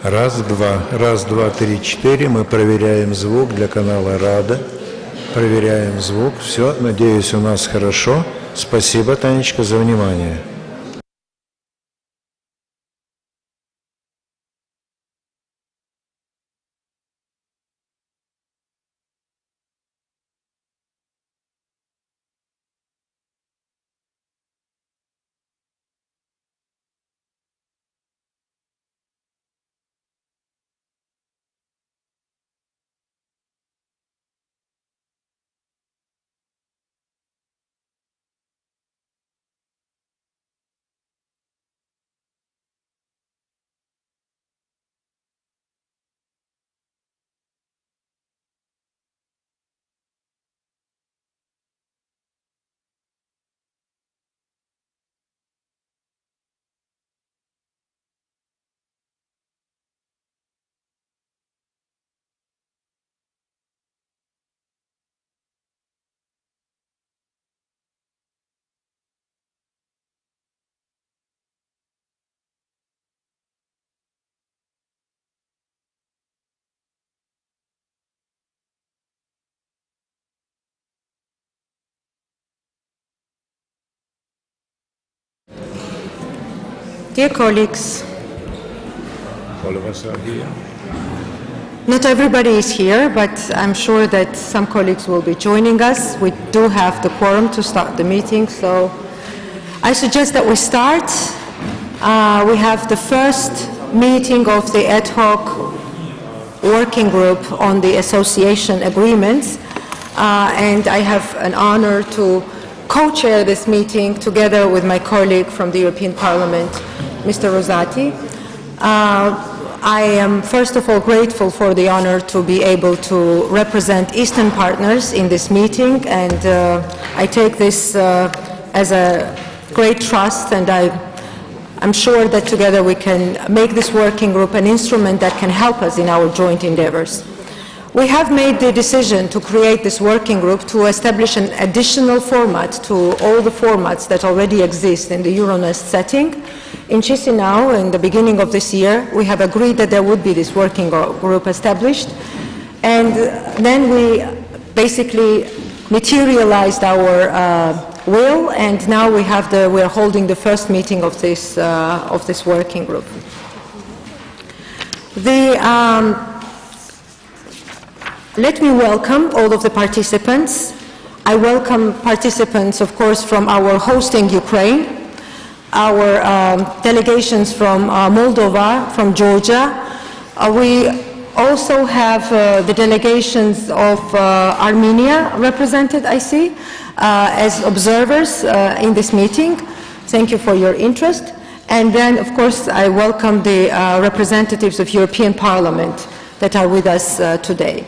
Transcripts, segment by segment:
Раз, два, три, четыре. Мы проверяем звук для канала Рада. Проверяем звук. Все, надеюсь, у нас хорошо. Спасибо, Танечка, за внимание. Dear colleagues, All of us are here. not everybody is here, but I'm sure that some colleagues will be joining us. We do have the quorum to start the meeting, so I suggest that we start. We have the first meeting of the ad hoc working group on the association agreements, and I have an honor to co-chair this meeting together with my colleague from the European Parliament, Mr. Rosati. I am first of all grateful for the honor to be able to represent Eastern partners in this meeting, and I take this as a great trust, and I'm sure that together we can make this working group an instrument that can help us in our joint endeavors. We have made the decision to create this working group to establish an additional format to all the formats that already exist in the Euronest setting. In Chisinau, in the beginning of this year, we have agreed that there would be this working group established, and then we basically materialized our will, and now we are holding the first meeting of this working group. Let me welcome all of the participants. I welcome participants, of course, from our hosting Ukraine, our delegations from Moldova, from Georgia. We also have the delegations of Armenia represented, I see, as observers in this meeting. Thank you for your interest. And then, of course, I welcome the representatives of European Parliament that are with us today.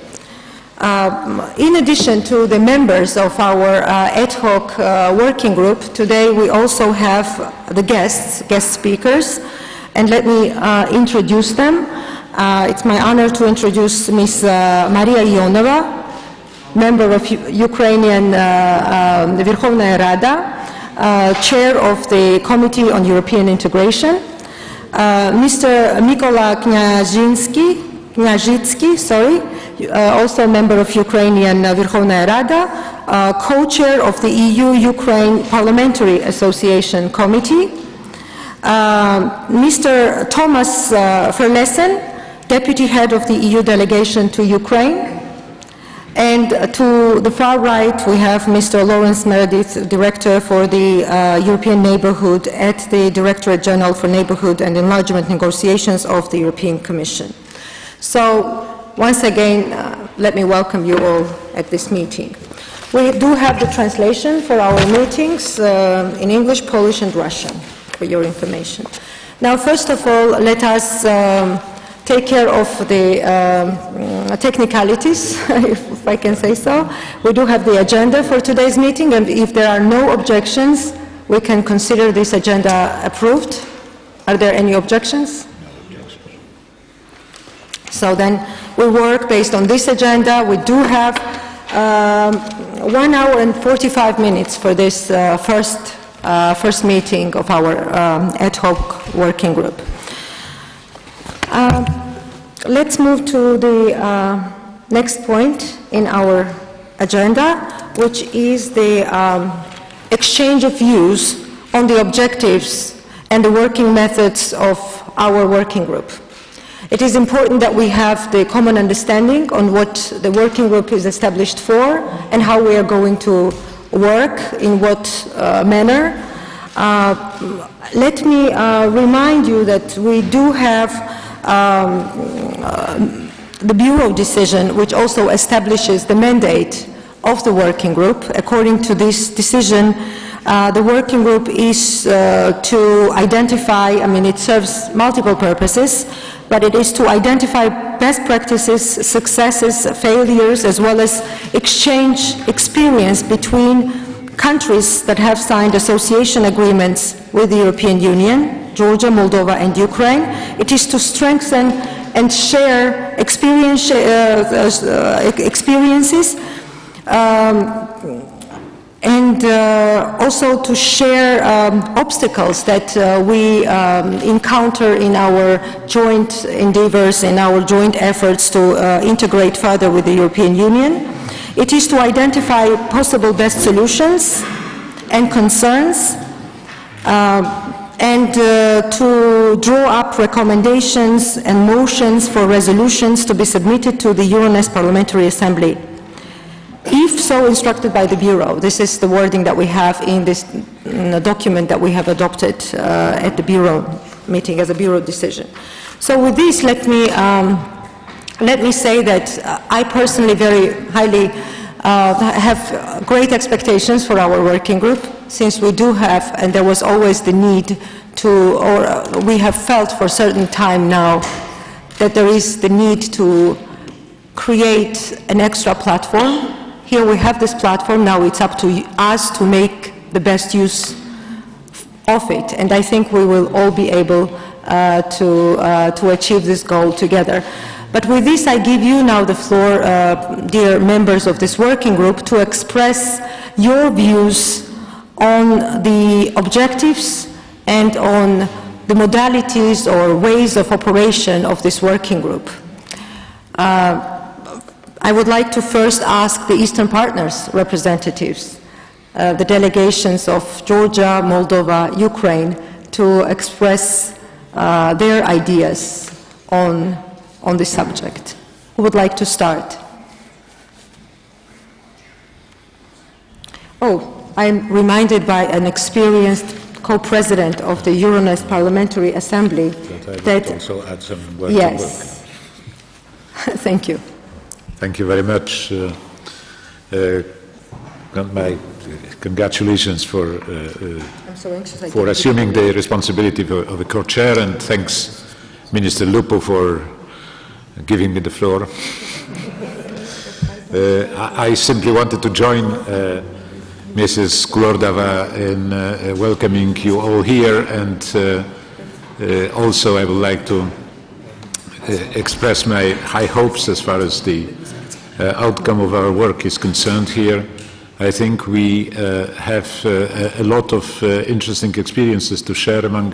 In addition to the members of our ad hoc working group, today we also have the guest speakers, and let me introduce them. It's my honor to introduce Ms. Maria Ionova, member of Ukrainian Верховная Rada, chair of the Committee on European Integration, Mr. Mykola Kняжицький, also member of Ukrainian Верховная Rada, co-chair of the EU-Ukraine Parliamentary Association Committee, Mr. Thomas Verlessen, deputy head of the EU delegation to Ukraine, and to the far right we have Mr. Lawrence Meredith, director for the European Neighborhood at the Directorate General for Neighborhood and Enlargement Negotiations of the European Commission. So, once again, let me welcome you all at this meeting. We do have the translation for our meetings in English, Polish, and Russian, for your information. Now, first of all, let us take care of the technicalities, if I can say so. We do have the agenda for today's meeting, and if there are no objections, we can consider this agenda approved. Are there any objections? So then we work based on this agenda. We do have 1 hour and 45 minutes for this first meeting of our ad hoc working group. let's move to the next point in our agenda, which is the exchange of views on the objectives and the working methods of our working group. It is important that we have the common understanding on what the working group is established for and how we are going to work, in what manner. Let me remind you that we do have the Bureau decision, which also establishes the mandate of the working group. According to this decision, the working group is to identify, it serves multiple purposes, but it is to identify best practices, successes, failures, as well as exchange experience between countries that have signed association agreements with the European Union, Georgia, Moldova, and Ukraine. It is to strengthen and share experiences and also to share obstacles that we encounter in our joint endeavors, in our joint efforts to integrate further with the European Union. It is to identify possible best solutions and concerns, and to draw up recommendations and motions for resolutions to be submitted to the Euronest Parliamentary Assembly, if so instructed by the Bureau. This is the wording that we have in this document that we have adopted at the Bureau meeting as a Bureau decision. So with this, let me say that I personally very highly have great expectations for our working group, since we do have, and there was always the need to, or we have felt for a certain time now, that there is the need to create an extra platform. Here we have this platform, now it's up to us to make the best use of it, and I think we will all be able to achieve this goal together. But with this, I give you now the floor, dear members of this working group, to express your views on the objectives and on the modalities or ways of operation of this working group. I would like to first ask the Eastern Partners representatives, the delegations of Georgia, Moldova, Ukraine, to express their ideas on this subject. Who would like to start? Oh, I'm reminded by an experienced co-president of the Euronest Parliamentary Assembly that I would also add some word yes. to work. Thank you. Thank you very much. My congratulations for assuming the responsibility of a co-chair, and thanks Minister Lupo for giving me the floor. I simply wanted to join Mrs. Kulordova in welcoming you all here, and also I would like to express my high hopes as far as the outcome of our work is concerned here. I think we have a lot of interesting experiences to share among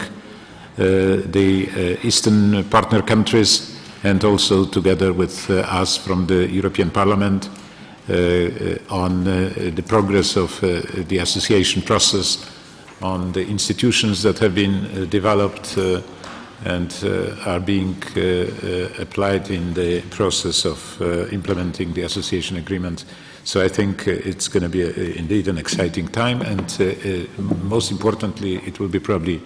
the Eastern partner countries, and also together with us from the European Parliament on the progress of the association process, on the institutions that have been developed and are being applied in the process of implementing the association agreement. So I think it's going to be indeed an exciting time, and most importantly, it will be probably,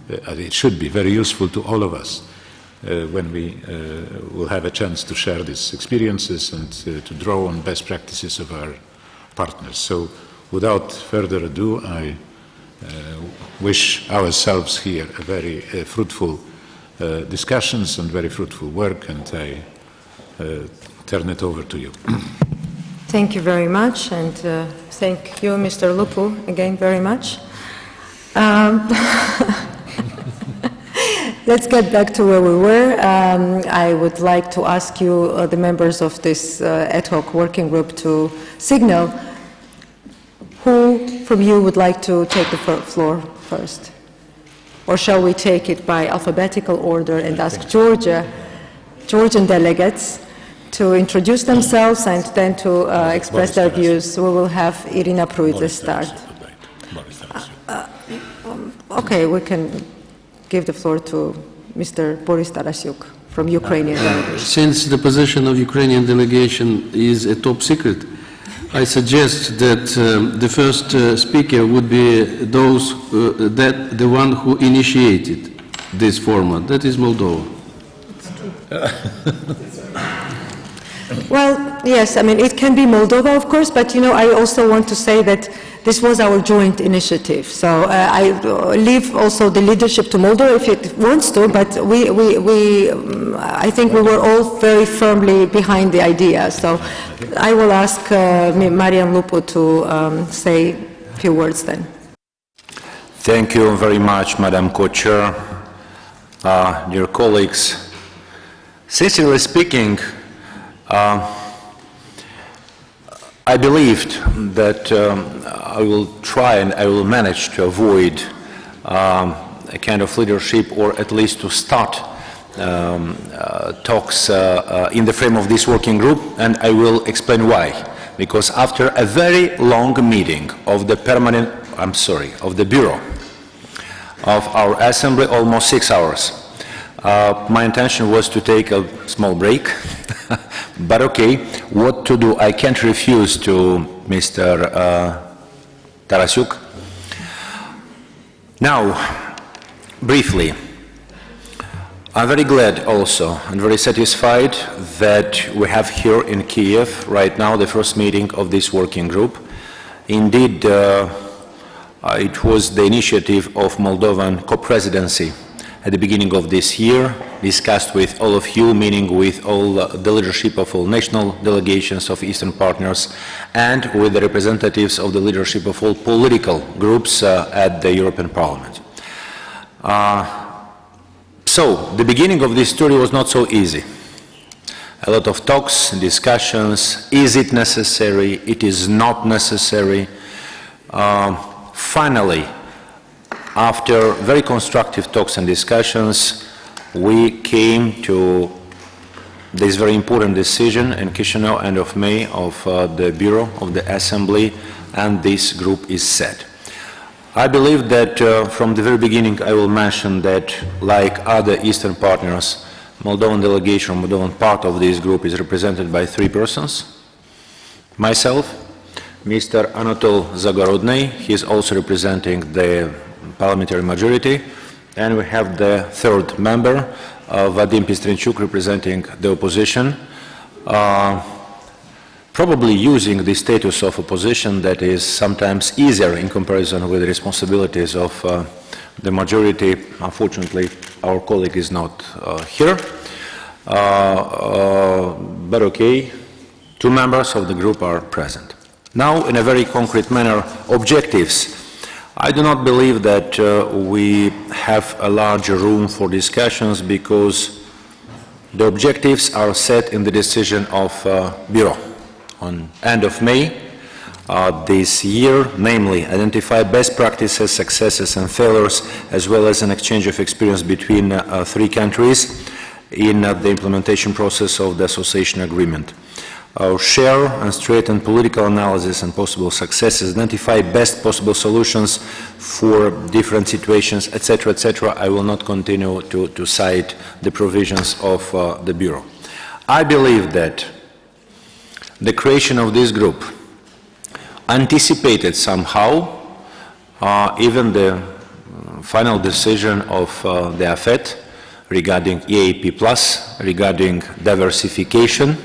it should be very useful to all of us when we will have a chance to share these experiences and to draw on best practices of our partners. So without further ado, I wish ourselves here a very fruitful discussions and very fruitful work, and I turn it over to you. Thank you very much, and thank you, Mr. Lupu, again very much. Let's get back to where we were. I would like to ask you, the members of this ad hoc working group, to signal who from you would like to take the floor first. Or shall we take it by alphabetical order and ask Georgia Georgian delegates to introduce themselves and then to express their views. We will have Irina Pruize start. Okay, we can give the floor to Mr. Boris Tarasyuk from Ukrainian delegation. Since the position of Ukrainian delegation is a top secret, I suggest that the first speaker would be the one who initiated this format. That is Moldova. Well, yes, I mean, it can be Moldova, of course, but, you know, I also want to say that this was our joint initiative. So I leave also the leadership to Moldova if it wants to, but I think we were all very firmly behind the idea. So I will ask Marian Lupu to say a few words then. Thank you very much, Madam Co-Chair, dear colleagues. Sincerely speaking, I believed that I will try and I will manage to avoid a kind of leadership, or at least to start talks in the frame of this working group, and I will explain why. Because after a very long meeting of the of the Bureau of our Assembly, almost 6 hours, my intention was to take a small break, but okay, what to do? I can't refuse to Mr. Tarasyuk. Now, briefly, I'm very glad also and very satisfied that we have here in Kiev right now the first meeting of this working group. Indeed, it was the initiative of Moldovan co-presidency at the beginning of this year, discussed with all of you, meaning with all the leadership of all national delegations of Eastern partners, and with the representatives of the leadership of all political groups at the European Parliament. So, the beginning of this story was not so easy. A lot of talks, discussions, is it necessary, it is not necessary. Finally, after very constructive talks and discussions, we came to this very important decision in Chisinau, end of May, of the Bureau of the Assembly, and this group is set. I believe that from the very beginning I will mention that, like other Eastern partners, Moldovan delegation, Moldovan part of this group is represented by 3 persons. Myself, Mr. Anatol Zagorodny, he is also representing the parliamentary majority, and we have the third member, Vadim Pistrenchuk, representing the opposition, probably using the status of opposition that is sometimes easier in comparison with the responsibilities of the majority. Unfortunately, our colleague is not here, but okay, 2 members of the group are present. Now, in a very concrete manner, objectives. I do not believe that we have a larger room for discussions, because the objectives are set in the decision of Bureau on end of May this year, namely identify best practices, successes and failures, as well as an exchange of experience between 3 countries in the implementation process of the association agreement. Share and straighten political analysis and possible successes, identify best possible solutions for different situations, etc., etc. I will not continue to cite the provisions of the Bureau. I believe that the creation of this group anticipated somehow even the final decision of the AFET regarding EAP+, regarding diversification.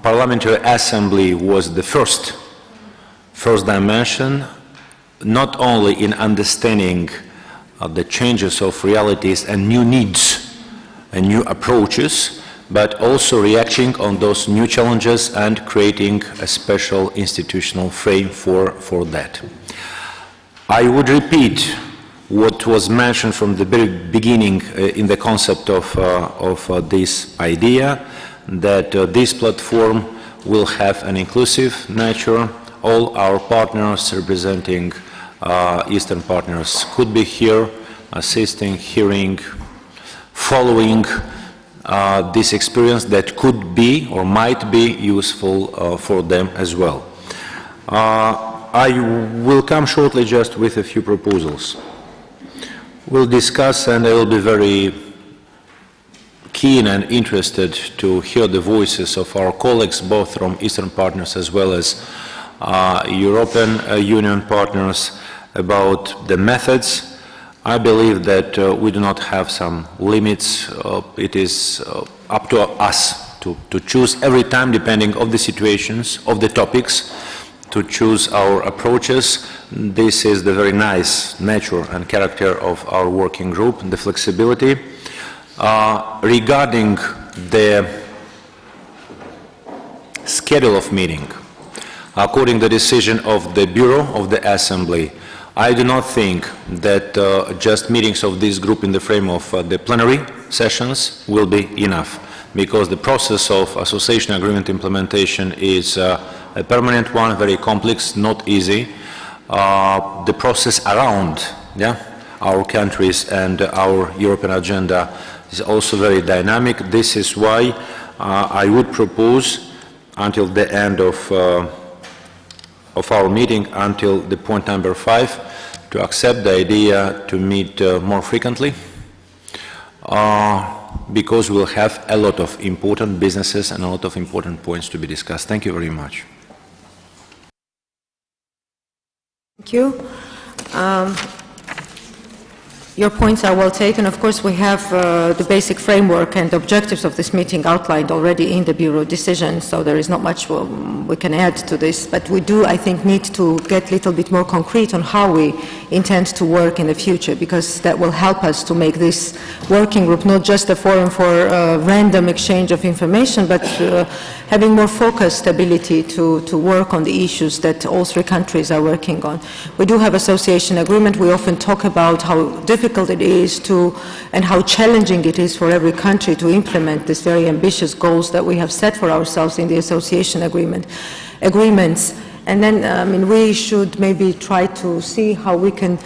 Parliamentary Assembly was the first dimension, not only in understanding the changes of realities and new needs and new approaches, but also reacting on those new challenges and creating a special institutional frame for that. I would repeat what was mentioned from the very beginning in the concept of this idea, that this platform will have an inclusive nature. All our partners representing Eastern partners could be here, assisting, hearing, following, this experience that could be or might be useful for them as well. I will come shortly just with a few proposals. We'll discuss, and I will be very keen and interested to hear the voices of our colleagues, both from Eastern partners as well as European Union partners, about the methods. I believe that we do not have some limits. It is up to us to choose every time, depending on the situations, of the topics, to choose our approaches. This is the very nice nature and character of our working group, the flexibility. Regarding the schedule of meeting, according to the decision of the Bureau of the Assembly, I do not think that just meetings of this group in the frame of the plenary sessions will be enough, because the process of association agreement implementation is a permanent one, very complex, not easy. The process around our countries and our European agenda is also very dynamic. This is why I would propose until the end of our meeting, until the point number 5, to accept the idea to meet more frequently, because we'll have a lot of important businesses and a lot of important points to be discussed. Thank you very much. Thank you. Your points are well taken. Of course, we have the basic framework and objectives of this meeting outlined already in the Bureau decision, so there is not much we can add to this. But we do, I think, need to get a little bit more concrete on how we intend to work in the future, because that will help us to make this working group not just a forum for random exchange of information, but having more focused ability to work on the issues that all three countries are working on. We do have association agreement. We often talk about how difficult it is to, and how challenging it is for every country to implement these very ambitious goals that we have set for ourselves in the association agreements. And then, I mean, we should maybe try to see how we can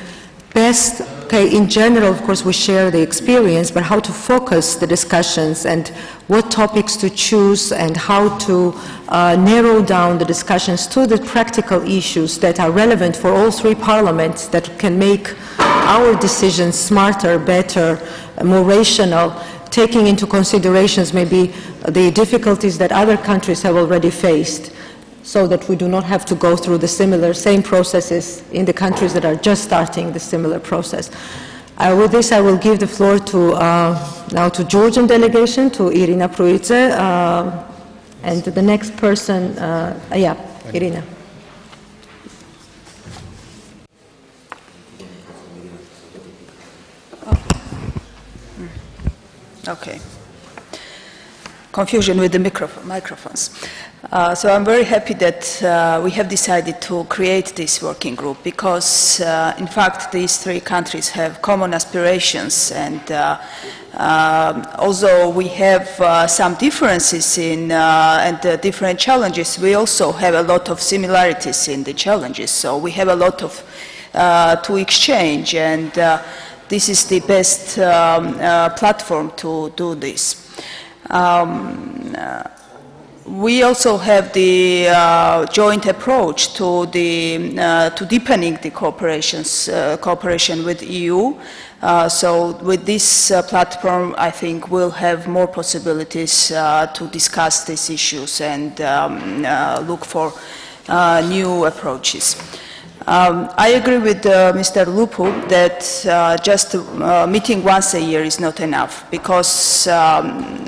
best, in general, of course, we share the experience, but how to focus the discussions and what topics to choose and how to narrow down the discussions to the practical issues that are relevant for all three parliaments, that can make our decisions smarter, better, more rational, taking into considerations maybe the difficulties that other countries have already faced, so that we do not have to go through the same processes in the countries that are just starting the similar process. With this, I will give the floor to now to Georgian delegation, to Irina Pruidze, and the next person, Irina. Okay. Confusion with the microphones. So I'm very happy that we have decided to create this working group, because in fact these three countries have common aspirations, and although we have some differences in and different challenges, we also have a lot of similarities in the challenges. So we have a lot of to exchange, and this is the best platform to do this. We also have the joint approach to deepening the cooperation with EU. So with this platform, I think we'll have more possibilities to discuss these issues and look for new approaches. I agree with Mr. Lupu that just meeting once a year is not enough, because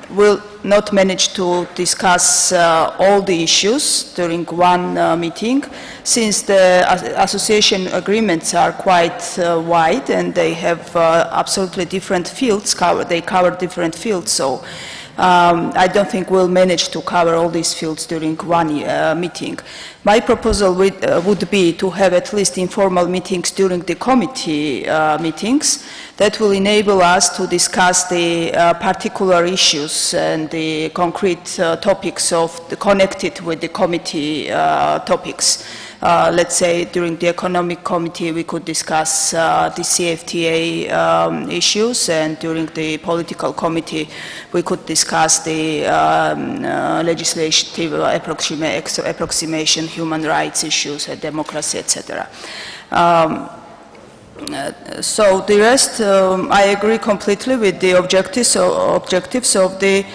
we'll not manage to discuss all the issues during one meeting, since the association agreements are quite wide and they have absolutely different fields, they cover different fields. So I don't think we'll manage to cover all these fields during one meeting. My proposal would be to have at least informal meetings during the committee meetings that will enable us to discuss the particular issues and the concrete topics connected with the committee topics. let's say during the economic committee we could discuss the CFTA issues, and during the political committee we could discuss the legislative approximation, human rights issues, democracy, etc. So the rest, I agree completely with the objectives of the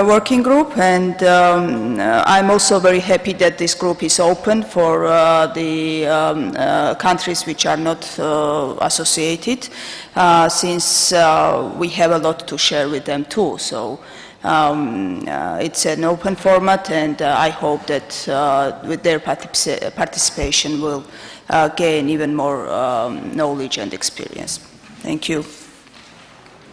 working group, and I'm also very happy that this group is open for the countries which are not associated, since we have a lot to share with them too. So it's an open format, and I hope that with their participation we'll gain even more knowledge and experience. Thank you.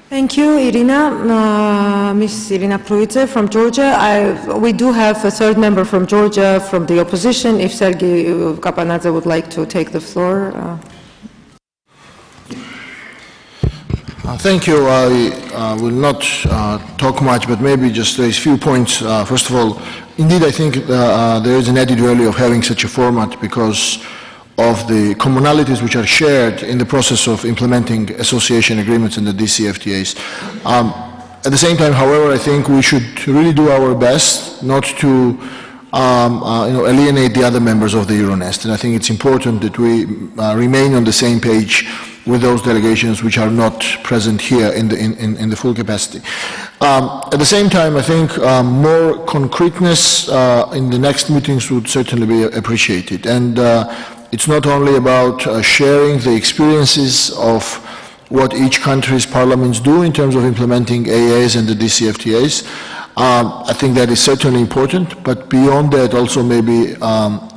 Thank you, Irina. Ms. Irina Pruitze from Georgia. We do have a third member from Georgia from the opposition. If Sergei Kapanadze would like to take the floor. Thank you. I will not talk much, but maybe just raise a few points. First of all, indeed, I think there is an added value of having such a format because of the commonalities which are shared in the process of implementing association agreements and the DCFTAs. At the same time, however, I think we should really do our best not to alienate the other members of the EuroNest. And I think it's important that we remain on the same page with those delegations which are not present here in the full capacity. At the same time, I think more concreteness in the next meetings would certainly be appreciated. And it's not only about sharing the experiences of what each country's parliaments do in terms of implementing AAs and the DCFTAs. I think that is certainly important, but beyond that also maybe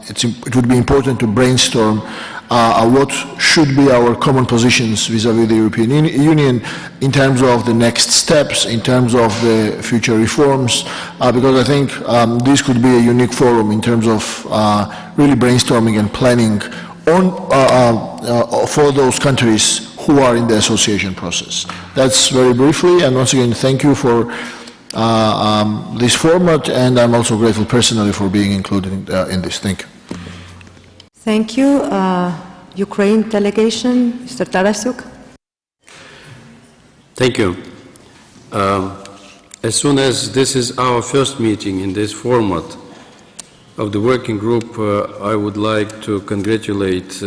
it would be important to brainstorm what should be our common positions vis-à-vis the European Union in terms of the next steps, in terms of the future reforms, because I think this could be a unique forum in terms of really brainstorming and planning on, for those countries who are in the association process. That's very briefly, and once again, thank you for this format, and I'm also grateful personally for being included in this. Thank you. Thank you. Ukraine delegation, Mr. Tarasyuk. Thank you. As soon as this is our first meeting in this format of the working group, I would like to congratulate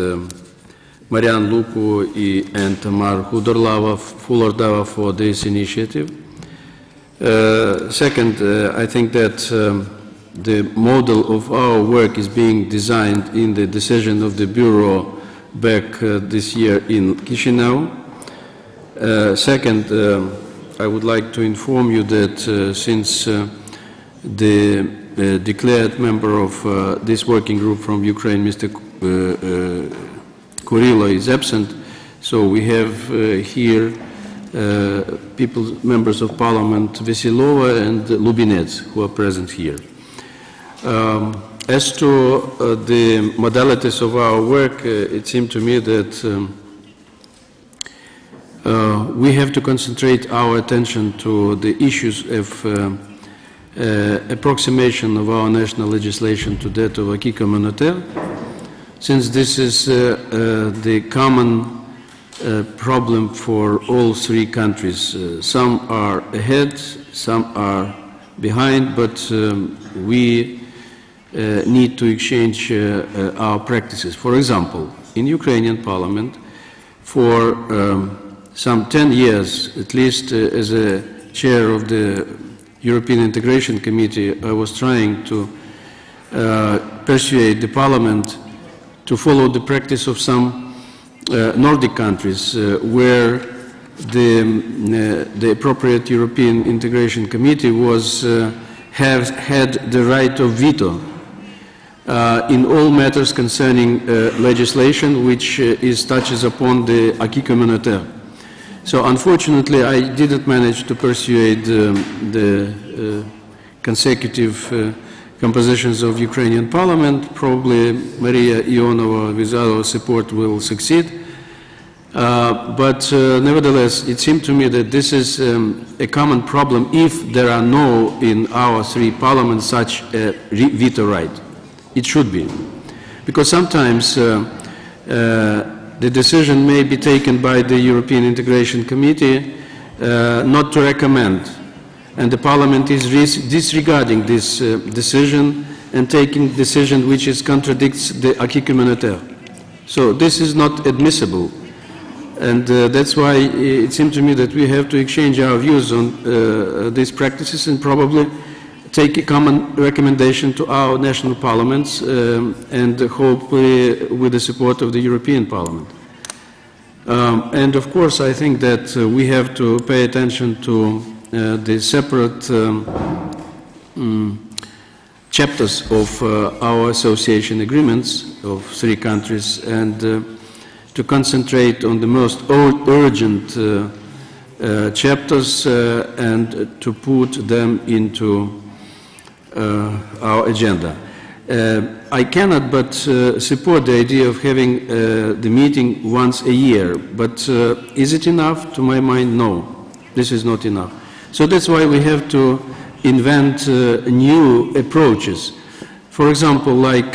Marian Lupu and Tamar Fulordava for this initiative. Second, I think that the model of our work is being designed in the decision of the Bureau back this year in Chisinau. Second, I would like to inform you that since the declared member of this working group from Ukraine, Mr. Kurilo, is absent, so we have here members of Parliament Veselova and Lubinets who are present here. As to the modalities of our work, it seemed to me that we have to concentrate our attention to the issues of approximation of our national legislation to that of acquis communautaire, since this is the common problem for all three countries. Some are ahead, some are behind, but we need to exchange our practices. For example, in Ukrainian Parliament, for some 10 years, at least as a chair of the European Integration Committee, I was trying to persuade the Parliament to follow the practice of some Nordic countries where the appropriate European Integration Committee had the right of veto in all matters concerning legislation which touches upon the acquis communautaire. So unfortunately, I didn't manage to persuade the consecutive compositions of Ukrainian Parliament. Probably Maria Ionova, with our support, will succeed. But nevertheless, it seemed to me that this is a common problem if there are no, in our three parliaments, such a veto right. It should be. Because sometimes the decision may be taken by the European Integration Committee not to recommend, and the Parliament is disregarding this decision and taking decision which contradicts the acquis communautaire. So this is not admissible, and that's why it seems to me that we have to exchange our views on these practices and probably take a common recommendation to our national parliaments and hopefully with the support of the European Parliament. And of course I think that we have to pay attention to the separate chapters of our association agreements of 3 countries and to concentrate on the most urgent chapters and to put them into our agenda. I cannot but support the idea of having the meeting once a year, but is it enough? To my mind, no. This is not enough. So that's why we have to invent new approaches. For example, like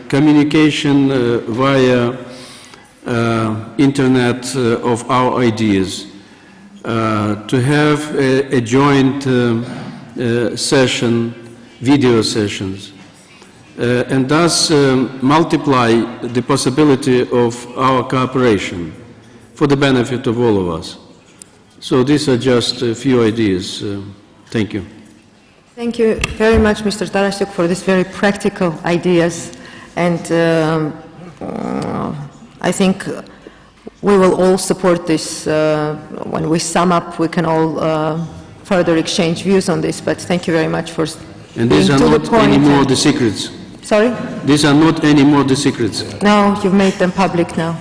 communication via internet of our ideas, to have a joint session, video sessions, and thus multiply the possibility of our cooperation for the benefit of all of us. So these are just a few ideas. Thank you. Thank you very much, Mr. Tarasuk, for these very practical ideas. And I think we will all support this. When we sum up, we can all further exchange views on this. But thank you very much for and these are not anymore the secrets. Sorry? These are not anymore the secrets. No, you've made them public now.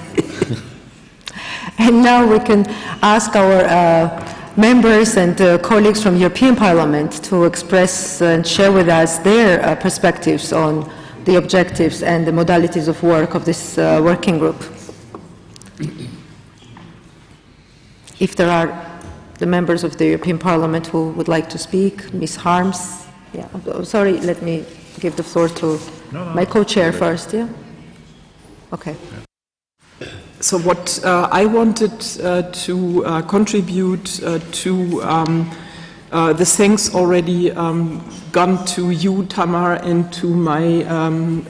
And now we can ask our members and colleagues from European Parliament to express and share with us their perspectives on the objectives and the modalities of work of this working group. If there are the members of the European Parliament who would like to speak, Ms. Harms. Yeah, sorry, let me give the floor to my co-chair first, yeah? Okay. So what I wanted to contribute to the thanks already gone to you, Tamar, and to my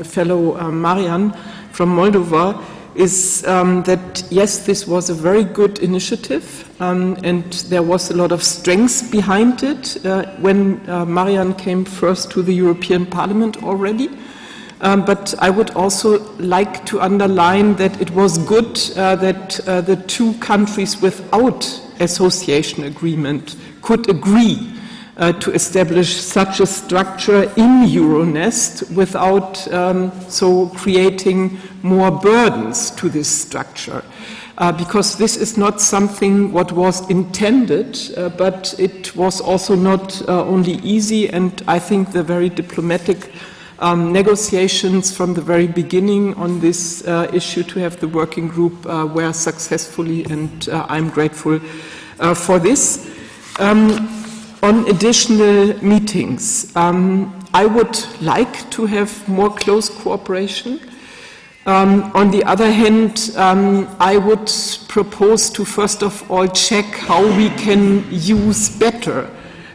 fellow Marian from Moldova, is that yes, this was a very good initiative, and there was a lot of strength behind it when Marian came first to the European Parliament already. But I would also like to underline that it was good that the 2 countries without association agreement could agree to establish such a structure in Euronest without so creating more burdens to this structure. Because this is not something what was intended, but it was also not only easy, and I think the very diplomatic negotiations from the very beginning on this issue to have the working group were successfully, and I'm grateful for this. On additional meetings, I would like to have more close cooperation. On the other hand, I would propose to first of all check how we can use better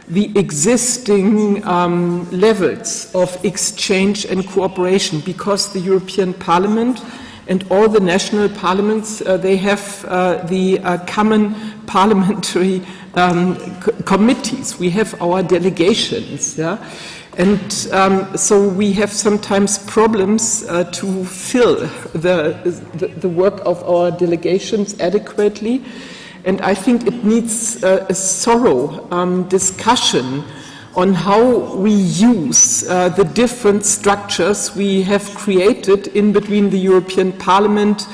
the existing levels of exchange and cooperation, because the European Parliament and all the national parliaments, they have the common parliamentary committees. We have our delegations, yeah? And so we have sometimes problems to fill the work of our delegations adequately. And I think it needs a thorough discussion on how we use the different structures we have created in between the European Parliament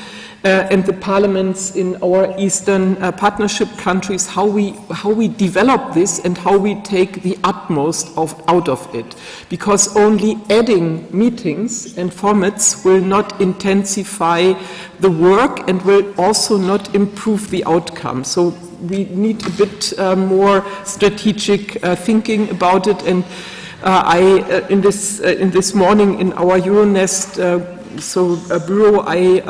and the parliaments in our Eastern Partnership countries, how we develop this and how we take the utmost out of it. Because only adding meetings and formats will not intensify the work and will also not improve the outcome. So we need a bit more strategic thinking about it. And in this morning in our Euronest, Bureau, I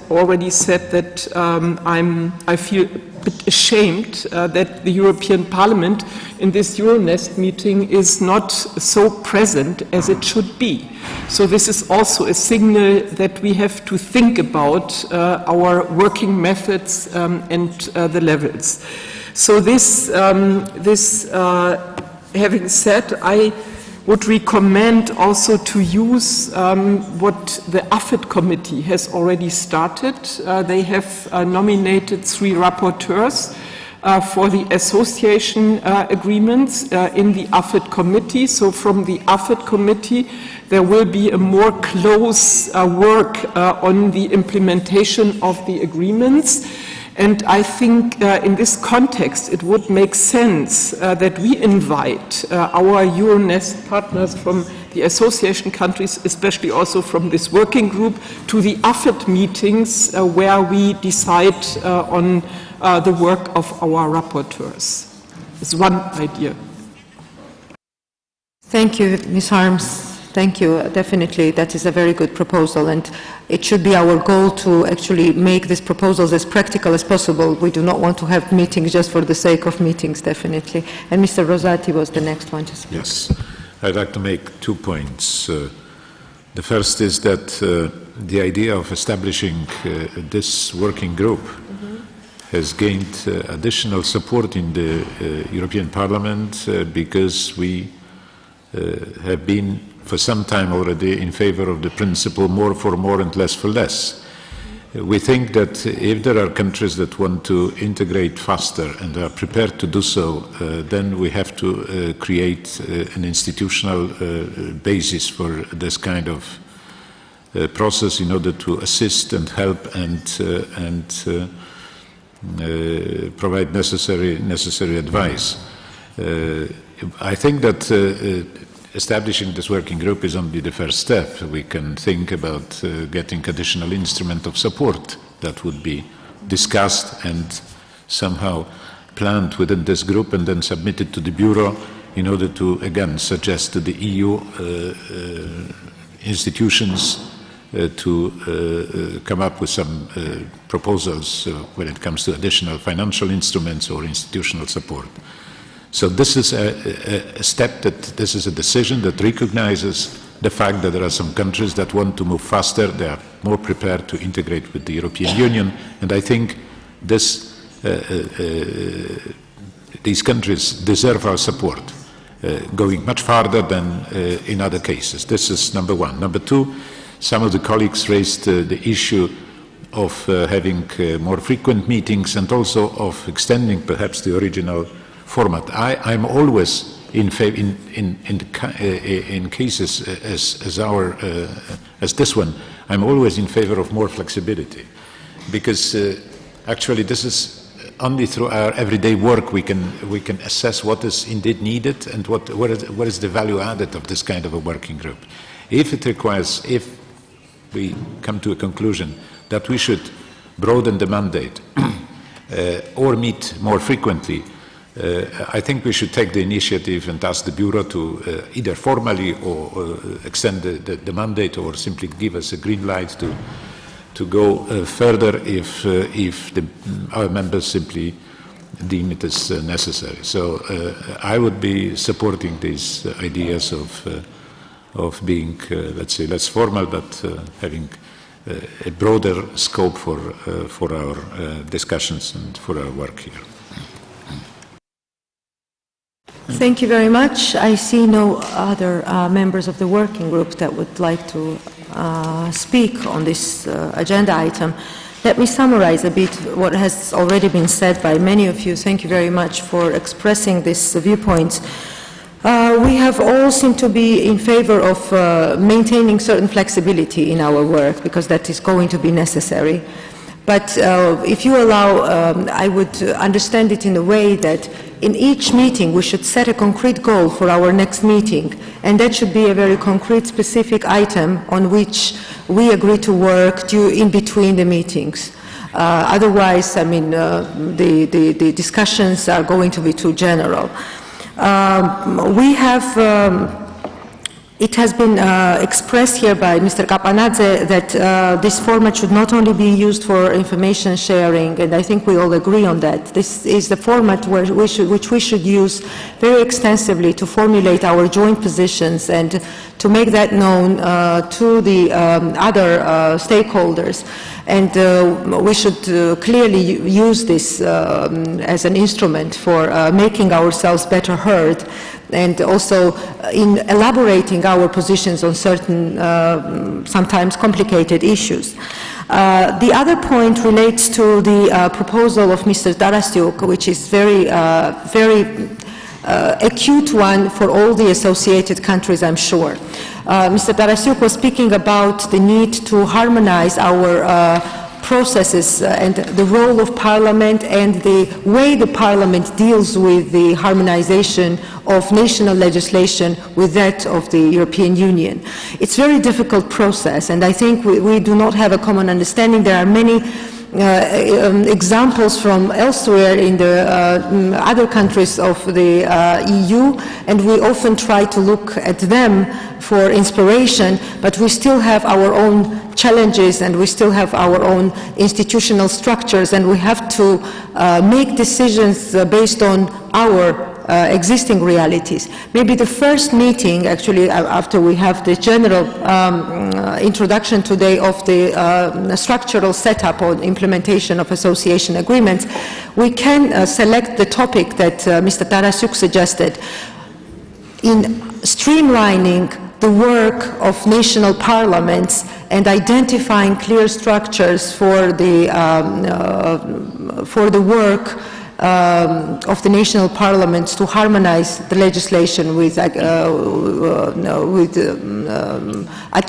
already said that I feel a bit ashamed that the European Parliament in this Euronest meeting is not so present as it should be. So this is also a signal that we have to think about our working methods and the levels. So this having said, I would recommend also to use what the AFET committee has already started. They have nominated 3 rapporteurs for the association agreements in the AFET committee. So from the AFET committee, there will be a more close work on the implementation of the agreements. And I think in this context, it would make sense that we invite our Euronest partners from the association countries, especially also from this working group, to the AFET meetings where we decide on the work of our rapporteurs. It's one idea. Thank you, Ms. Harms. Thank you. Definitely, that is a very good proposal, and it should be our goal to actually make these proposals as practical as possible. We do not want to have meetings just for the sake of meetings, definitely. And Mr. Rosati was the next one to speak. Yes, I'd like to make 2 points. The first is that the idea of establishing this working group has gained additional support in the European Parliament because we have been for some time already in favor of the principle more for more and less for less. We think that if there are countries that want to integrate faster and are prepared to do so, then we have to create an institutional basis for this kind of process in order to assist and help and provide necessary advice. I think that establishing this working group is only the first step. We can think about getting additional instrument of support that would be discussed and somehow planned within this group and then submitted to the Bureau in order to, again, suggest to the EU institutions to come up with some proposals when it comes to additional financial instruments or institutional support. So this is a step, this is a decision that recognizes the fact that there are some countries that want to move faster, they are more prepared to integrate with the European Union, and I think these countries deserve our support, going much farther than in other cases. This is number one. Number two, some of the colleagues raised the issue of having more frequent meetings and also of extending perhaps the original format. I'm always in favor, in cases as this one, I'm always in favor of more flexibility, because actually this is only through our everyday work we can assess what is indeed needed and what is the value added of this kind of a working group. If we come to a conclusion that we should broaden the mandate or meet more frequently, I think we should take the initiative and ask the Bureau to either formally or extend the mandate or simply give us a green light to go further if our members simply deem it as necessary. So I would be supporting these ideas of being, let's say, less formal, but having a broader scope for our discussions and for our work here. Thank you very much. I see no other members of the working group that would like to speak on this agenda item. Let me summarize a bit what has already been said by many of you. Thank you very much for expressing these viewpoints. We have all seemed to be in favor of maintaining certain flexibility in our work, because that is going to be necessary. But if you allow, I would understand it in a way that in each meeting we should set a concrete goal for our next meeting, and that should be a very concrete, specific item on which we agree to work in between the meetings. Otherwise, I mean, the discussions are going to be too general. We have It has been expressed here by Mr. Kapanadze that this format should not only be used for information sharing, and I think we all agree on that. This is the format which we should use very extensively to formulate our joint positions and to make that known to the other stakeholders. And we should clearly use this as an instrument for making ourselves better heard, and also in elaborating our positions on certain, sometimes complicated issues. The other point relates to the proposal of Mr. Tarasyuk, which is very acute one for all the associated countries, I'm sure. Mr. Tarasyuk was speaking about the need to harmonize our processes and the role of Parliament and the way the Parliament deals with the harmonization of national legislation with that of the European Union. It's a very difficult process, and I think we do not have a common understanding. There are many examples from elsewhere in the other countries of the EU, and we often try to look at them for inspiration, but we still have our own challenges and we still have our own institutional structures, and we have to make decisions based on our existing realities. Maybe the first meeting, actually, after we have the general introduction today of the structural setup on implementation of association agreements, we can select the topic that Mr. Tarasyuk suggested in streamlining the work of national parliaments and identifying clear structures for the work of the national parliaments to harmonize the legislation with acquis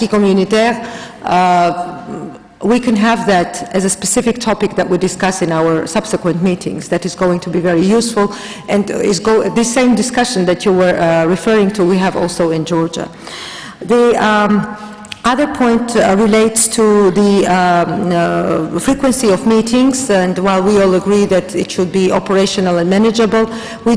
communautaire. We can have that as a specific topic that we discuss in our subsequent meetings. That is going to be very useful, and this same discussion that you were referring to, we have also in Georgia. The other point relates to the frequency of meetings, and while we all agree that it should be operational and manageable, we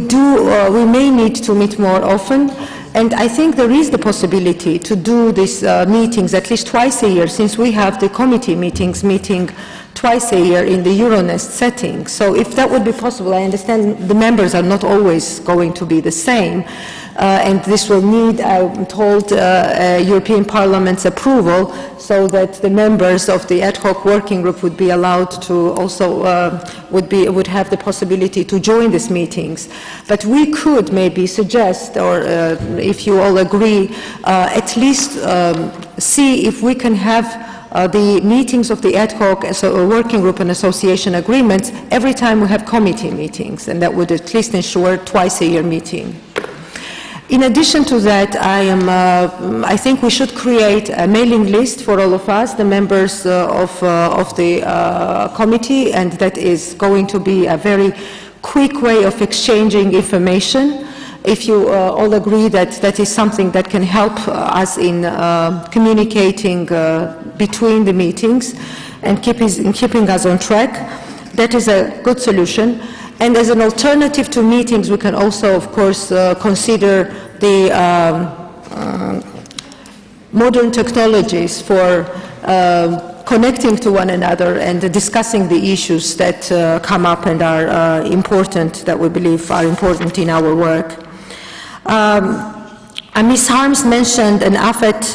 may need to meet more often. And I think there is the possibility to do these meetings at least twice a year, since we have the committee meetings meeting twice a year in the EURONEST setting. So if that would be possible, I understand the members are not always going to be the same, and this will need, I'm told, European Parliament's approval, so that the members of the ad hoc working group would be allowed to also, would have the possibility to join these meetings. But we could maybe suggest, or if you all agree, at least see if we can have the meetings of the ad hoc working group and association agreements every time we have committee meetings, and that would at least ensure twice a year meeting. In addition to that, I think we should create a mailing list for all of us, the members of the committee, and that is going to be a very quick way of exchanging information. If you all agree that that is something that can help us in communicating between the meetings and keeping us on track, that is a good solution. And as an alternative to meetings, we can also, of course, consider the modern technologies for connecting to one another and discussing the issues that come up and are important, that we believe are important in our work. Ms. Harms mentioned an AFET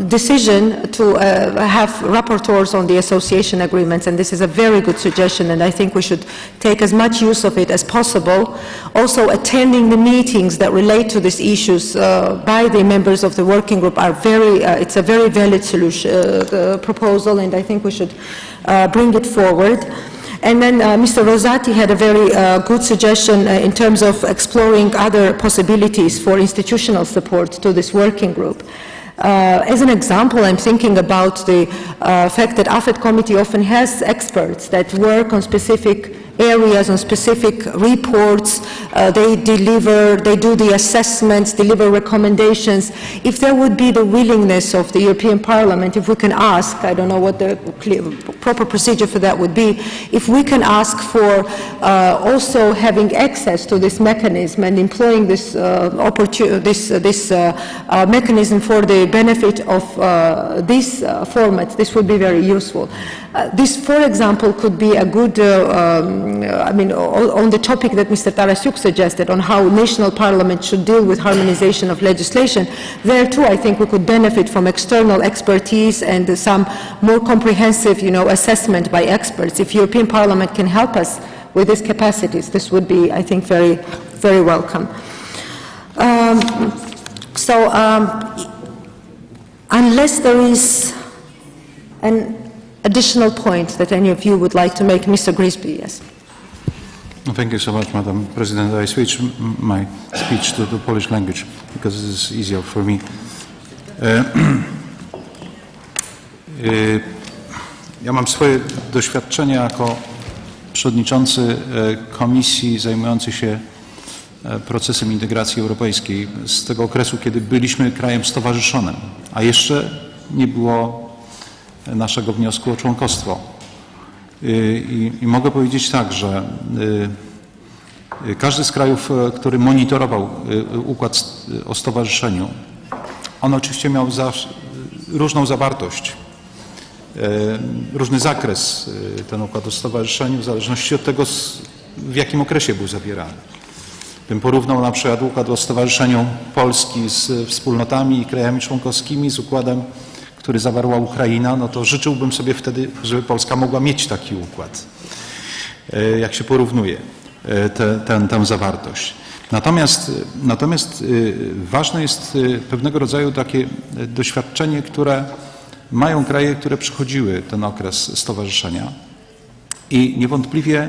decision to have rapporteurs on the association agreements, and this is a very good suggestion, and I think we should take as much use of it as possible. Also, attending the meetings that relate to these issues by the members of the working group are it's a very valid solution, proposal, and I think we should bring it forward. And then Mr. Rosati had a very good suggestion in terms of exploring other possibilities for institutional support to this working group. As an example, I'm thinking about the fact that AFET committee often has experts that work on specific areas, on specific reports. They do the assessments, deliver recommendations. If there would be the willingness of the European Parliament, if we can ask, I don't know what the proper procedure for that would be, if we can ask for also having access to this mechanism and employing this mechanism for the benefit of these formats, this would be very useful. This, for example, could be a good, I mean, on the topic that Mr. Tarasuk suggested on how national parliaments should deal with harmonization of legislation. There too, I think we could benefit from external expertise and some more comprehensive, assessment by experts. If European Parliament can help us with these capacities, this would be, I think, very, very welcome. Unless there is an additional point that any of you would like to make, Mr. Grisby, yes. Thank you so much, Madam President. I switch my speech to the Polish language because it is easier for me. Ja mam swoje doświadczenie jako przewodniczący komisji zajmującej się procesem integracji europejskiej z tego okresu, kiedy byliśmy krajem stowarzyszonym, a jeszcze nie było naszego wniosku o członkostwo. I mogę powiedzieć tak, że każdy z krajów, który monitorował układ o stowarzyszeniu, on oczywiście miał różną zawartość, różny zakres ten układ o stowarzyszeniu w zależności od tego, w jakim okresie był zawierany. Bym porównał na przykład układ o stowarzyszeniu Polski z wspólnotami i krajami członkowskimi z układem, który zawarła Ukraina, no to życzyłbym sobie wtedy, żeby Polska mogła mieć taki układ, jak się porównuje tę zawartość. Natomiast ważne jest pewnego rodzaju takie doświadczenie, które mają kraje, które przechodziły ten okres stowarzyszenia i niewątpliwie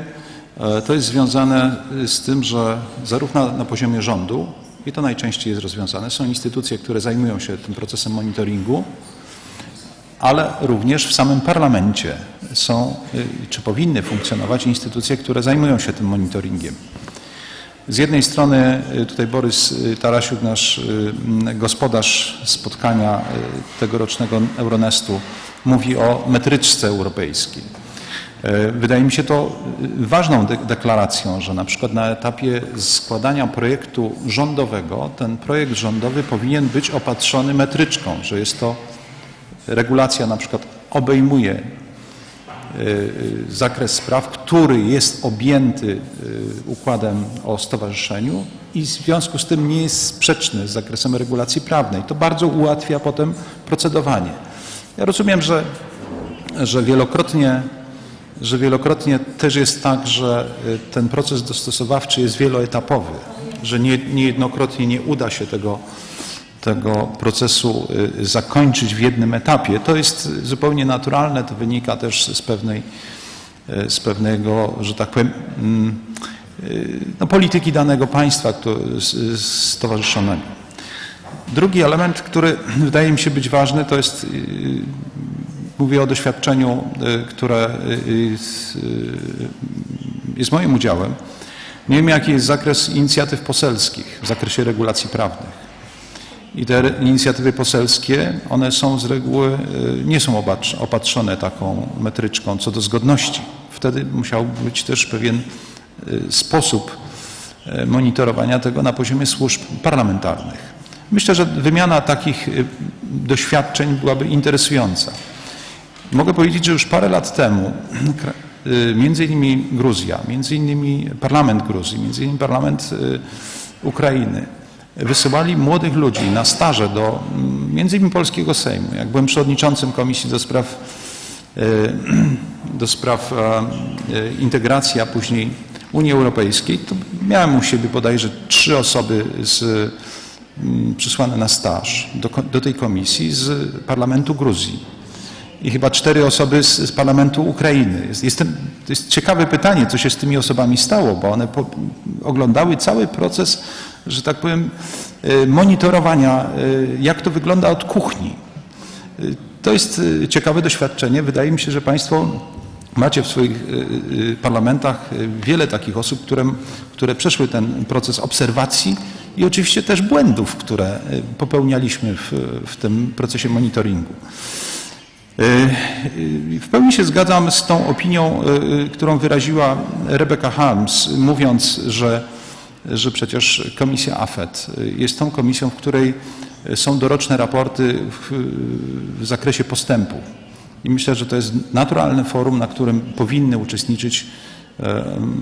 to jest związane z tym, że zarówno na poziomie rządu, i to najczęściej jest rozwiązane, są instytucje, które zajmują się tym procesem monitoringu, ale również w samym parlamencie są, czy powinny funkcjonować instytucje, które zajmują się tym monitoringiem. Z jednej strony tutaj Borys Tarasiuk, nasz gospodarz spotkania tegorocznego Euronestu, mówi o metryczce europejskiej. Wydaje mi się to ważną deklaracją, że na przykład na etapie składania projektu rządowego ten projekt rządowy powinien być opatrzony metryczką, że jest to regulacja na przykład obejmuje zakres spraw, który jest objęty układem o stowarzyszeniu i w związku z tym nie jest sprzeczny z zakresem regulacji prawnej. To bardzo ułatwia potem procedowanie. Ja rozumiem, że wielokrotnie też jest tak, że ten proces dostosowawczy jest wieloetapowy, że niejednokrotnie nie uda się tego procesu zakończyć w jednym etapie. To jest zupełnie naturalne, to wynika też z pewnego, że tak powiem, polityki danego państwa stowarzyszonego. Drugi element, który wydaje mi się być ważny, to jest, mówię o doświadczeniu, które jest moim udziałem. Nie wiem, jaki jest zakres inicjatyw poselskich w zakresie regulacji prawnych. I te inicjatywy poselskie, one są z reguły, nie są opatrzone taką metryczką co do zgodności. Wtedy musiał być też pewien sposób monitorowania tego na poziomie służb parlamentarnych. Myślę, że wymiana takich doświadczeń byłaby interesująca. Mogę powiedzieć, że już parę lat temu między innymi Gruzja, między innymi parlament Gruzji, między innymi parlament Ukrainy wysyłali młodych ludzi na staże do między innymi polskiego Sejmu. Jak byłem przewodniczącym Komisji do spraw integracji, a później Unii Europejskiej, to miałem u siebie bodajże 3 osoby przysłane na staż do tej komisji z parlamentu Gruzji i chyba 4 osoby z parlamentu Ukrainy. To jest ciekawe pytanie, co się z tymi osobami stało, bo one oglądały cały proces, że tak powiem, monitorowania, jak to wygląda od kuchni. To jest ciekawe doświadczenie. Wydaje mi się, że Państwo macie w swoich parlamentach wiele takich osób, które przeszły ten proces obserwacji i oczywiście też błędów, które popełnialiśmy w tym procesie monitoringu. W pełni się zgadzam z tą opinią, którą wyraziła Rebecca Harms, mówiąc, że przecież Komisja AFET jest tą komisją, w której są doroczne raporty w zakresie postępu. I myślę, że to jest naturalne forum, na którym powinny uczestniczyć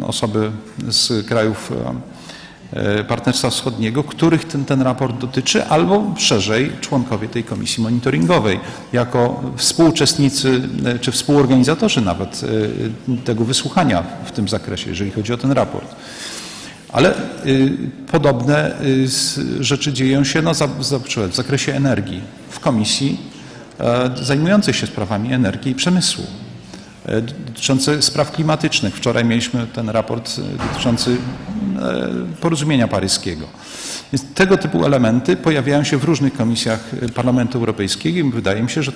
osoby z krajów Partnerstwa Wschodniego, których ten raport dotyczy, albo szerzej członkowie tej komisji monitoringowej, jako współuczestnicy czy współorganizatorzy nawet tego wysłuchania w tym zakresie, jeżeli chodzi o ten raport. Ale podobne rzeczy dzieją się w zakresie energii w komisji zajmującej się sprawami energii i przemysłu, dotyczące spraw klimatycznych. Wczoraj mieliśmy ten raport dotyczący porozumienia paryskiego. Więc tego typu elementy pojawiają się w różnych komisjach Parlamentu Europejskiego i wydaje mi się, że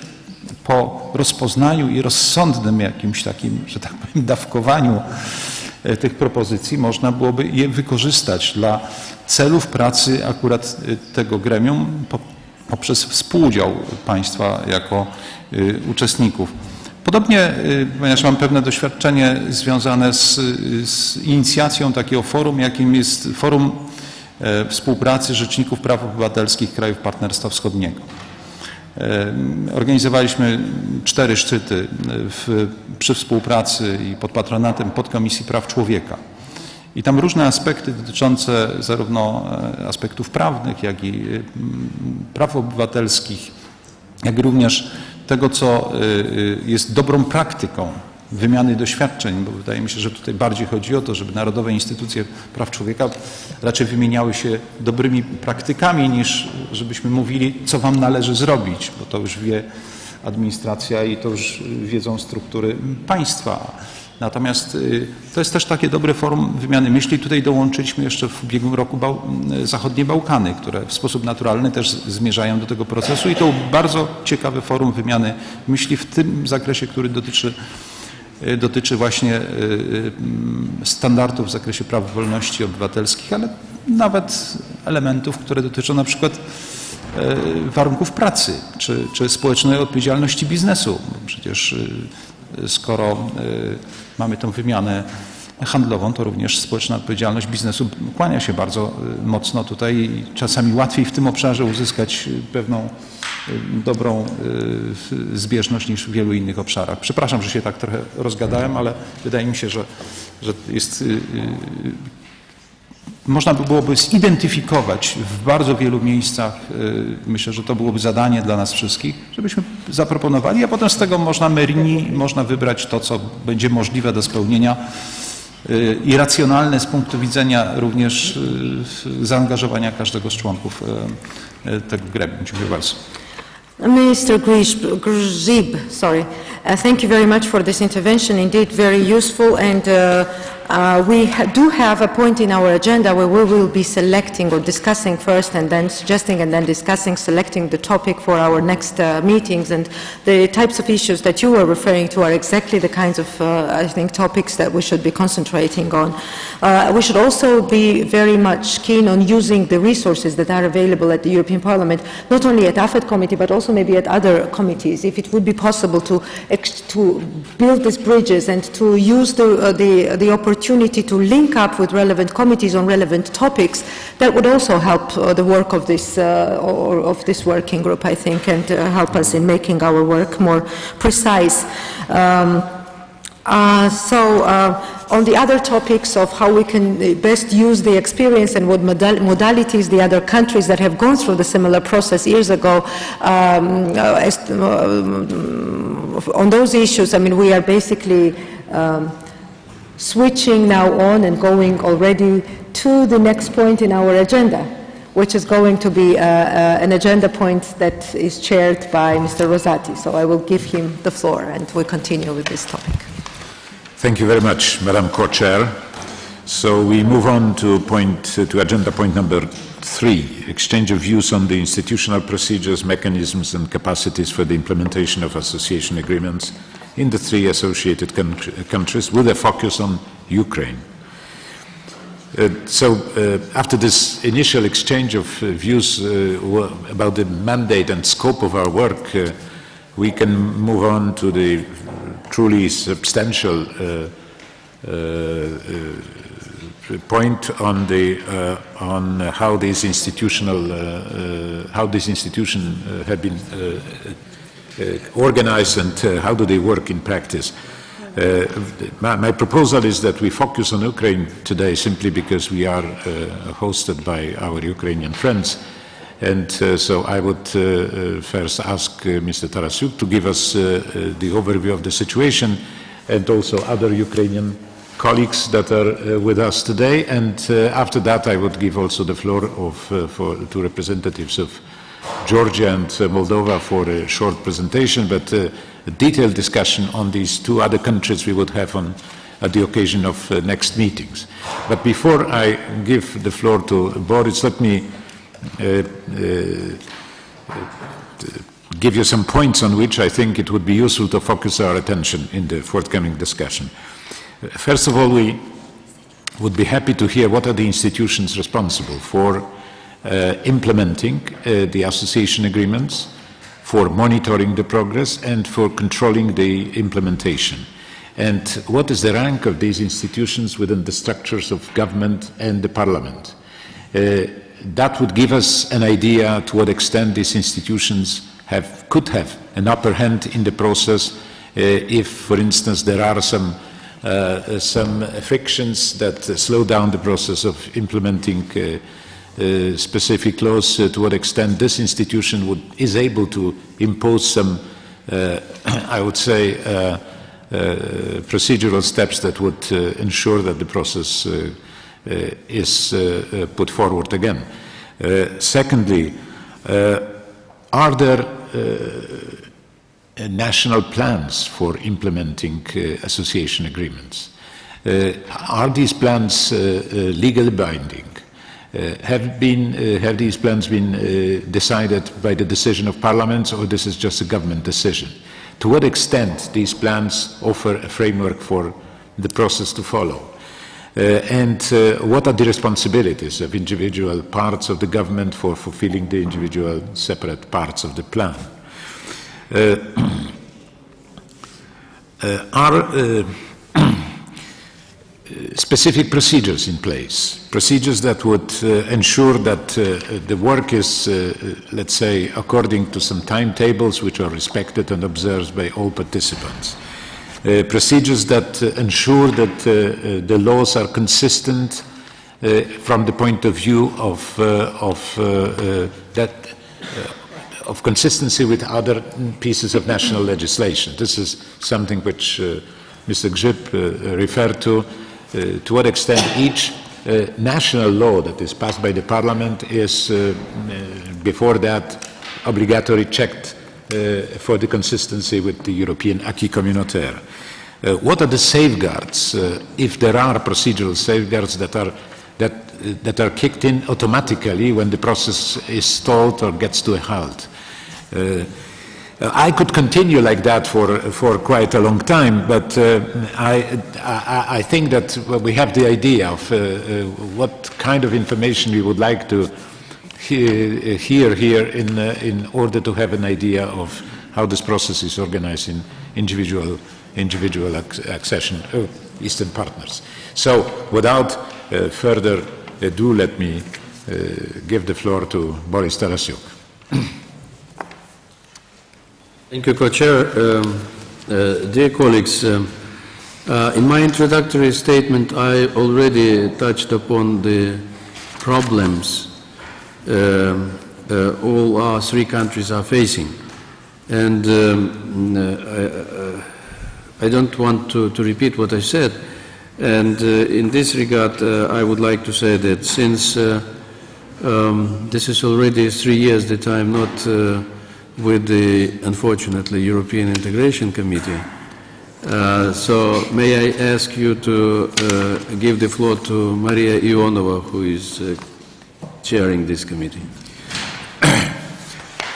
po rozpoznaniu i rozsądnym jakimś takim, że tak powiem, dawkowaniu tych propozycji można byłoby je wykorzystać dla celów pracy akurat tego gremium poprzez współudział państwa jako uczestników. Podobnie, ponieważ mam pewne doświadczenie związane z inicjacją takiego forum, jakim jest Forum Współpracy Rzeczników Praw Obywatelskich Krajów Partnerstwa Wschodniego. Organizowaliśmy 4 szczyty przy współpracy i pod patronatem Podkomisji Praw Człowieka. I tam różne aspekty dotyczące zarówno aspektów prawnych, jak i praw obywatelskich, jak i również tego, co jest dobrą praktyką wymiany doświadczeń, bo wydaje mi się, że tutaj bardziej chodzi o to, żeby narodowe instytucje praw człowieka raczej wymieniały się dobrymi praktykami, niż żebyśmy mówili, co wam należy zrobić, bo to już wie administracja i to już wiedzą struktury państwa. Natomiast to jest też takie dobre forum wymiany myśli. Tutaj dołączyliśmy jeszcze w ubiegłym roku zachodnie Bałkany, które w sposób naturalny też zmierzają do tego procesu i to bardzo ciekawe forum wymiany myśli w tym zakresie, który dotyczy właśnie standardów w zakresie praw i wolności obywatelskich, ale nawet elementów, które dotyczą na przykład warunków pracy czy społecznej odpowiedzialności biznesu. Przecież skoro mamy tę wymianę handlową, to również społeczna odpowiedzialność biznesu kłania się bardzo mocno tutaj i czasami łatwiej w tym obszarze uzyskać pewną dobrą zbieżność niż w wielu innych obszarach. Przepraszam, że się tak trochę rozgadałem, ale wydaje mi się, że jest, można by byłoby zidentyfikować w bardzo wielu miejscach, myślę, że to byłoby zadanie dla nas wszystkich, żebyśmy zaproponowali, a potem z tego można wybrać to, co będzie możliwe do spełnienia i racjonalne z punktu widzenia również zaangażowania każdego z członków tego gremium. Dziękuję bardzo. Mr. Grzyb, thank you very much for this intervention, indeed very useful, and we do have a point in our agenda where we will be selecting or discussing first and then suggesting and then discussing, selecting the topic for our next meetings, and the types of issues that you were referring to are exactly the kinds of, I think, topics that we should be concentrating on. We should also be very much keen on using the resources that are available at the European Parliament, not only at AFET committee, but also maybe at other committees, if it would be possible to build these bridges and to use the opportunity to link up with relevant committees on relevant topics, that would also help the work of this working group, I think, and help us in making our work more precise. On the other topics of how we can best use the experience and what modalities the other countries that have gone through the similar process years ago, on those issues, I mean, we are basically switching now on and going already to the next point in our agenda, which is going to be an agenda point that is chaired by Mr. Rosati. So I will give him the floor and we'll continue with this topic. Thank you very much, Madam Co-Chair. So we move on to agenda point number 3, exchange of views on the institutional procedures, mechanisms and capacities for the implementation of association agreements in the 3 associated countries with a focus on Ukraine. After this initial exchange of views about the mandate and scope of our work, we can move on to the truly substantial point on how this institution had been organized and how do they work in practice. My proposal is that we focus on Ukraine today simply because we are hosted by our Ukrainian friends. And so I would first ask Mr. Tarasuk to give us the overview of the situation, and also other Ukrainian colleagues that are with us today. And after that, I would give also the floor to representatives of Georgia and Moldova for a short presentation, but a detailed discussion on these 2 other countries we would have at the occasion of next meetings. But before I give the floor to Boris, let me give you some points on which I think it would be useful to focus our attention in the forthcoming discussion. First of all, we would be happy to hear what are the institutions responsible for implementing the association agreements, for monitoring the progress, and for controlling the implementation. And what is the rank of these institutions within the structures of government and the parliament? That would give us an idea to what extent these institutions could have an upper hand in the process if, for instance, there are some frictions that slow down the process of implementing specific laws, to what extent this institution is able to impose some, I would say, procedural steps that would ensure that the process is put forward again. Secondly, are there national plans for implementing association agreements? Are these plans legally binding? Have these plans been decided by the decision of parliaments, or this is just a government decision? To what extent these plans offer a framework for the process to follow? And what are the responsibilities of individual parts of the government for fulfilling the individual separate parts of the plan? Are specific procedures in place, procedures that would ensure that the work is, let's say, according to some timetables which are respected and observed by all participants. Procedures that ensure that the laws are consistent from the point of view of consistency with other pieces of national legislation. This is something which Mr. Grzyb referred to what extent each national law that is passed by the Parliament is, before that, obligatory checked for the consistency with the European acquis communautaire. What are the safeguards, if there are procedural safeguards that are kicked in automatically when the process is stalled or gets to a halt? I could continue like that for quite a long time, but I think that we have the idea of what kind of information we would like to hear here in order to have an idea of how this process is organized in individual accession Eastern partners. So, without further ado, let me give the floor to Boris Tarasuk. Thank you, Co-Chair. Dear colleagues, in my introductory statement, I already touched upon the problems all our 3 countries are facing. And I don't want to repeat what I said. And in this regard, I would like to say that since this is already 3 years that I am not with the, unfortunately, European Integration Committee. So may I ask you to give the floor to Maria Ionova, who is chairing this committee.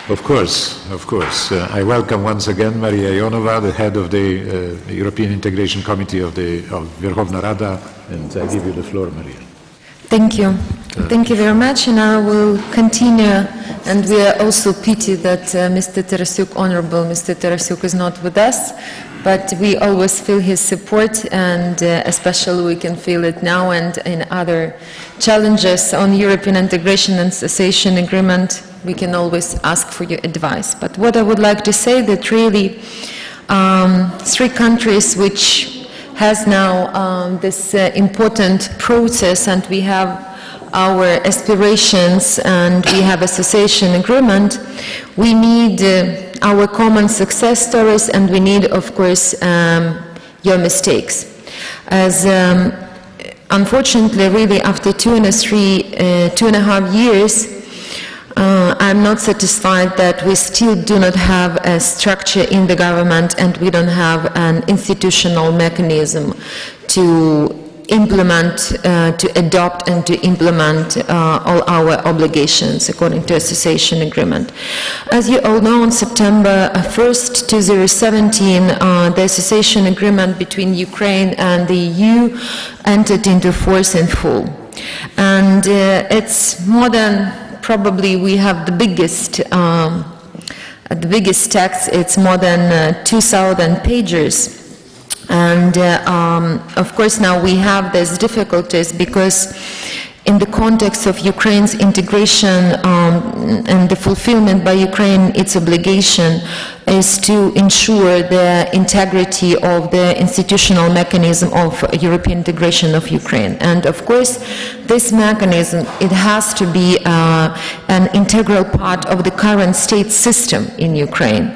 Of course, of course. I welcome once again Maria Ionova, the head of the European Integration Committee of Verkhovna Rada, and I give you the floor, Maria. Thank you. Thank you very much, and I will continue. And we are also pity that Mr. Tarasyuk, Honorable Mr. Tarasyuk, is not with us, but we always feel his support, and especially we can feel it now and in other challenges on European integration and cessation agreement. We can always ask for your advice. But what I would like to say that really 3 countries which has now this important process, and we have our aspirations and we have association agreement, we need our common success stories, and we need, of course, your mistakes. As unfortunately, really after 2.5 years, I'm not satisfied that we still do not have a structure in the government, and we don't have an institutional mechanism to implement, to adopt and to implement all our obligations according to association agreement. As you all know, on September 1st, 2017, the association agreement between Ukraine and the EU entered into force in full. And it's more than, probably we have the biggest text. It's more than 2,000 pages. And of course now we have these difficulties because in the context of Ukraine's integration and the fulfillment by Ukraine, its obligation is to ensure the integrity of the institutional mechanism of European integration of Ukraine. And of course, this mechanism, it has to be an integral part of the current state system in Ukraine.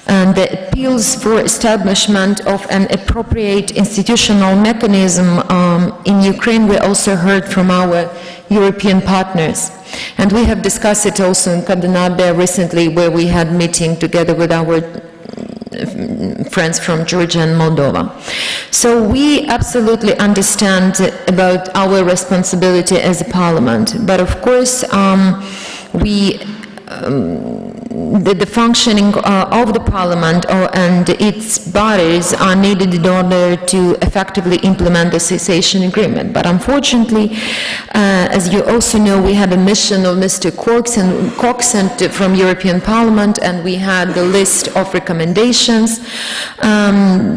And the appeals for establishment of an appropriate institutional mechanism in Ukraine we also heard from our European partners. And we have discussed it also in Kadanabe recently, where we had meeting together with our friends from Georgia and Moldova. So we absolutely understand about our responsibility as a parliament, but of course the functioning of the parliament and its bodies are needed in order to effectively implement the cessation agreement. But unfortunately, as you also know, we had a mission of Mr. Cox and from European Parliament, and we had the list of recommendations.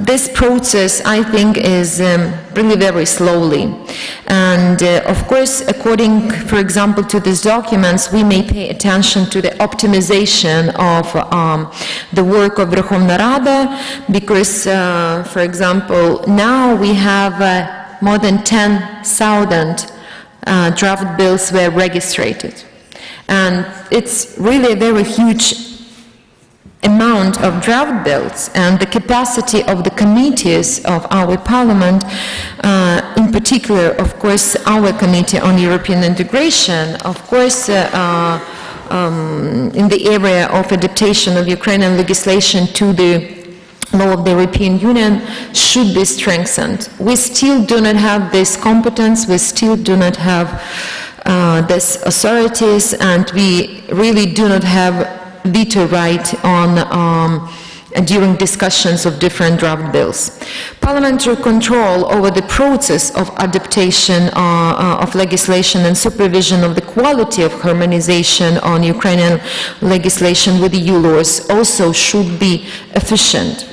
This process, I think, is really very slowly. And of course, according, for example, to these documents, we may pay attention to the optimization of the work of Verkhovna Rada, because, for example, now we have more than 10,000 draft bills were registered. And it's really a very huge amount of draft bills, and the capacity of the committees of our parliament, in particular, of course, our committee on European integration, of course, in the area of adaptation of Ukrainian legislation to the law of the European Union should be strengthened. We still do not have this competence, we still do not have these authorities, and we really do not have veto right on during discussions of different draft bills. Parliamentary control over the process of adaptation of legislation and supervision of the quality of harmonization on Ukrainian legislation with EU laws also should be efficient.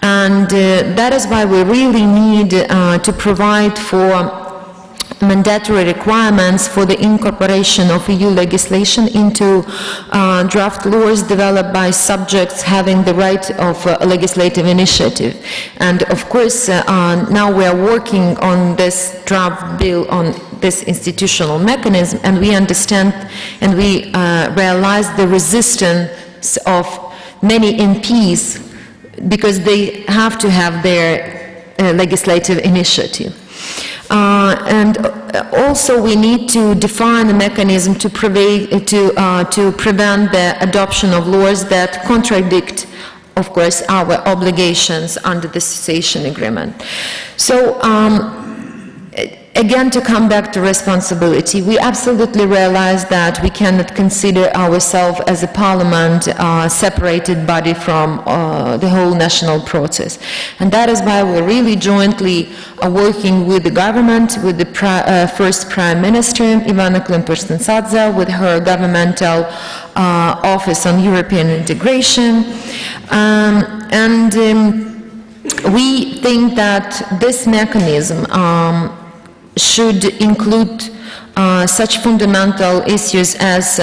And that is why we really need to provide for mandatory requirements for the incorporation of EU legislation into draft laws developed by subjects having the right of legislative initiative. And of course, now we are working on this draft bill on this institutional mechanism, and we understand and we realize the resistance of many MPs because they have to have their legislative initiative. And also we need to define a mechanism to prevent the adoption of laws that contradict, of course, our obligations under the cessation agreement. So again, to come back to responsibility, we absolutely realize that we cannot consider ourselves as a parliament separated body from the whole national process. And that is why we're really jointly working with the government, with the first Prime Minister, Ivana Klimpur-Stensatsa, with her governmental Office on European Integration. We think that this mechanism should include such fundamental issues as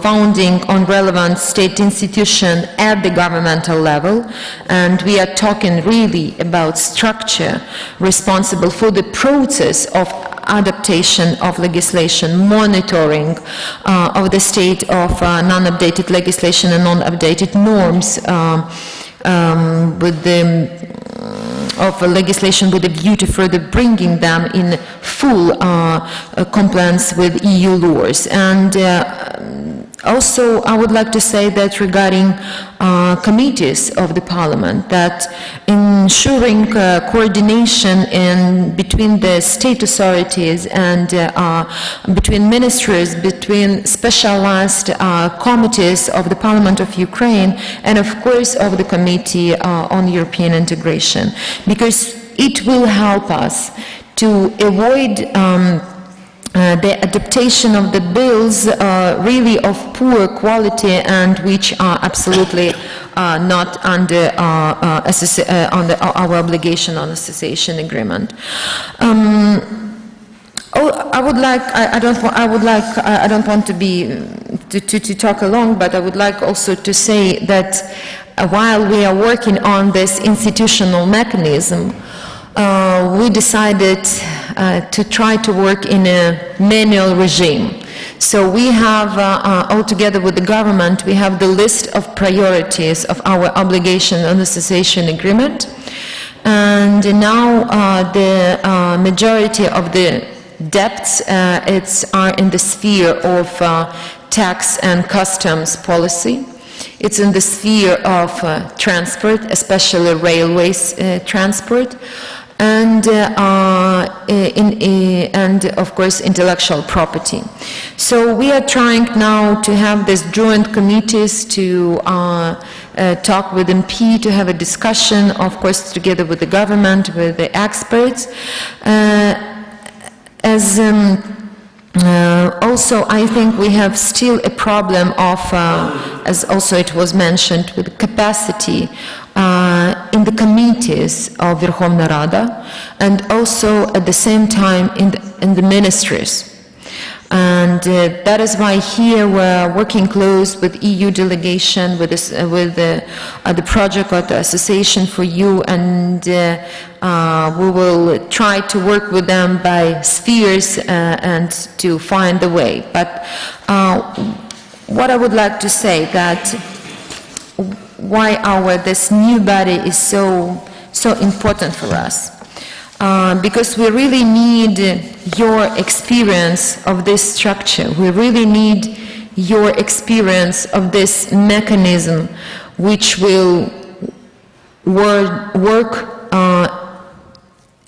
founding on relevant state institution at the governmental level, and we are talking really about structure responsible for the process of adaptation of legislation, monitoring of the state of non-updated legislation and non-updated norms with the of legislation with a view to further bringing them in full compliance with EU laws. And also, I would like to say that regarding committees of the Parliament, that ensuring coordination between the state authorities and between ministries, between specialized committees of the Parliament of Ukraine, and of course of the Committee on European Integration, because it will help us to avoid the adaptation of the bills really of poor quality and which are absolutely not under our obligation on association agreement. I would like. I don't want to be to talk along, but I would like also to say that while we are working on this institutional mechanism, we decided to try to work in a manual regime. So we have, all together with the government, we have the list of priorities of our obligation on the association agreement. And now the majority of the debts are in the sphere of tax and customs policy. It's in the sphere of transport, especially railways transport, and of course intellectual property. So we are trying now to have these joint committees to talk with MP, to have a discussion, of course together with the government, with the experts. Also, I think we have still a problem of, as also it was mentioned, with capacity in the committees of Verkhovna Rada, and also at the same time in the ministries. And that is why here we're working close with EU delegation, with the project of the Association for You, and we will try to work with them by spheres and to find the way. But what I would like to say that why this new body is so important for us. Because we really need your experience of this structure. We really need your experience of this mechanism, which will work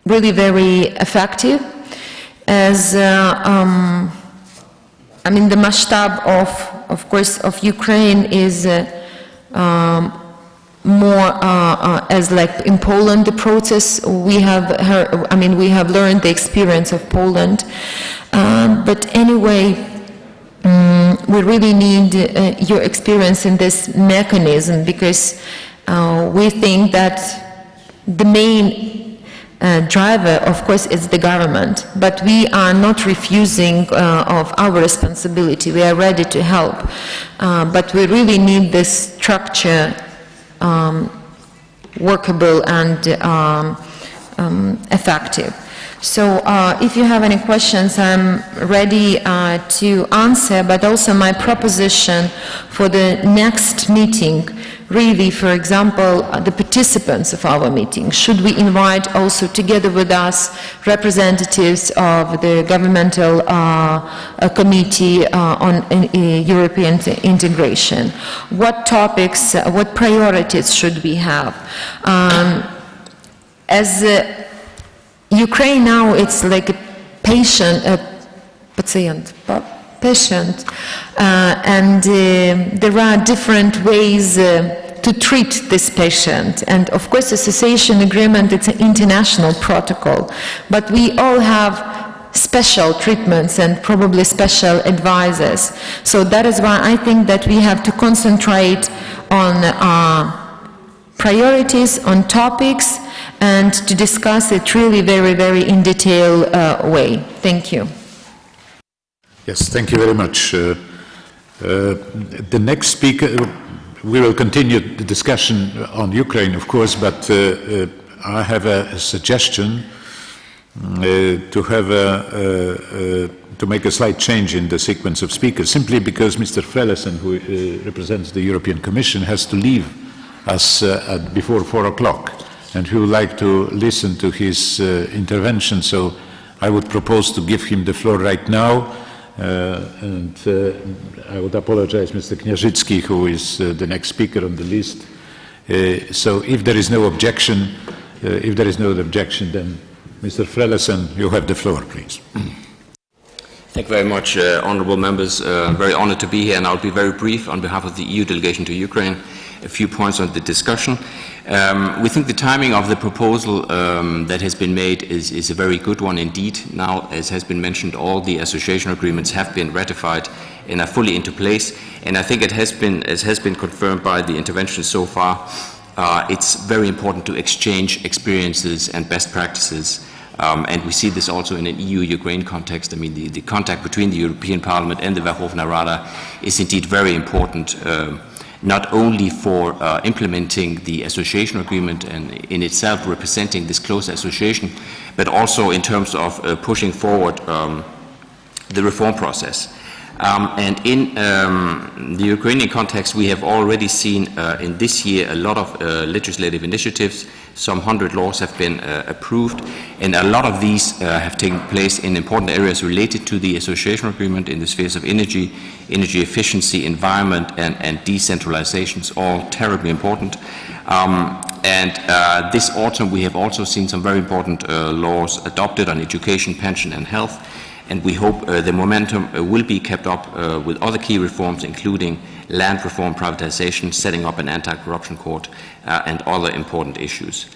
really very effective. As I mean, the masштаб of course, of Ukraine is more as like in Poland, the process we have heard, I mean, we have learned the experience of Poland, but anyway, we really need your experience in this mechanism, because we think that the main driver, of course, is the government, but we are not refusing of our responsibility. We are ready to help, but we really need this structure workable and effective. So if you have any questions, I'm ready to answer, but also my proposition for the next meeting, really, for example, the participants of our meeting, should we invite also together with us representatives of the governmental committee on European integration? What topics, what priorities should we have? As Ukraine now, it's like a patient, and there are different ways to treat this patient. And of course, association agreement, it's an international protocol, but we all have special treatments and probably special advisors. So that is why I think that we have to concentrate on priorities, on topics, and to discuss it really very, very in detail way. Thank you. Yes, thank you very much. The next speaker, we will continue the discussion on Ukraine, of course, but I have a suggestion to make a slight change in the sequence of speakers, simply because Mr. Frellesen, who represents the European Commission, has to leave us before 4 o'clock, and we would like to listen to his intervention. So I would propose to give him the floor right now, and I would apologize, Mr. Kniażycki, who is the next speaker on the list. So if there is no objection, then Mr. Frellesen, you have the floor, please. Thank you very much, honourable members. Very honoured to be here, and I'll be very brief on behalf of the EU delegation to Ukraine. A few points on the discussion. We think the timing of the proposal that has been made is a very good one indeed. Now, as has been mentioned, all the association agreements have been ratified and are fully into place, and I think it has been, as has been confirmed by the intervention so far, it's very important to exchange experiences and best practices. And we see this also in an EU-Ukraine context. I mean, the contact between the European Parliament and the Verkhovna Rada is indeed very important, not only for implementing the association agreement and in itself representing this close association, but also in terms of pushing forward the reform process. And in the Ukrainian context, we have already seen in this year a lot of legislative initiatives. Some 100 laws have been approved, and a lot of these have taken place in important areas related to the association agreement in the spheres of energy, energy efficiency, environment, and decentralization, all terribly important. This autumn we have also seen some very important laws adopted on education, pension, and health. And we hope the momentum will be kept up with other key reforms, including land reform, privatization, setting up an anti-corruption court, and other important issues.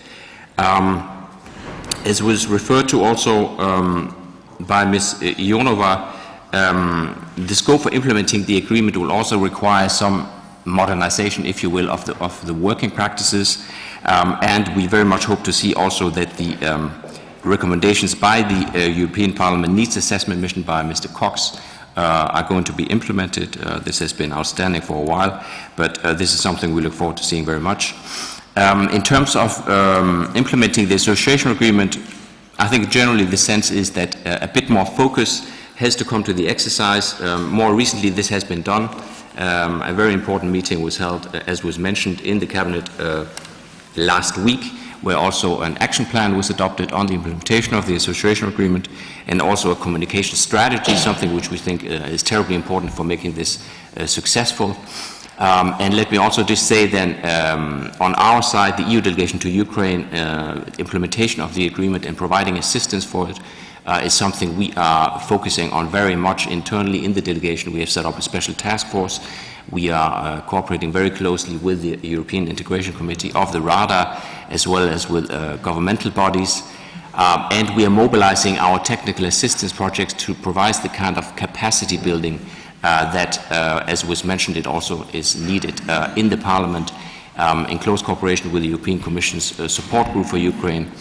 As was referred to also by Ms. Ionova, the scope for implementing the agreement will also require some modernization, if you will, of the working practices, and we very much hope to see also that the recommendations by the European Parliament needs assessment mission by Mr. Cox are going to be implemented. This has been outstanding for a while, but this is something we look forward to seeing very much. In terms of implementing the association agreement, I think generally the sense is that a bit more focus has to come to the exercise. More recently this has been done. A very important meeting was held, as was mentioned, in the Cabinet last week, where also an action plan was adopted on the implementation of the association agreement, and also a communication strategy, something which we think is terribly important for making this successful. And let me also just say then, on our side, the EU delegation to Ukraine, implementation of the agreement and providing assistance for it is something we are focusing on very much internally in the delegation. We have set up a special task force. We are cooperating very closely with the European Integration Committee of the Rada, as well as with governmental bodies. And we are mobilizing our technical assistance projects to provide the kind of capacity building that, as was mentioned, it also is needed in the Parliament, in close cooperation with the European Commission's support group for Ukraine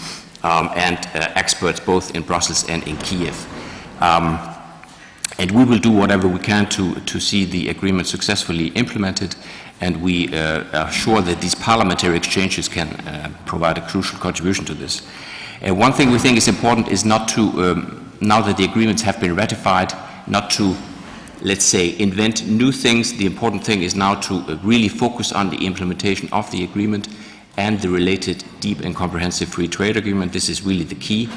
and experts both in Brussels and in Kiev. And we will do whatever we can to see the agreement successfully implemented, and we are sure that these parliamentary exchanges can provide a crucial contribution to this. One thing we think is important is not to, now that the agreements have been ratified, not to, let's say, invent new things. The important thing is now to really focus on the implementation of the agreement and the related deep and comprehensive free trade agreement. This is really the key.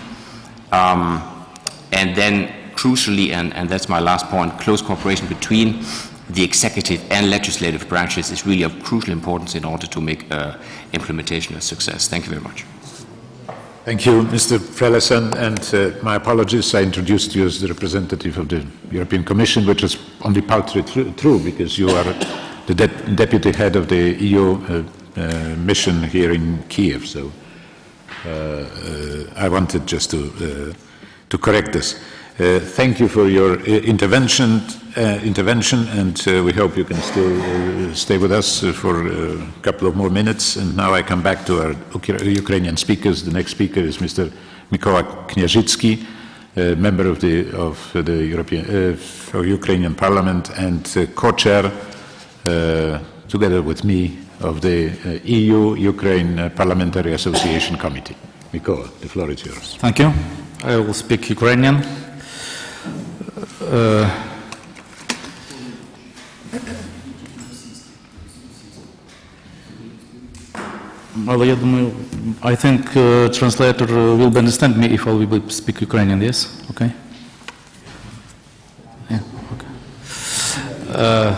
And then, crucially, and that's my last point, close cooperation between the executive and legislative branches is really of crucial importance in order to make implementation a success. Thank you very much. Thank you, Mr. Frellesen, and my apologies. I introduced you as the representative of the European Commission, which is only partly true because you are the deputy head of the EU mission here in Kiev. So I wanted just to correct this. Thank you for your intervention, and we hope you can still stay with us for a couple of more minutes. And now I come back to our Ukrainian speakers. The next speaker is Mr. Mikołaj Kniazicki, member of the Ukrainian Parliament and co-chair, together with me, of the EU-Ukraine Parliamentary Association Committee. Mikołaj, the floor is yours. Thank you. I will speak Ukrainian. Well, я думаю, I think translator will understand me if I will speak Ukrainian, yes? Okay? Yeah, okay.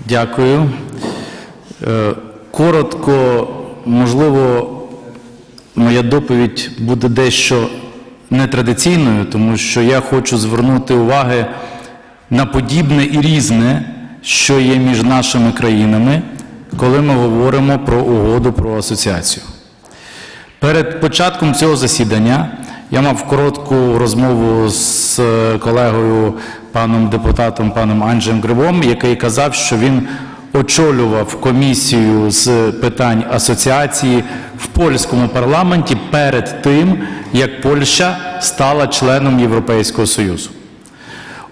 Дякую. Коротко, можливо, моя доповідь буде дещо нетрадиційною, тому що я хочу звернути увагу на подібне і різне, що є між нашими країнами, коли ми говоримо про угоду про асоціацію. Перед початком цього засідання я мав коротку розмову з колегою, паном депутатом, паном Анджеєм Грибом, який казав, що він очолював комісію з питань асоціації в польському парламенті перед тим, як Польща стала членом Європейського Союзу.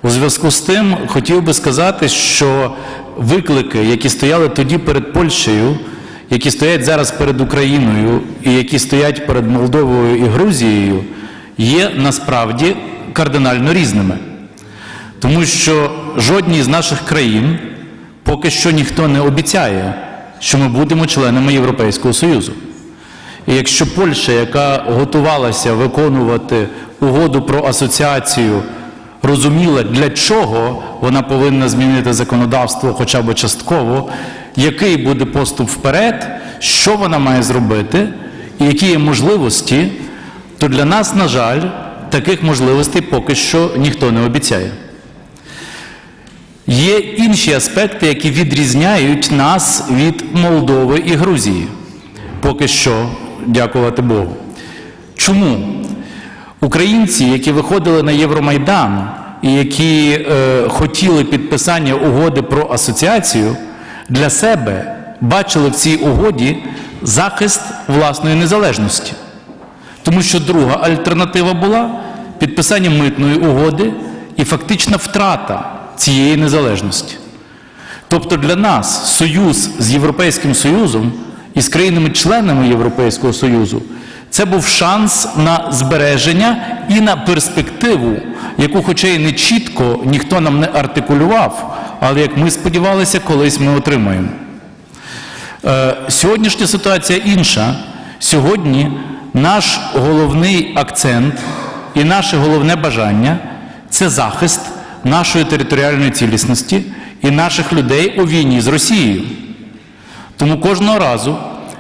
У зв'язку з тим хотів би сказати, що виклики, які стояли тоді перед Польщею, які стоять зараз перед Україною і які стоять перед Молдовою і Грузією, є насправді кардинально різними. Тому що жодній з наших країн поки що ніхто не обіцяє, що ми будемо членами Європейського Союзу. І якщо Польща, яка готувалася виконувати угоду про асоціацію, розуміла, для чого вона повинна змінити законодавство хоча б частково, який буде поступ вперед, що вона має зробити і які є можливості, то для нас, на жаль, таких можливостей поки що ніхто не обіцяє. Є інші аспекти, які відрізняють нас від Молдови і Грузії. Поки що, дякувати Богу. Чому? Українці, які виходили на Євромайдан і які хотіли підписання угоди про асоціацію, для себе бачили в цій угоді захист власної незалежності. Тому що друга альтернатива була підписання митної угоди і фактична втрата цієї незалежності. Тобто для нас союз з Європейським Союзом і з країнами-членами Європейського Союзу це був шанс на збереження і на перспективу, яку хоча й не чітко ніхто нам не артикулював, але, як ми сподівалися, колись ми отримаємо. Сьогоднішня ситуація інша. Сьогодні наш головний акцент і наше головне бажання – це захист нашої територіальної цілісності і наших людей у війні з Росією. Тому кожного разу,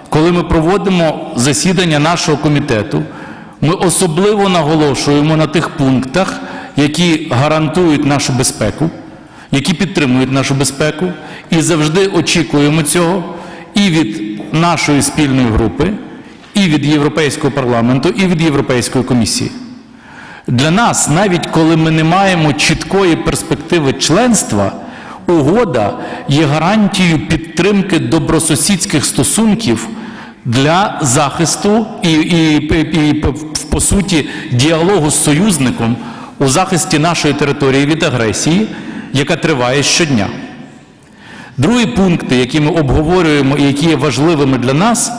коли ми проводимо засідання нашого комітету, ми особливо наголошуємо на тих пунктах, які гарантують нашу безпеку, які підтримують нашу безпеку, і завжди очікуємо цього і від нашої спільної групи, і від Європейського парламенту, і від Європейської комісії. Для нас, навіть коли ми не маємо чіткої перспективи членства, угода є гарантією підтримки добросусідських стосунків для захисту і по суті, діалогу з союзником у захисті нашої території від агресії, яка триває щодня. Другі пункти, які ми обговорюємо і які є важливими для нас,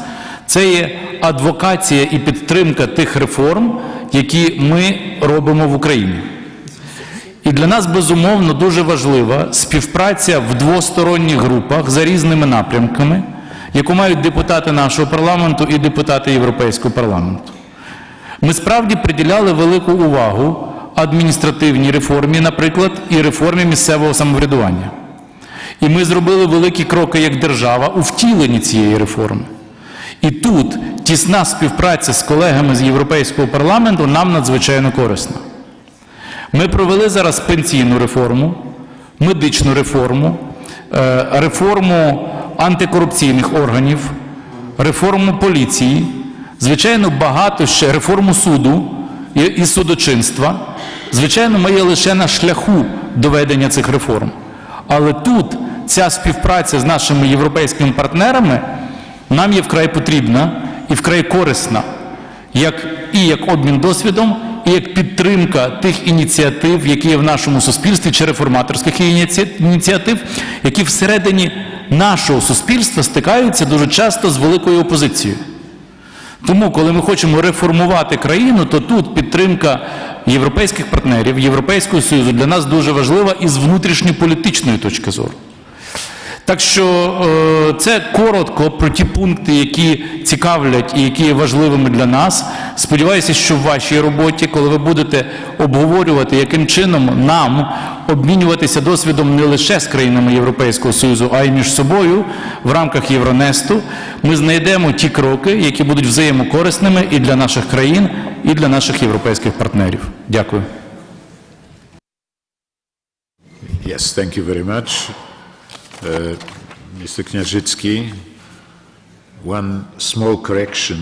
це є адвокація і підтримка тих реформ, які ми робимо в Україні. І для нас, безумовно, дуже важлива співпраця в двосторонніх групах за різними напрямками, яку мають депутати нашого парламенту і депутати Європейського парламенту. Ми справді приділяли велику увагу адміністративній реформі, наприклад, і реформі місцевого самоврядування. І ми зробили великі кроки як держава у втіленні цієї реформи. І тут тісна співпраця з колегами з Європейського парламенту нам надзвичайно корисна. Ми провели зараз пенсійну реформу, медичну реформу, реформу антикорупційних органів, реформу поліції, звичайно, багато ще, реформу суду і судочинства. Звичайно, ми є лише на шляху доведення цих реформ. Але тут ця співпраця з нашими європейськими партнерами нам є вкрай потрібна і вкрай корисна, як обмін досвідом, і як підтримка тих ініціатив, які є в нашому суспільстві, чи реформаторських ініціатив, які всередині нашого суспільства стикаються дуже часто з великою опозицією. Тому, коли ми хочемо реформувати країну, то тут підтримка європейських партнерів, Європейського Союзу для нас дуже важлива із внутрішньополітичної точки зору. Так що це коротко про ті пункти, які цікавлять і які є важливими для нас. Сподіваюся, що в вашій роботі, коли ви будете обговорювати, яким чином нам обмінюватися досвідом не лише з країнами Європейського Союзу, а й між собою в рамках ЄВРОНЕСТу, ми знайдемо ті кроки, які будуть взаємокорисними і для наших країн, і для наших європейських партнерів. Дякую. Yes, thank you very much. Mr. Kniażycki, one small correction.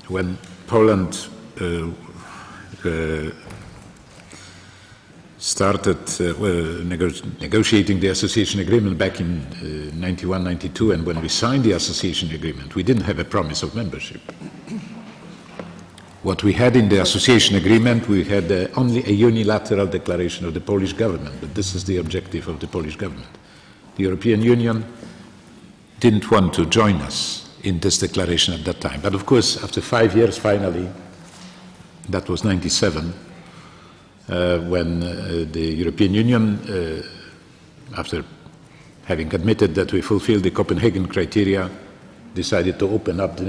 When Poland started negotiating the association agreement back in 91-92, and when we signed the association agreement, we didn't have a promise of membership. What we had in the association agreement, we had only a unilateral declaration of the Polish government, but this is the objective of the Polish government. The European Union didn't want to join us in this declaration at that time. But of course, after 5 years, finally, that was 97, when the European Union, after having admitted that we fulfilled the Copenhagen criteria, decided to open up the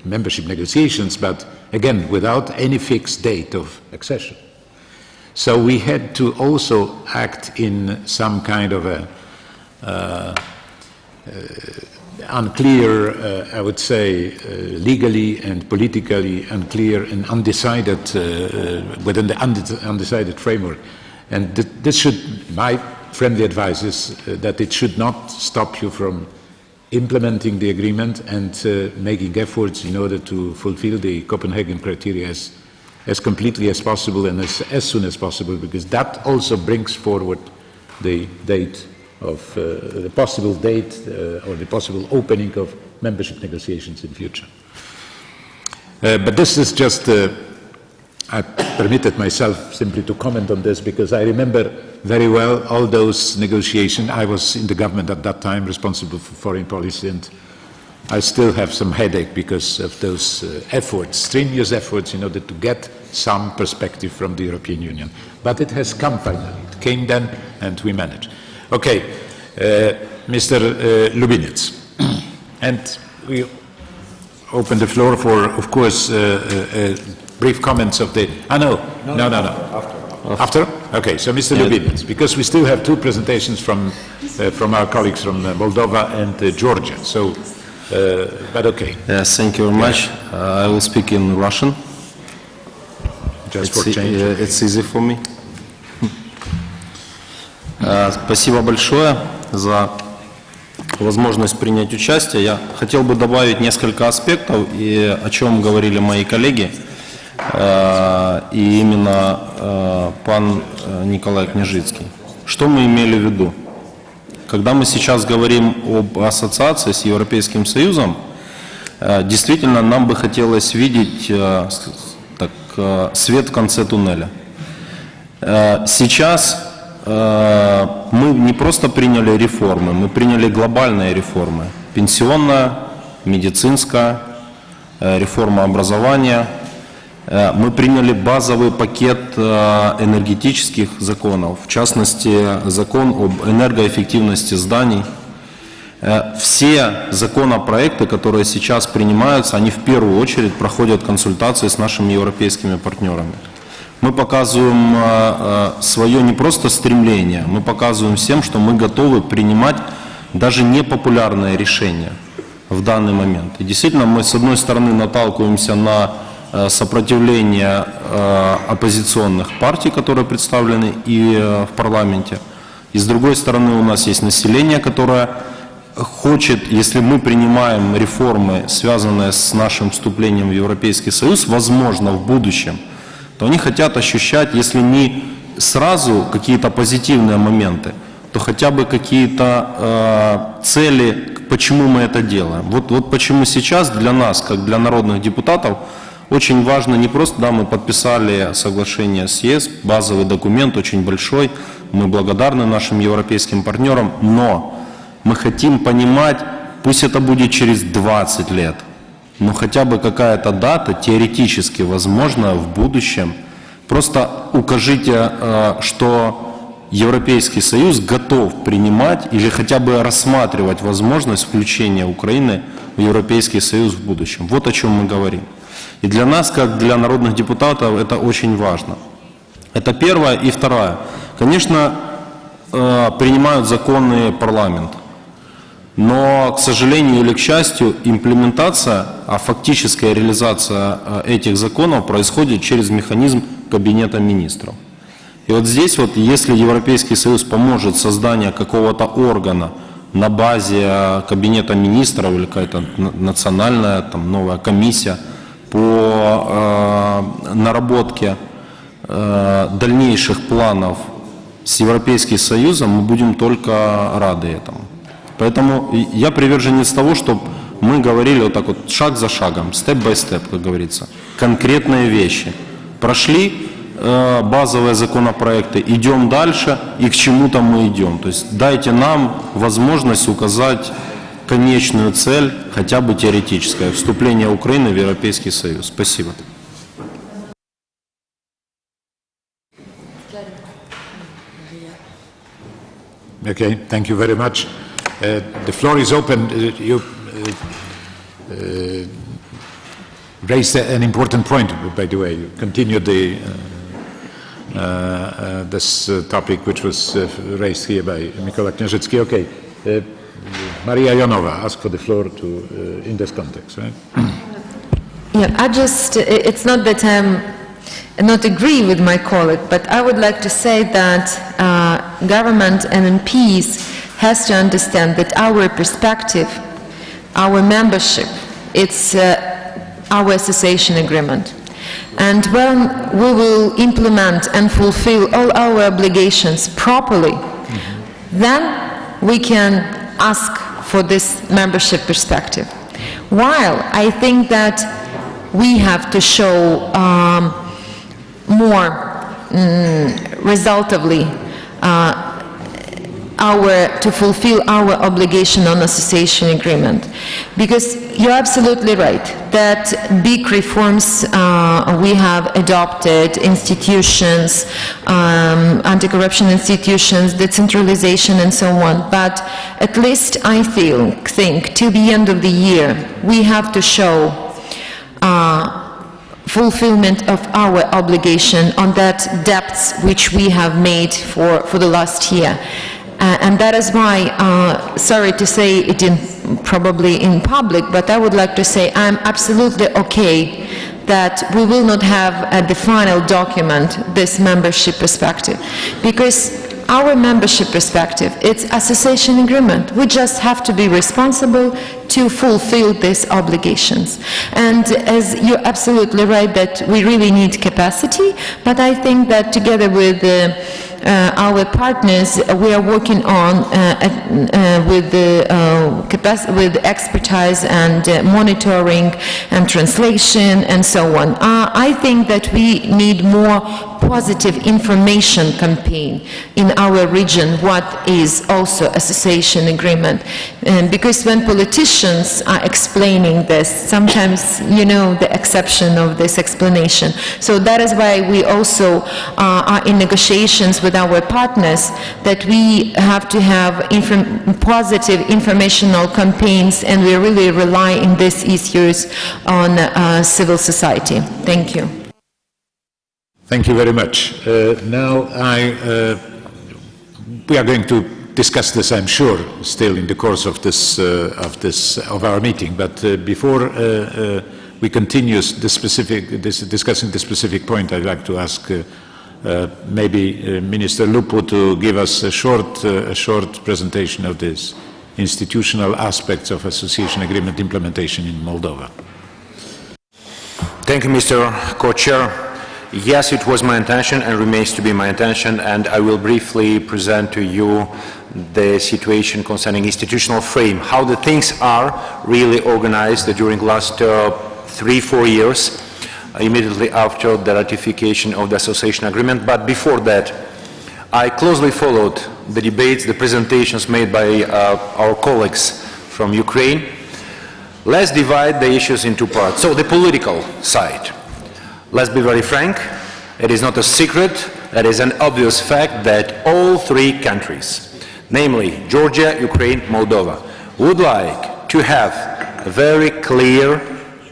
membership negotiations, but again, without any fixed date of accession. So we had to also act in some kind of a unclear, I would say, legally and politically unclear and undecided, within the undecided framework. And this should, my friendly advice is that it should not stop you from implementing the agreement and making efforts in order to fulfill the Copenhagen criteria as completely as possible and as soon as possible, because that also brings forward the date of the possible date or the possible opening of membership negotiations in future. But this is just, I permitted myself simply to comment on this because I remember very well all those negotiations. I was in the government at that time, responsible for foreign policy, and I still have some headache because of those efforts, strenuous efforts in order to get some perspective from the European Union. But it has come finally. It came then and we managed. Okay, Mr. Lubinets. And we open the floor for, of course, brief comments of the... No. After? Okay, so Mr. Lubinets, because we still have two presentations from our colleagues from Moldova and Georgia. So, but okay. Yes, thank you very much. I will speak in Russian. Just for change. It's easy for me. Спасибо большое за возможность принять участие. Я хотел бы добавить несколько аспектов, и о чем говорили мои коллеги, и именно пан Николай Княжицкий. Что мы имели в виду? Когда мы сейчас говорим об ассоциации с Европейским Союзом, действительно нам бы хотелось видеть свет в конце туннеля. Сейчас мы не просто приняли реформы, мы приняли глобальные реформы. Пенсионная, медицинская, реформа образования. Мы приняли базовый пакет энергетических законов, в частности, закон об энергоэффективности зданий. Все законопроекты, которые сейчас принимаются, они в первую очередь проходят консультации с нашими европейскими партнерами. Мы показываем свое не просто стремление, мы показываем всем, что мы готовы принимать даже непопулярные решения. в данный момент. И действительно мы с одной стороны наталкиваемся на сопротивление оппозиционных партий, которые представлены и в парламенте. И с другой стороны у нас есть население, которое хочет, если мы принимаем реформы, связанные с нашим вступлением в Европейский Союз, возможно, в будущем, то они хотят ощущать, если не сразу какие-то позитивные моменты, то хотя бы какие-то цели, почему мы это делаем. Вот почему сейчас для нас, как для народных депутатов, очень важно не просто, да, мы подписали соглашение с ЕС, базовый документ очень большой, мы благодарны нашим европейским партнерам, но мы хотим понимать, пусть это будет через 20 лет, но хотя бы какая-то дата теоретически возможна в будущем. Просто укажите, что Европейский Союз готов принимать или хотя бы рассматривать возможность включения Украины в Европейский Союз в будущем. Вот о чем мы говорим. И для нас, как для народных депутатов, это очень важно. Это первое. И второе. Конечно, принимают законы парламент. Но, к сожалению или к счастью, имплементация, а фактическая реализация этих законов происходит через механизм Кабинета министров. И вот здесь, вот, если Европейский Союз поможет созданию какого-то органа на базе Кабинета министров или какая-то национальная там, новая комиссия по наработке дальнейших планов с Европейским Союзом, мы будем только рады этому. Поэтому я приверженец того, чтобы мы говорили вот так вот, шаг за шагом, степ-бай-степ, как говорится, конкретные вещи. Прошли базовые законопроекты, идем дальше, и к чему-то мы идем. То есть дайте нам возможность указать конечную цель, хотя бы теоретическое, вступление Украины в Европейский Союз. Спасибо. Okay, thank you very much. The floor is open. You raised an important point, by the way. You continued this topic which was raised here by Mikołaj Kняжицький. Okay. Maria Jonova asked for the floor in this context, right? Yeah, it's not that I'm not agree with my colleague, but I would like to say that government and MPs has to understand that our perspective, our membership, it's our association agreement. And when we will implement and fulfill all our obligations properly, then we can ask for this membership perspective. While I think that we have to show more resultively to fulfill our obligation on association agreement. Because you're absolutely right that big reforms we have adopted, institutions, anti-corruption institutions, decentralization and so on, but at least I think till the end of the year we have to show fulfillment of our obligation on that debts which we have made for the last year. And that is why, sorry to say it probably in public, but I would like to say I'm absolutely okay that we will not have the final document, this membership perspective, because our membership perspective, it's association agreement. We just have to be responsible to fulfill these obligations. And as you're absolutely right that we really need capacity, but I think that together with our partners, we are working on with expertise and monitoring and translation and so on. I think that we need more positive information campaign in our region, what is also association agreement. Because when politicians are explaining this, sometimes you know the exception of this explanation. So that is why we also are in negotiations with our partners that we have to have positive informational campaigns, and we really rely in these issues on civil society. Thank you. Thank you very much. Now we are going to discuss this, I'm sure, still in the course of of our meeting. But before we continue discussing the specific point, I'd like to ask maybe Minister Lupu to give us a short presentation of this institutional aspects of association agreement implementation in Moldova. Thank you, Mr. Co-Chair. Yes, it was my intention and remains to be my intention, and I will briefly present to you the situation concerning institutional frame, how the things are really organized during the last 3-4 years, immediately after the ratification of the association agreement. But before that, I closely followed the debates, the presentations made by our colleagues from Ukraine. Let's divide the issues into parts. So the political side. Let's be very frank, it is not a secret, it is an obvious fact that all three countries, namely Georgia, Ukraine, Moldova, would like to have a very clear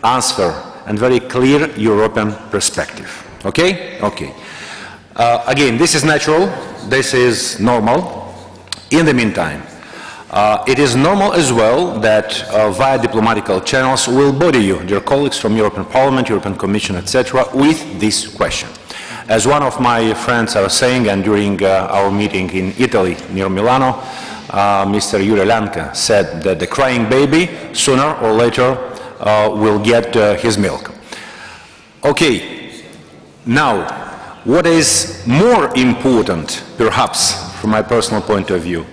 answer and very clear European perspective. Okay? Okay. Again, this is natural, this is normal. In the meantime, it is normal as well that via diplomatical channels will body you, dear colleagues from European Parliament, European Commission, etc., with this question. As one of my friends are saying, and during our meeting in Italy, near Milano, Mr. Lanka said that the crying baby, sooner or later, will get his milk. Okay, now, what is more important, perhaps, from my personal point of view,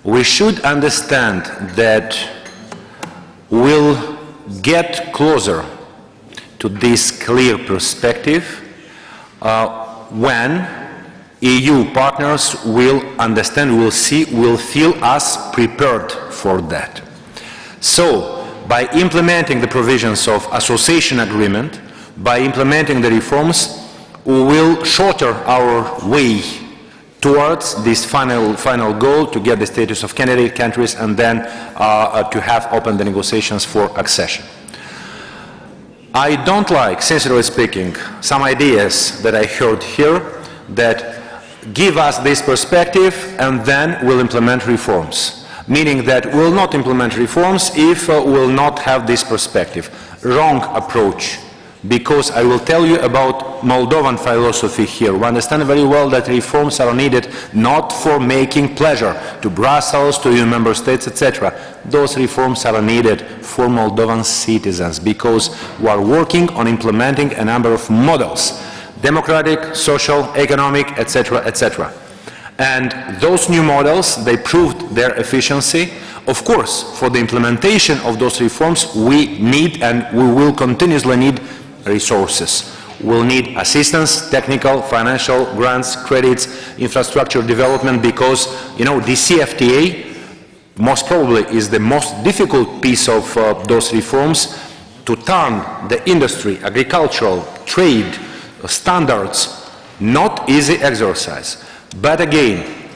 we should understand that we'll get closer to this clear perspective when EU partners will understand, will see, will feel us prepared for that. So, by implementing the provisions of association agreement, by implementing the reforms, we will shorten our way towards this final goal to get the status of candidate countries and then to have opened the negotiations for accession. I don't like, sincerely speaking, some ideas that I heard here that give us this perspective and then we'll implement reforms, meaning that we'll not implement reforms if we'll not have this perspective. Wrong approach. Because I will tell you about Moldovan philosophy here. We understand very well that reforms are needed not for making pleasure to Brussels, to EU member states, etc. Those reforms are needed for Moldovan citizens because we are working on implementing a number of models, democratic, social, economic, etc., etc. And those new models, they proved their efficiency. Of course, for the implementation of those reforms, we need and we will continuously need resources. We'll need assistance, technical, financial, grants, credits, infrastructure development, because, you know, the CFTA most probably is the most difficult piece of those reforms to turn the industry, agricultural, trade, standards, not easy exercise. But again,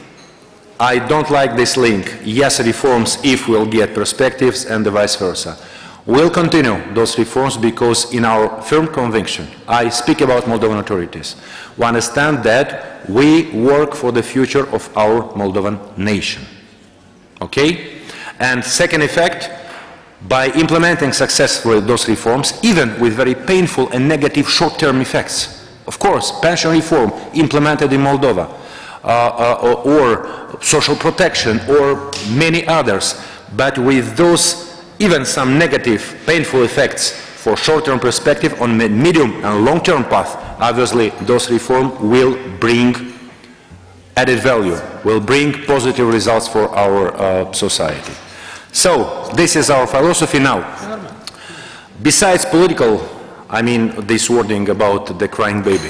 I don't like this link. Yes, reforms if we'll get perspectives and the vice versa. We'll continue those reforms because in our firm conviction, I speak about Moldovan authorities, we understand that we work for the future of our Moldovan nation. Okay? And second effect, by implementing successfully those reforms, even with very painful and negative short-term effects, of course, pension reform implemented in Moldova, or social protection, or many others, but with those even some negative, painful effects for short-term perspective on medium and long-term path, obviously those reforms will bring added value, will bring positive results for our society. So, this is our philosophy now. Besides political, I mean this wording about the crying baby,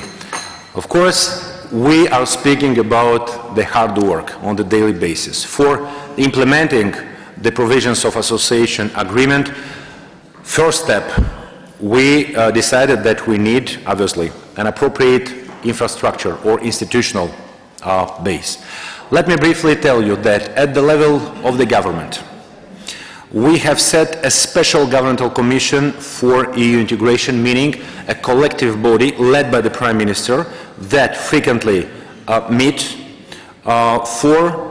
of course, we are speaking about the hard work on the daily basis for implementing the provisions of association agreement. First step, we decided that we need, obviously, an appropriate infrastructure or institutional base. Let me briefly tell you that at the level of the government, we have set a special governmental commission for EU integration, meaning a collective body led by the Prime Minister that frequently meet for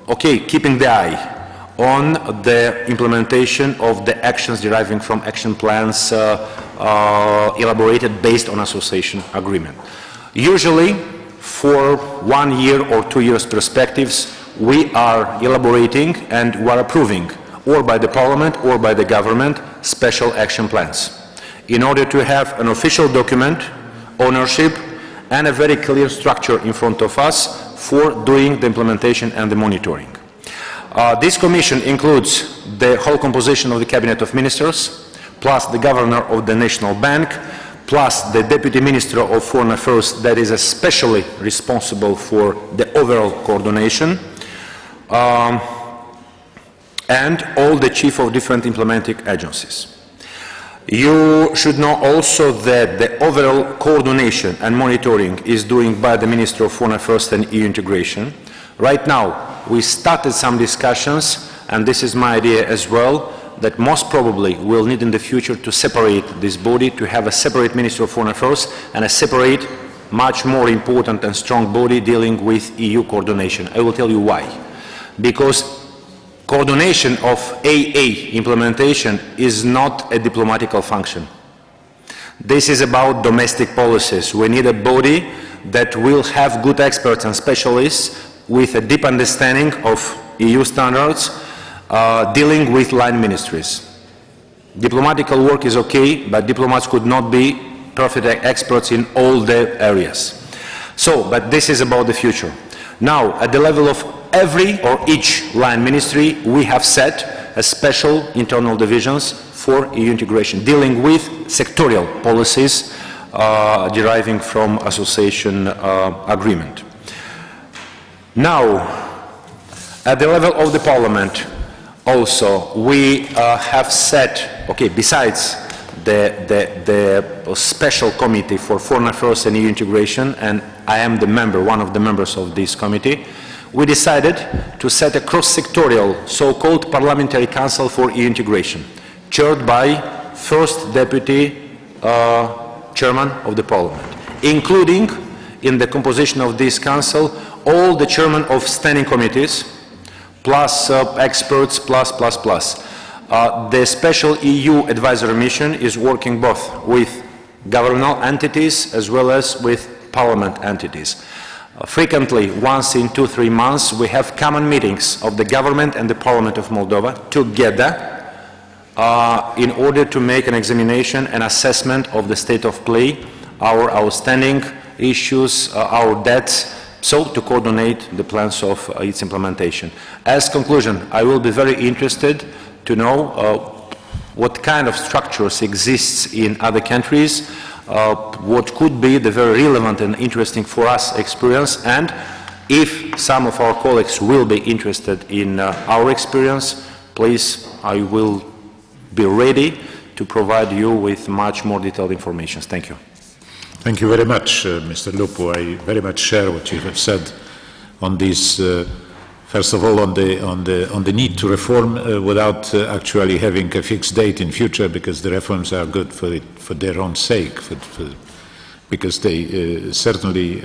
okay, keeping the eye on the implementation of the actions deriving from action plans elaborated based on association agreement. Usually, for 1 year or 2 years perspectives, we are elaborating and we are approving, or by the Parliament or by the government, special action plans, in order to have an official document, ownership, and a very clear structure in front of us for doing the implementation and the monitoring. This commission includes the whole composition of the Cabinet of Ministers, plus the Governor of the National Bank, plus the Deputy Minister of Foreign Affairs that is especially responsible for the overall coordination, and all the chief of different implementing agencies. You should know also that the overall coordination and monitoring is doing by the Minister of Foreign Affairs and EU integration. Right now, we started some discussions, and this is my idea as well, that most probably we'll need in the future to separate this body, to have a separate Minister of Foreign Affairs and a separate, much more important and strong body dealing with EU coordination. I will tell you why. Because coordination of AA implementation is not a diplomatical function. This is about domestic policies. We need a body that will have good experts and specialists with a deep understanding of EU standards, dealing with line ministries. Diplomatical work is okay, but diplomats could not be perfect experts in all the areas. So, but this is about the future. Now, at the level of every or each line ministry, we have set a special internal divisions for EU integration, dealing with sectorial policies deriving from association agreement. Now, at the level of the Parliament, also, we have set, okay, besides the special committee for foreign affairs and EU integration, and I am the member, one of the members of this committee, we decided to set a cross-sectorial, so-called Parliamentary Council for EU integration, chaired by First Deputy Chairman of the Parliament, including in the composition of this council all the chairmen of standing committees, plus experts, plus. The special EU advisory mission is working both with governmental entities as well as with parliament entities. Frequently, once in 2-3 months, we have common meetings of the government and the Parliament of Moldova together in order to make an examination and assessment of the state of play, our outstanding issues, our debts, so to coordinate the plans of its implementation. As conclusion, I will be very interested to know what kind of structures exists in other countries, what could be the very relevant and interesting for us experience, and if some of our colleagues will be interested in our experience, please, I will be ready to provide you with much more detailed information. Thank you. Thank you very much, Mr. Lupu. I very much share what you have said on this. First of all, on the need to reform without actually having a fixed date in future, because the reforms are good for their own sake, because they certainly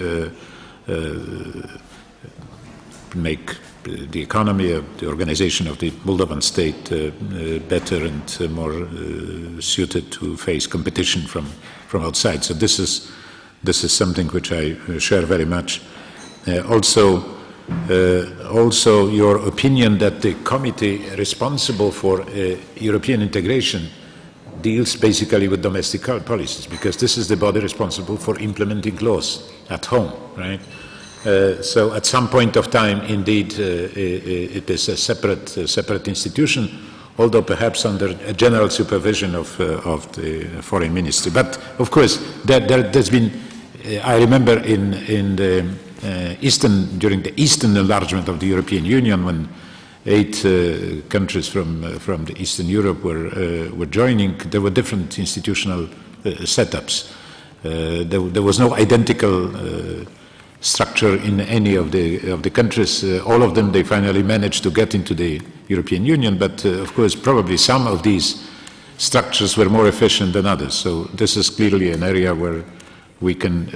make the economy, the organization of the Moldovan state better and more suited to face competition from outside. So this is something which I share very much. Also your opinion that the committee responsible for European integration deals basically with domestic policies, because this is the body responsible for implementing laws at home, right? So at some point of time, indeed, it is a separate institution, although perhaps under a general supervision of the foreign ministry. But of course, there's been, I remember during the Eastern enlargement of the European Union, when 8 countries from the Eastern Europe were joining, there were different institutional setups. There was no identical structure in any of the countries. All of them, they finally managed to get into the European Union, but of course probably some of these structures were more efficient than others. So this is clearly an area where we can,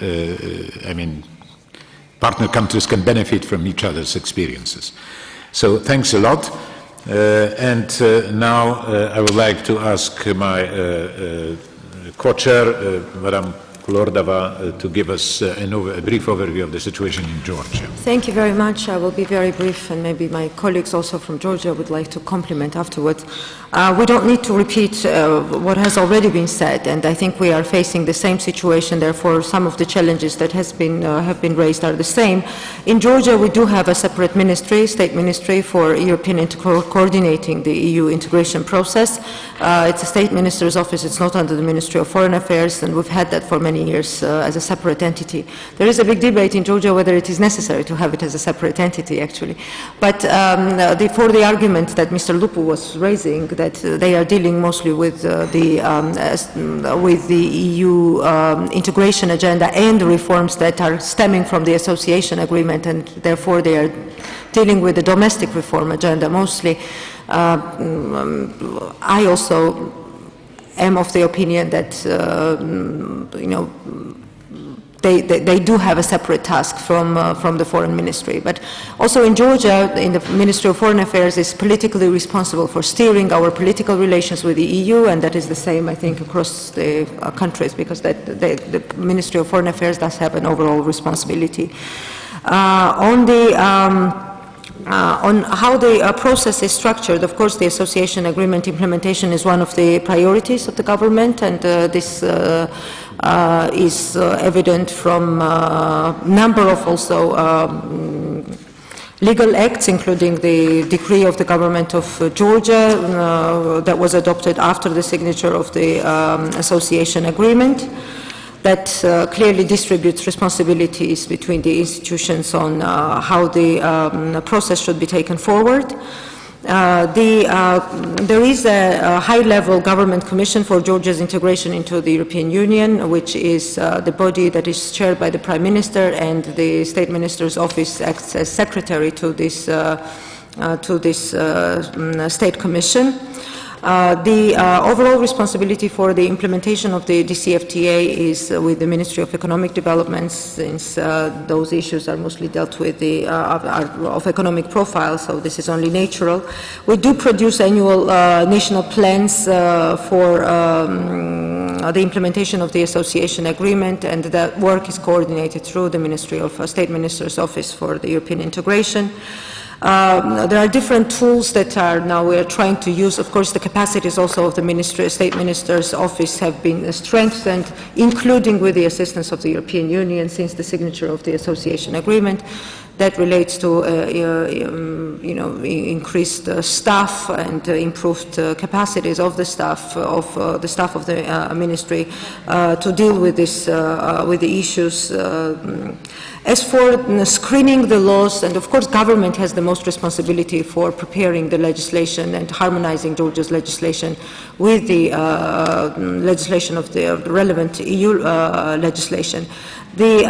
partner countries can benefit from each other's experiences. So thanks a lot. Now I would like to ask my co-chair, Madam Kulordova, to give us a brief overview of the situation in Georgia. Thank you very much. I will be very brief, and maybe my colleagues also from Georgia would like to compliment afterwards. We don't need to repeat what has already been said, and I think we are facing the same situation. Therefore, some of the challenges that have been raised are the same. In Georgia, we do have a separate ministry, state ministry, for European coordinating the EU integration process. It's a state minister's office. It's not under the Ministry of Foreign Affairs, and we've had that for many years as a separate entity. There is a big debate in Georgia whether it is necessary to have it as a separate entity, actually. But for the argument that Mr. Lupu was raising, that they are dealing mostly with the EU integration agenda and the reforms that are stemming from the association agreement, and therefore they are dealing with the domestic reform agenda mostly. I also am of the opinion that they do have a separate task from the foreign ministry. But also in Georgia, in the Ministry of Foreign Affairs is politically responsible for steering our political relations with the EU, and that is the same, I think, across the countries, because the Ministry of Foreign Affairs does have an overall responsibility. On how the process is structured, of course, the association agreement implementation is one of the priorities of the government, and this is evident from a number of also legal acts, including the decree of the government of Georgia that was adopted after the signature of the association agreement, that clearly distributes responsibilities between the institutions on how the process should be taken forward. There is a high-level government commission for Georgia's integration into the European Union, which is the body that is chaired by the Prime Minister, and the State Minister's office acts as secretary to this state commission. The overall responsibility for the implementation of the DCFTA is with the Ministry of Economic Development, since those issues are mostly dealt with are of economic profile, so this is only natural. We do produce annual national plans for the implementation of the association agreement, and that work is coordinated through the Ministry of State Minister's Office for the European Integration. There are different tools that we are trying to use. Of course, the capacities also of the State Minister's Office have been strengthened, including with the assistance of the European Union since the signature of the association agreement. That relates to increased staff and improved capacities of the staff of the ministry to deal with this with the issues. As for screening the laws, and of course government has the most responsibility for preparing the legislation and harmonizing Georgia's legislation with the legislation of the relevant EU legislation. The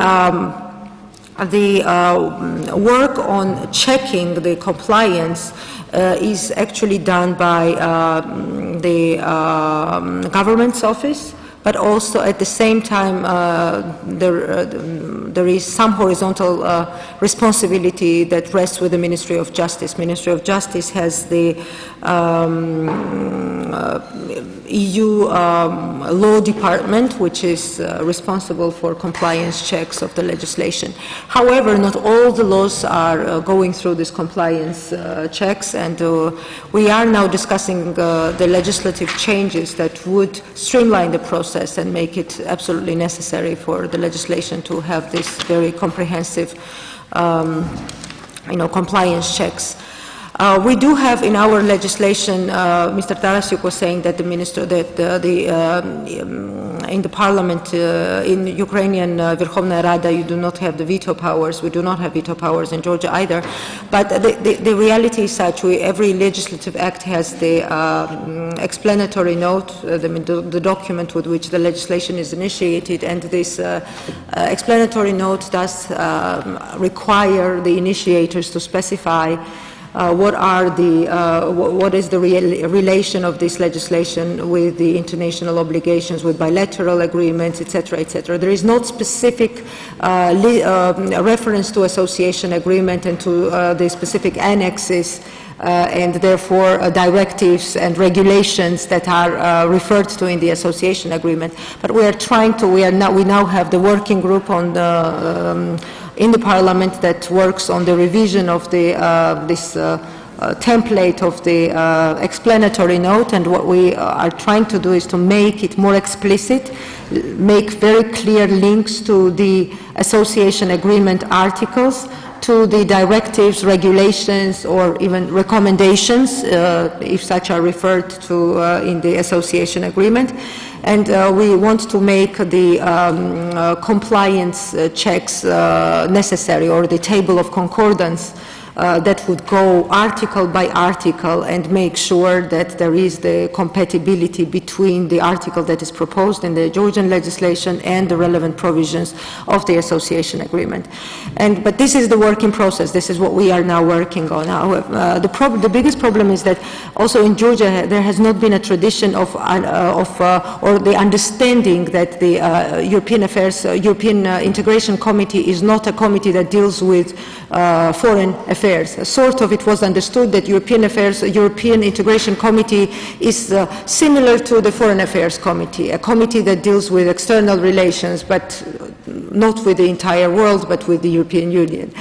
work on checking the compliance is actually done by the government's office, but also at the same time there is some horizontal responsibility that rests with the Ministry of Justice. Ministry of Justice has the EU law department, which is responsible for compliance checks of the legislation. However, not all the laws are going through these compliance checks, and we are now discussing the legislative changes that would streamline the process and make it absolutely necessary for the legislation to have this very comprehensive compliance checks. We do have in our legislation, Mr. Tarasuk was saying that the minister, that in the parliament, in Ukrainian Verkhovna Rada, you do not have the veto powers. We do not have veto powers in Georgia either. But the reality is such, every legislative act has the explanatory note, the document with which the legislation is initiated, and this explanatory note does require the initiators to specify what is the relation of this legislation with the international obligations, with bilateral agreements, etc., etc. There is not specific reference to association agreement and to the specific annexes and therefore directives and regulations that are referred to in the association agreement. But we are trying to, we now have the working group on the, in the Parliament that works on the revision of the, this template of the explanatory note, and what we are trying to do is to make it more explicit, make very clear links to the association agreement articles, to the directives, regulations, or even recommendations, if such are referred to in the association agreement. And we want to make the compliance checks necessary, or the table of concordance that would go article by article and make sure that there is the compatibility between the article that is proposed in the Georgian legislation and the relevant provisions of the association agreement. But this is the working process. This is what we are now working on. The biggest problem is that also in Georgia there has not been a tradition of or the understanding that the European Affairs, European Integration Committee is not a committee that deals with foreign affairs. Sort of it was understood that European Affairs, European Integration Committee is similar to the Foreign Affairs Committee, a committee that deals with external relations, but not with the entire world, but with the European Union.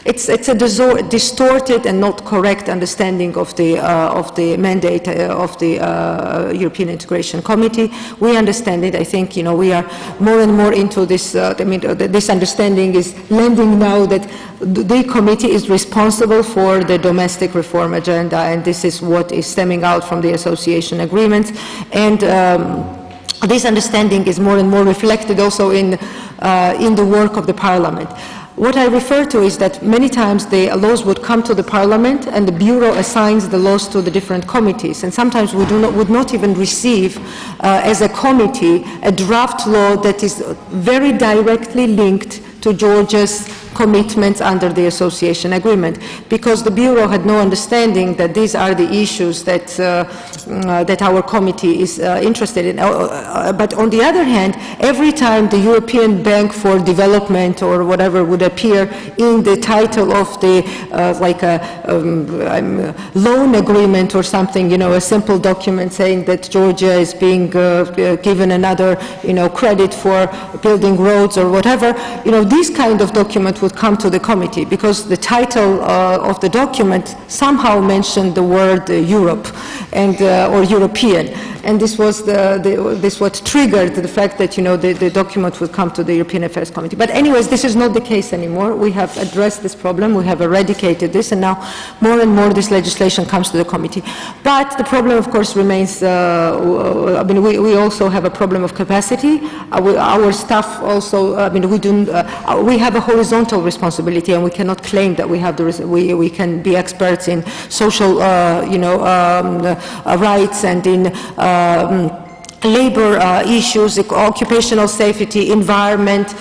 It's a distorted and not correct understanding of the mandate of the European Integration Committee. We understand it. I think, you know, we are more and more into this. I mean, this understanding is lending now that the committee is responsible for the domestic reform agenda, and this is what is stemming out from the association agreements. And this understanding is more and more reflected also in the work of the Parliament. What I refer to is that many times the laws would come to the Parliament and the Bureau assigns the laws to the different committees, and sometimes we would not even receive as a committee a draft law that is very directly linked to Georgia's commitments under the association agreement, because the Bureau had no understanding that these are the issues that, that our committee is interested in. But on the other hand, every time the European Bank for Development or whatever would appear in the title of the, like a loan agreement or something, you know, a simple document saying that Georgia is being given another, you know, credit for building roads or whatever, you know, this kind of document would come to the committee because the title of the document somehow mentioned the word Europe and or European, and this was this what triggered the fact that, you know, the document would come to the European Affairs Committee. But anyways, this is not the case anymore. We have addressed this problem, we have eradicated this, and now more and more this legislation comes to the committee. But the problem, of course, remains. I mean, we also have a problem of capacity. Our staff also. I mean, we have a horizontal responsibility, and we cannot claim that we have we can be experts in social, you know, rights and in labor issues, occupational safety, environment,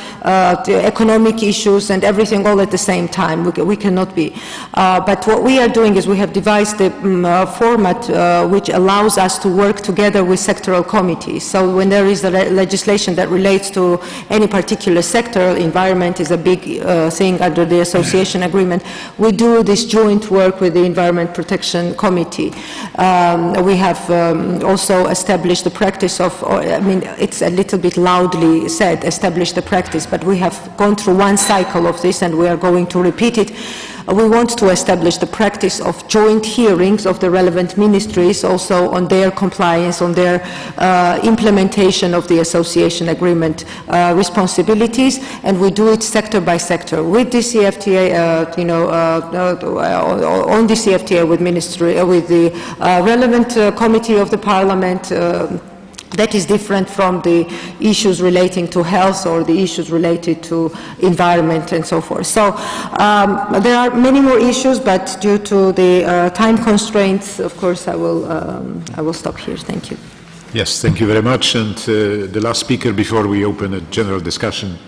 economic issues, and everything all at the same time. We cannot be. But what we are doing is we have devised a format which allows us to work together with sectoral committees. So when there is a legislation that relates to any particular sector, environment is a big thing under the association agreement, we do this joint work with the Environment Protection Committee. We have also established the practice of, I mean, it's a little bit loudly said, establish the practice, but we have gone through one cycle of this and we are going to repeat it. We want to establish the practice of joint hearings of the relevant ministries also on their compliance, on their implementation of the association agreement responsibilities, and we do it sector by sector with the CFTA, you know, on the CFTA with ministry, with the relevant committee of the Parliament. That is different from the issues relating to health or the issues related to environment and so forth. So there are many more issues, but due to the time constraints, of course, I will stop here. Thank you. Yes, thank you very much. And the last speaker before we open a general discussion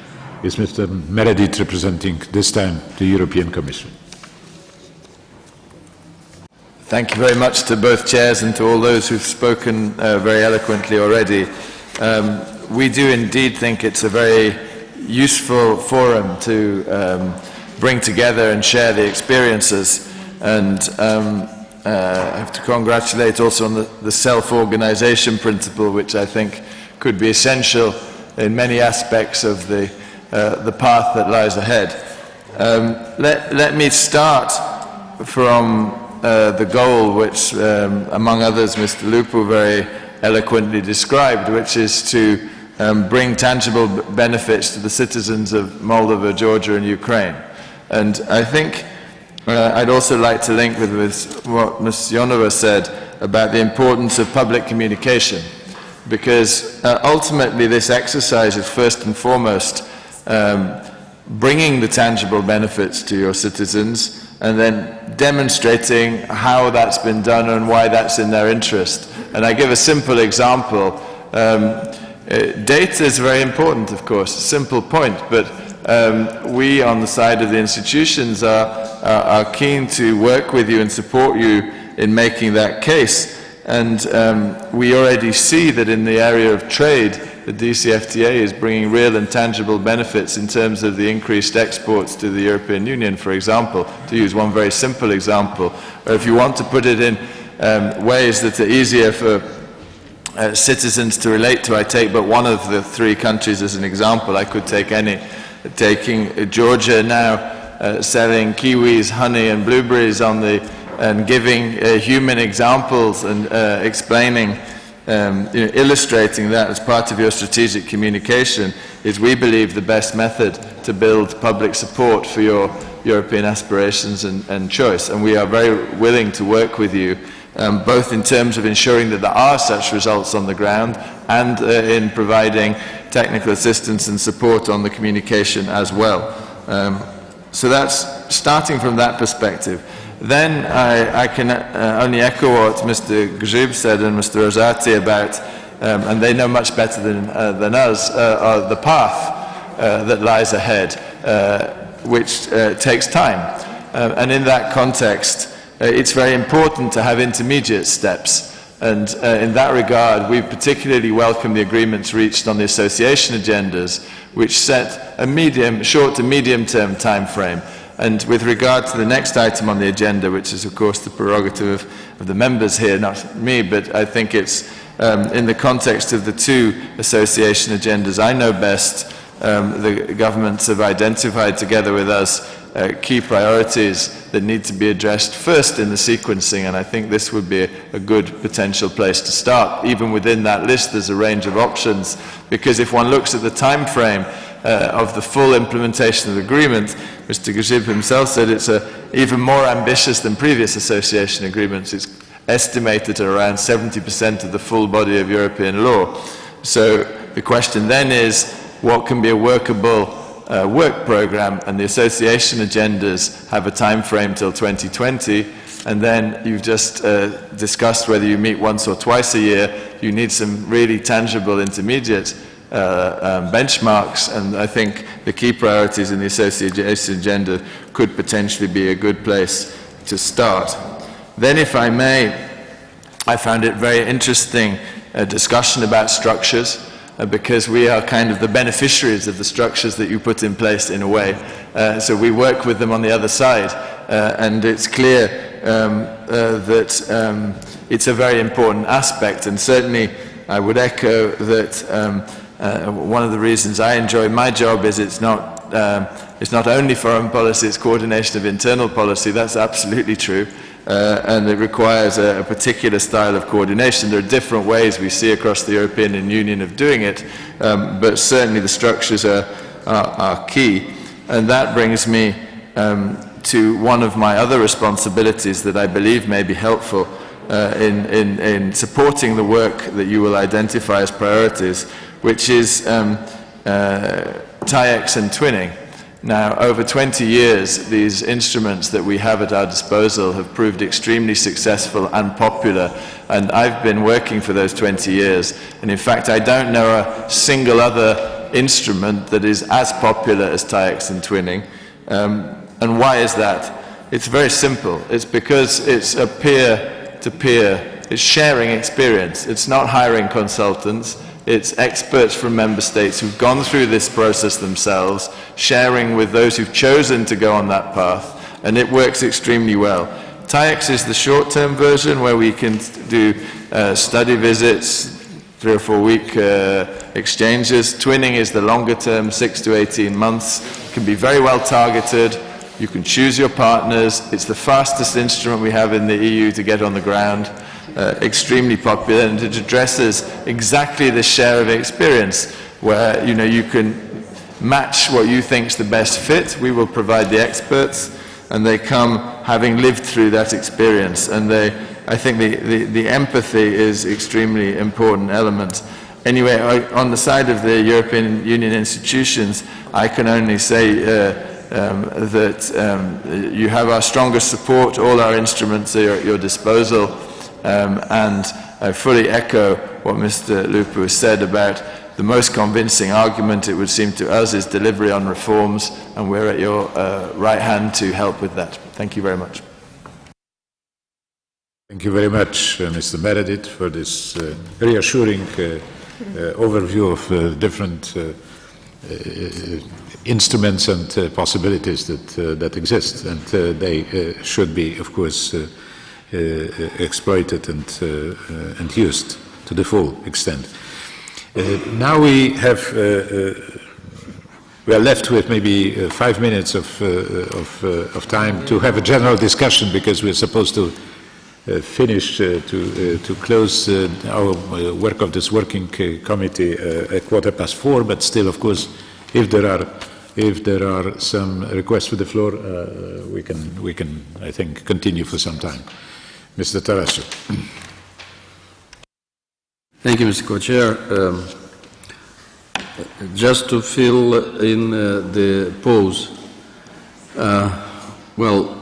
is Mr. Meredith, representing this time the European Commission. Thank you very much to both chairs and to all those who've spoken very eloquently already. We do indeed think it's a very useful forum to bring together and share the experiences, and I have to congratulate also on the self-organization principle, which I think could be essential in many aspects of the path that lies ahead. Let me start from the goal which, among others, Mr. Lupu very eloquently described, which is to bring tangible benefits to the citizens of Moldova, Georgia and Ukraine. And I think I'd also like to link with what Ms. Ionova said about the importance of public communication, because ultimately this exercise is first and foremost bringing the tangible benefits to your citizens and then demonstrating how that's been done and why that's in their interest. And I give a simple example. Data is very important, of course, a simple point, but we on the side of the institutions are keen to work with you and support you in making that case. And we already see that in the area of trade, the DCFTA is bringing real and tangible benefits in terms of the increased exports to the European Union, for example, to use one very simple example. Or if you want to put it in ways that are easier for citizens to relate to, I take but one of the three countries as an example. I could take any. Taking Georgia now, selling kiwis, honey and blueberries on the, and giving human examples and explaining, illustrating that as part of your strategic communication is, we believe, the best method to build public support for your European aspirations and choice. And we are very willing to work with you, both in terms of ensuring that there are such results on the ground and in providing technical assistance and support on the communication as well. So that's starting from that perspective. Then I can only echo what Mr. Grzyb said and Mr. Rosati about, and they know much better than us, the path that lies ahead, which takes time. And in that context, it's very important to have intermediate steps. And in that regard, we particularly welcome the agreements reached on the association agendas, which set a short to medium-term time frame. And with regard to the next item on the agenda, which is, of course, the prerogative of the members here, not me, but I think it's in the context of the two association agendas I know best, the governments have identified together with us key priorities that need to be addressed first in the sequencing, and I think this would be a good potential place to start. Even within that list, there's a range of options, because if one looks at the time frame of the full implementation of the agreement, Mr. Grzyb himself said it's even more ambitious than previous association agreements. It's estimated at around 70% of the full body of European law. So the question then is, what can be a workable work program? And the association agendas have a time frame till 2020, and then you've just discussed whether you meet once or twice a year. You need some really tangible intermediate benchmarks, and I think the key priorities in the association agenda could potentially be a good place to start. Then, if I may, I found it very interesting discussion about structures, because we are kind of the beneficiaries of the structures that you put in place in a way. So we work with them on the other side, and it's clear that it's a very important aspect, and certainly I would echo that one of the reasons I enjoy my job is it's not only foreign policy, it's coordination of internal policy. That's absolutely true. And it requires a particular style of coordination. There are different ways we see across the European Union of doing it, but certainly the structures are key. And that brings me to one of my other responsibilities that I believe may be helpful in supporting the work that you will identify as priorities, which is TIEX and twinning. Now, over 20 years, these instruments that we have at our disposal have proved extremely successful and popular, and I've been working for those 20 years, and in fact I don't know a single other instrument that is as popular as TIEX and twinning. And why is that? It's very simple. It's because it's a peer-to-peer, it's sharing experience. It's not hiring consultants. It's experts from member states who've gone through this process themselves, sharing with those who've chosen to go on that path, and it works extremely well. TAIEX is the short-term version where we can do study visits, 3 or 4 week exchanges. Twinning is the longer term, 6 to 18 months. It can be very well targeted. You can choose your partners. It's the fastest instrument we have in the EU to get on the ground. Extremely popular, and it addresses exactly the share of experience where you can match what you think is the best fit. We will provide the experts, and they come having lived through that experience, and I think the empathy is extremely important element. Anyway, on the side of the European Union institutions, I can only say that you have our strongest support. All our instruments are at your disposal. And I fully echo what Mr. Lupu has said about the most convincing argument, it would seem to us, is delivery on reforms, and we're at your right hand to help with that. Thank you very much. Thank you very much, Mr. Meredith, for this reassuring overview of different instruments and possibilities that exist, and they should be, of course, exploited and used to the full extent. Now we are left with maybe 5 minutes of time to have a general discussion, because we're supposed to finish to close our work of this working committee at 4:15. But still, of course, if there are some requests for the floor, we can I think continue for some time. Mr. Tarasov. Thank you, Mr. Co-Chair. Just to fill in the pause, well,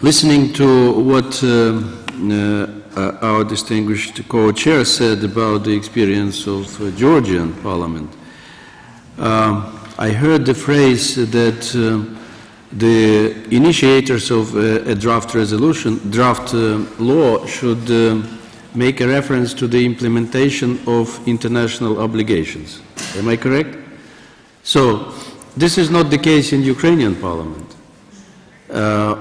listening to what our distinguished co-chair said about the experience of Georgian Parliament, I heard the phrase that the initiators of a draft resolution, draft law, should make a reference to the implementation of international obligations. Am I correct? So, this is not the case in Ukrainian Parliament.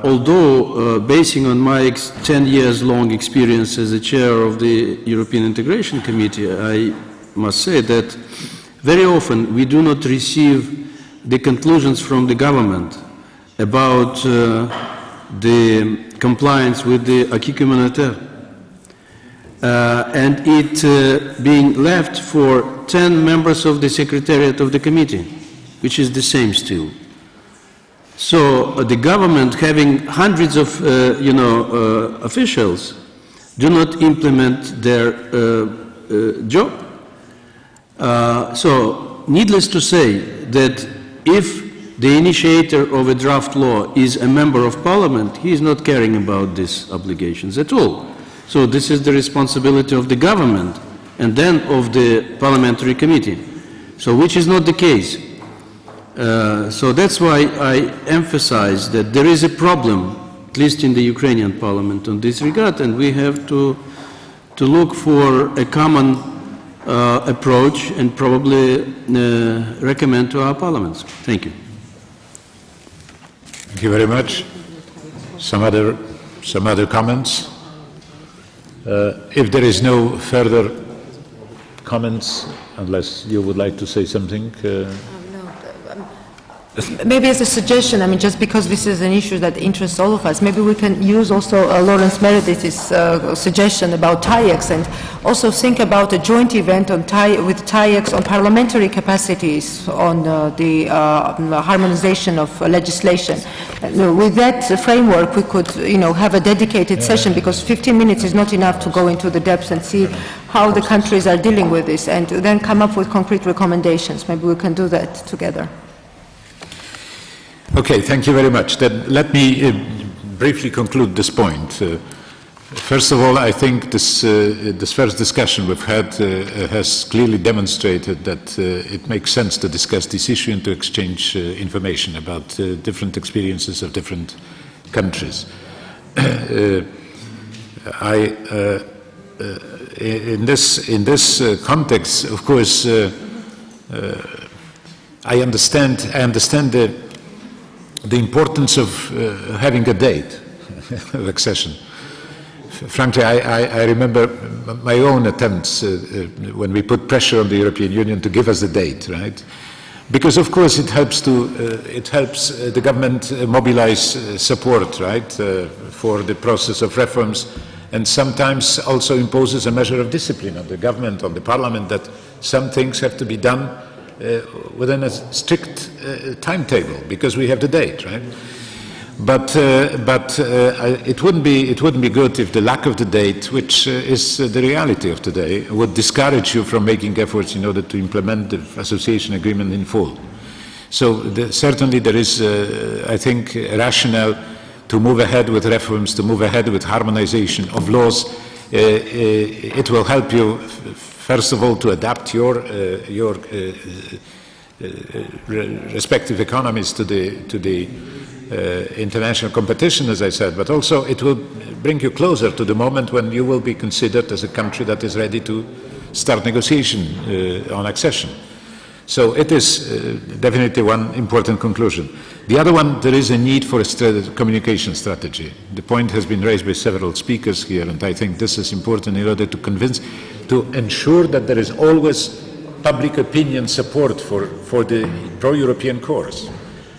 Although, basing on my 10 years long experience as a chair of the European Integration Committee, I must say that very often we do not receive the conclusions from the government about the compliance with the acquis communautaire, and it being left for 10 members of the Secretariat of the Committee, which is the same still. So the government, having hundreds of officials, do not implement their job. So needless to say that if the initiator of a draft law is a member of parliament, he is not caring about these obligations at all. So this is the responsibility of the government and then of the parliamentary committee. So which is not the case. So that's why I emphasize that there is a problem, at least in the Ukrainian parliament, on this regard, and we have to look for a common approach and probably recommend to our parliaments. Thank you. Thank you very much. Some other comments? If there is no further comments, unless you would like to say something. Maybe as a suggestion, I mean, just because this is an issue that interests all of us, maybe we can use also Lawrence Meredith's suggestion about TAIEX, and also think about a joint event on with TAIEX on parliamentary capacities on the harmonization of legislation. With that framework, we could, have a dedicated session, because 15 minutes is not enough to go into the depths and see how the countries are dealing with this, and then come up with concrete recommendations. Maybe we can do that together. Okay, thank you very much. Then let me briefly conclude this point. First of all, I think this first discussion we've had has clearly demonstrated that it makes sense to discuss this issue and to exchange information about different experiences of different countries. In this context, of course, I understand the importance of having a date of accession. Frankly, I remember my own attempts when we put pressure on the European Union to give us the date, right? Because of course it helps the government mobilize support, right, for the process of reforms, and sometimes also imposes a measure of discipline on the government, on the parliament, that some things have to be done within a strict timetable because we have the date, right? But it wouldn't be good if the lack of the date, which is the reality of today, would discourage you from making efforts in order to implement the association agreement in full. So certainly there is, I think, a rationale to move ahead with reforms, to move ahead with harmonization of laws. It will help you, first of all, to adapt your respective economies to the international competition, as I said, but also it will bring you closer to the moment when you will be considered as a country that is ready to start negotiation on accession. So it is definitely one important conclusion. The other one, there is a need for a communication strategy. The point has been raised by several speakers here, and I think this is important in order to ensure that there is always public opinion support for the pro-European course.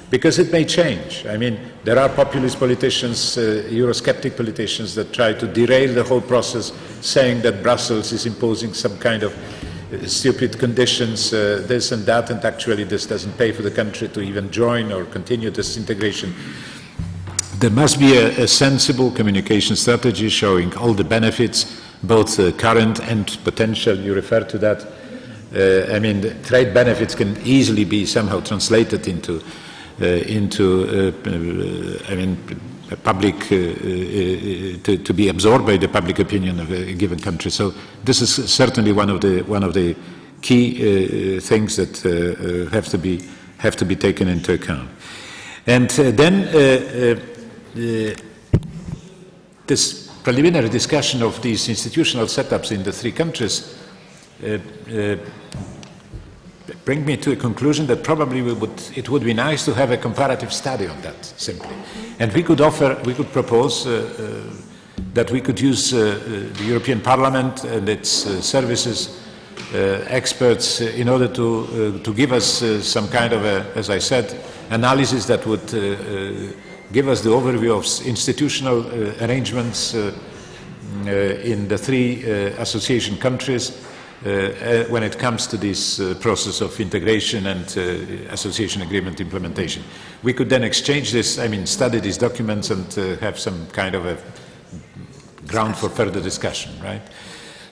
Because it may change. I mean, there are populist politicians, Eurosceptic politicians that try to derail the whole process, saying that Brussels is imposing some kind of stupid conditions, this and that, and actually this doesn't pay for the country to even join or continue this integration. There must be a sensible communication strategy showing all the benefits, both current and potential. You refer to that. I mean, the trade benefits can easily be somehow translated into public, to be absorbed by the public opinion of a given country. So this is certainly one of the key things that have to be taken into account. And then this preliminary discussion of these institutional setups in the three countries bring me to a conclusion that probably it would be nice to have a comparative study on that, simply. And we could propose that we could use the European Parliament and its services, experts, in order to give us some kind of as I said, analysis that would give us the overview of institutional arrangements in the three association countries, when it comes to this process of integration and association agreement implementation. We could then exchange this, study these documents and have some kind of a ground for further discussion, right?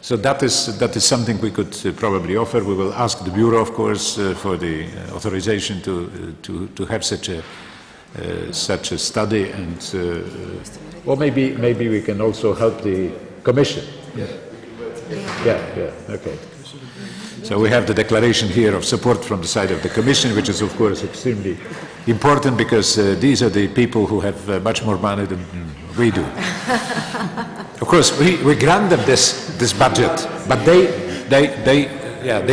So that is something we could probably offer. We will ask the Bureau, of course, for the authorization to have such a study, and or maybe we can also help the Commission. Yeah, okay. So we have the declaration here of support from the side of the Commission, which is of course extremely important, because these are the people who have much more money than we do. Of course, we grant them this budget, but they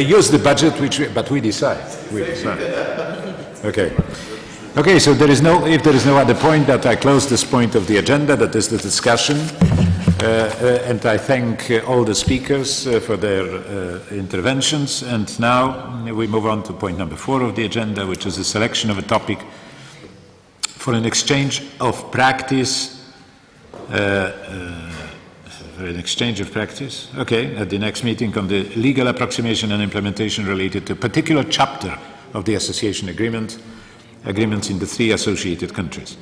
use the budget, but we decide. Okay. Okay, so if there is no other point, that I close this point of the agenda, that is the discussion. And I thank all the speakers for their interventions. And now we move on to point number 4 of the agenda, which is the selection of a topic for an exchange of practice. Okay, at the next meeting on the legal approximation and implementation related to a particular chapter of the association agreements in the 3 associated countries.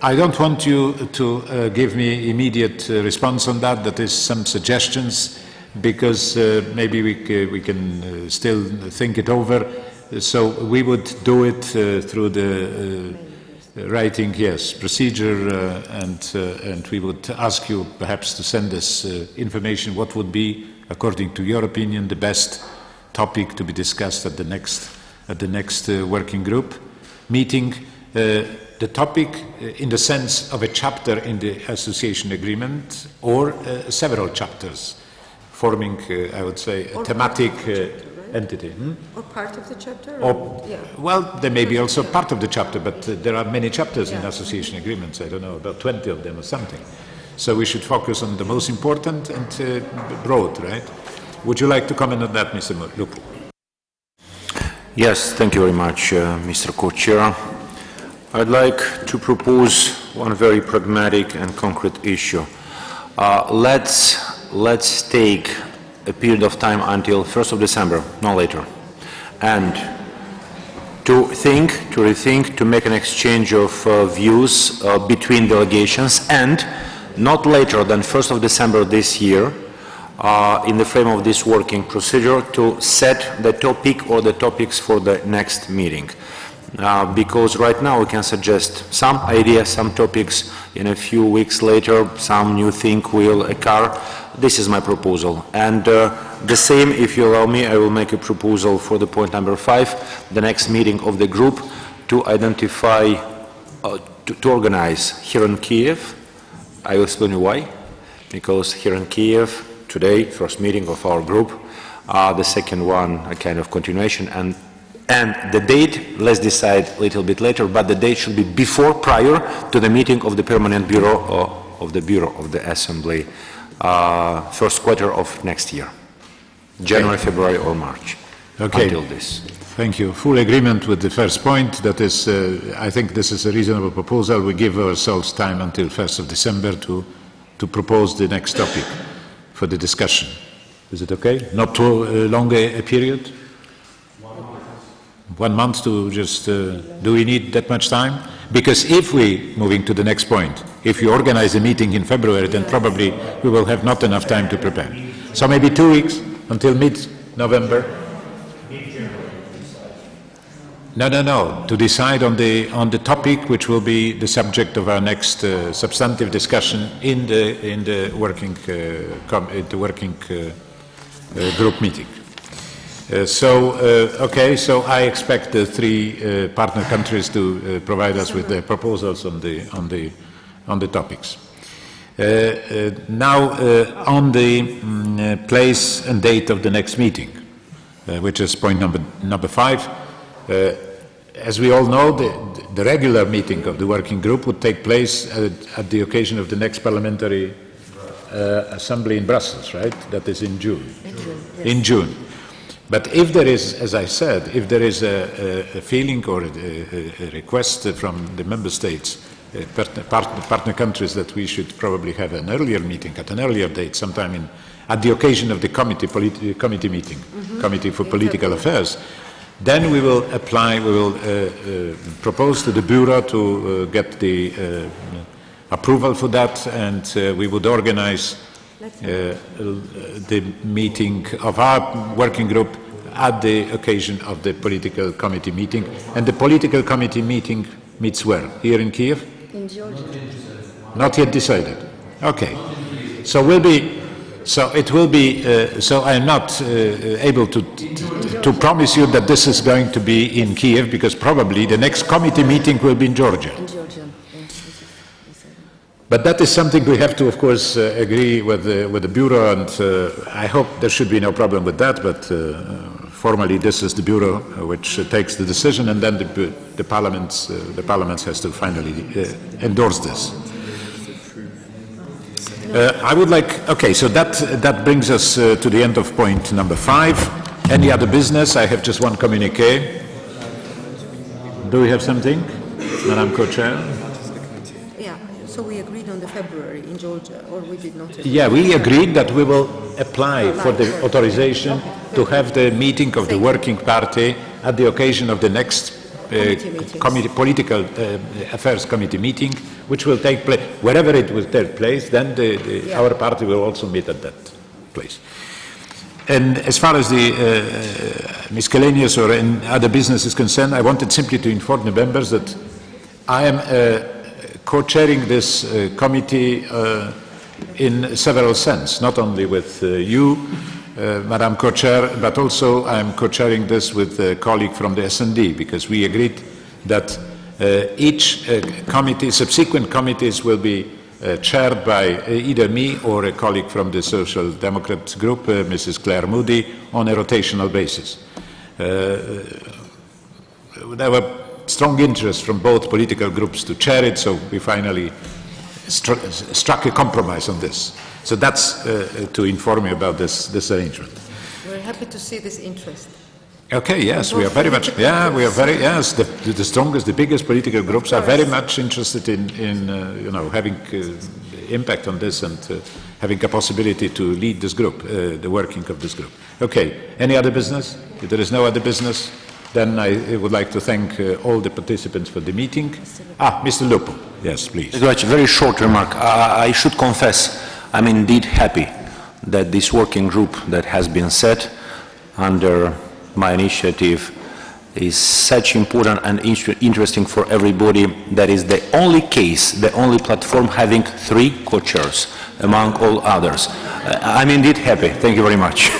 I don't want you to give me immediate response on that. That is some suggestions, because maybe we can still think it over. So we would do it through the writing, procedure, and we would ask you perhaps to send us information what would be, according to your opinion, the best topic to be discussed at the next working group meeting. the topic in the sense of a chapter in the association agreement or several chapters forming, I would say, a thematic entity. Or part of the chapter? Or, well, they may be also part of the chapter, but there are many chapters in association agreements, I don't know, about 20 of them or something. So we should focus on the most important and broad, right? Would you like to comment on that, Mr. Lupu? Yes, thank you very much, Mr. Co-Chair. I'd like to propose one very pragmatic and concrete issue. Let's take a period of time until 1st of December, no later, and to rethink, to make an exchange of views between delegations, and not later than 1st of December this year, in the frame of this working procedure, to set the topic or the topics for the next meeting. Because right now we can suggest some ideas, some topics, in a few weeks later some new thing will occur. This is my proposal. And the same, if you allow me, I will make a proposal for the point number 5, the next meeting of the group, to identify, to organize here in Kiev. I will explain you why. Because here in Kiev, today, first meeting of our group, the second one, a kind of continuation, and the date, let's decide a little bit later, but the date should be prior to the meeting of the Permanent Bureau of the Assembly, first quarter of next year, January, February, or March. Okay. Until this. Thank you. Full agreement with the first point. That is, I think this is a reasonable proposal. We give ourselves time until 1st of December to propose the next topic for the discussion. Is it okay? Not too long a period? 1 month to just, do we need that much time? Because if we, moving to the next point, if you organize a meeting in February, then probably we will have not enough time to prepare. So maybe 2 weeks until mid-November? No, to decide on the topic which will be the subject of our next substantive discussion in the working group meeting. Okay, so I expect the 3 partner countries to provide us with their proposals on the topics. Now, on the place and date of the next meeting, which is point number 5. As we all know, the regular meeting of the working group would take place at the occasion of the next parliamentary assembly in Brussels, right? That is in June. In June. But if there is, as I said, if there is a feeling or a request from the member states, partner countries, that we should probably have an earlier meeting at an earlier date, sometime at the occasion of the committee meeting, Committee for Political Affairs, then we will propose to the Bureau to get the approval for that, and we would organize the meeting of our working group at the occasion of the political committee meeting. And the political committee meeting meets where? Here in Kiev? In Georgia. Not yet decided. Okay. So it will be, so I'm not able to promise you that this is going to be in Kiev, because probably the next committee meeting will be in Georgia. But that is something we have to, of course, agree with the Bureau, and I hope there should be no problem with that, but formally this is the Bureau which takes the decision, and then the Parliament has to finally endorse this. I would like, okay, so that brings us to the end of point number 5. Any other business? I have just one communique. Do we have something, Madam Co-Chair? Yeah, so we agreed on the February in Georgia, or we did not agree? Yeah, we agreed that we will apply for the authorization to have the meeting of the Working Party at the occasion of the next Political Affairs Committee meeting, which will take place, wherever it will take place, then our party will also meet at that place. And as far as the miscellaneous or other business is concerned, I wanted simply to inform the members that I am co-chairing this committee in several sense, not only with you, Madam Co-Chair, but also I am co-chairing this with a colleague from the S&D, because we agreed that Each committee, subsequent committees will be chaired by either me or a colleague from the Social Democrats group, Mrs. Claire Moody, on a rotational basis. There were strong interest from both political groups to chair it, so we finally struck a compromise on this. So that's to inform you about this arrangement. We're happy to see this interest. Okay, yes, we are very much, we are very, yes, the strongest, the biggest political groups are very much interested in you know, having impact on this and having a possibility to lead this group, the working of this group. Okay, any other business? If there is no other business, then I would like to thank all the participants for the meeting. Mr. Lupo, yes, please. Very short remark. I should confess, I'm indeed happy that this working group that has been set under my initiative is such important and interesting for everybody. That is the only case, the only platform having 3 co-chairs among all others. I'm indeed happy. Thank you very much.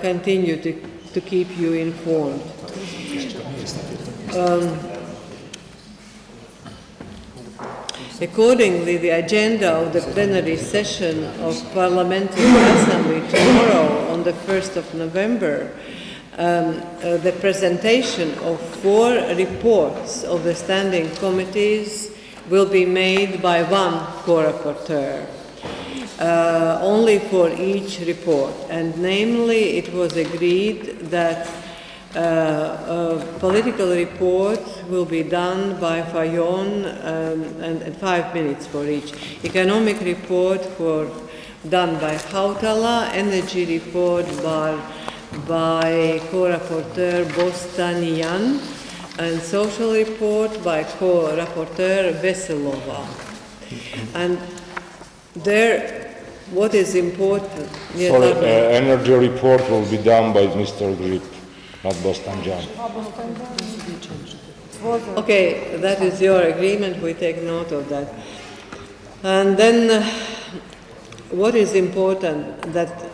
Continue to keep you informed. Accordingly, the agenda of the plenary session of Parliamentary Assembly tomorrow on the 1st of November, the presentation of 4 reports of the standing committees will be made by one co-rapporteur. Only for each report, and namely it was agreed that a political report will be done by Fayon and 5 minutes for each. Economic report done by Hautala, energy report by co-rapporteur Bostanian, and social report by co-rapporteur Veselova. And there, what is important... Yes, sorry, energy report will be done by Mr. Grip, not Bostanjan. Okay, that is your agreement, we take note of that. And then what is important, that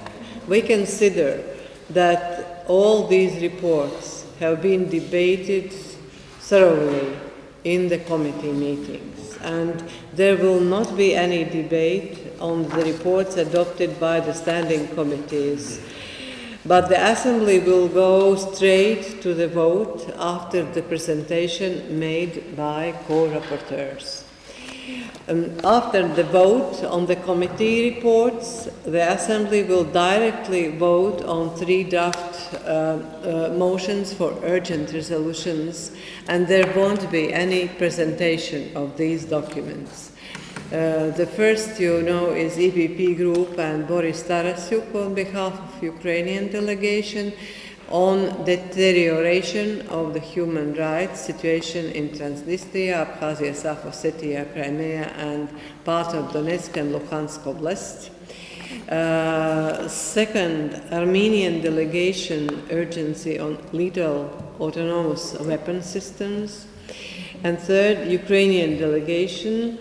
we consider that all these reports have been debated thoroughly in the committee meetings, and there will not be any debate on the reports adopted by the standing committees. But the Assembly will go straight to the vote after the presentation made by co-rapporteurs. After the vote on the committee reports, the Assembly will directly vote on 3 draft motions for urgent resolutions, and there won't be any presentation of these documents. The first, you know, is EPP Group and Boris Tarasyuk on behalf of Ukrainian delegation on deterioration of the human rights situation in Transnistria, Abkhazia, South Ossetia, Crimea, and part of Donetsk and Luhansk Oblast. Second, Armenian delegation urgency on lethal autonomous weapon systems. And third, Ukrainian delegation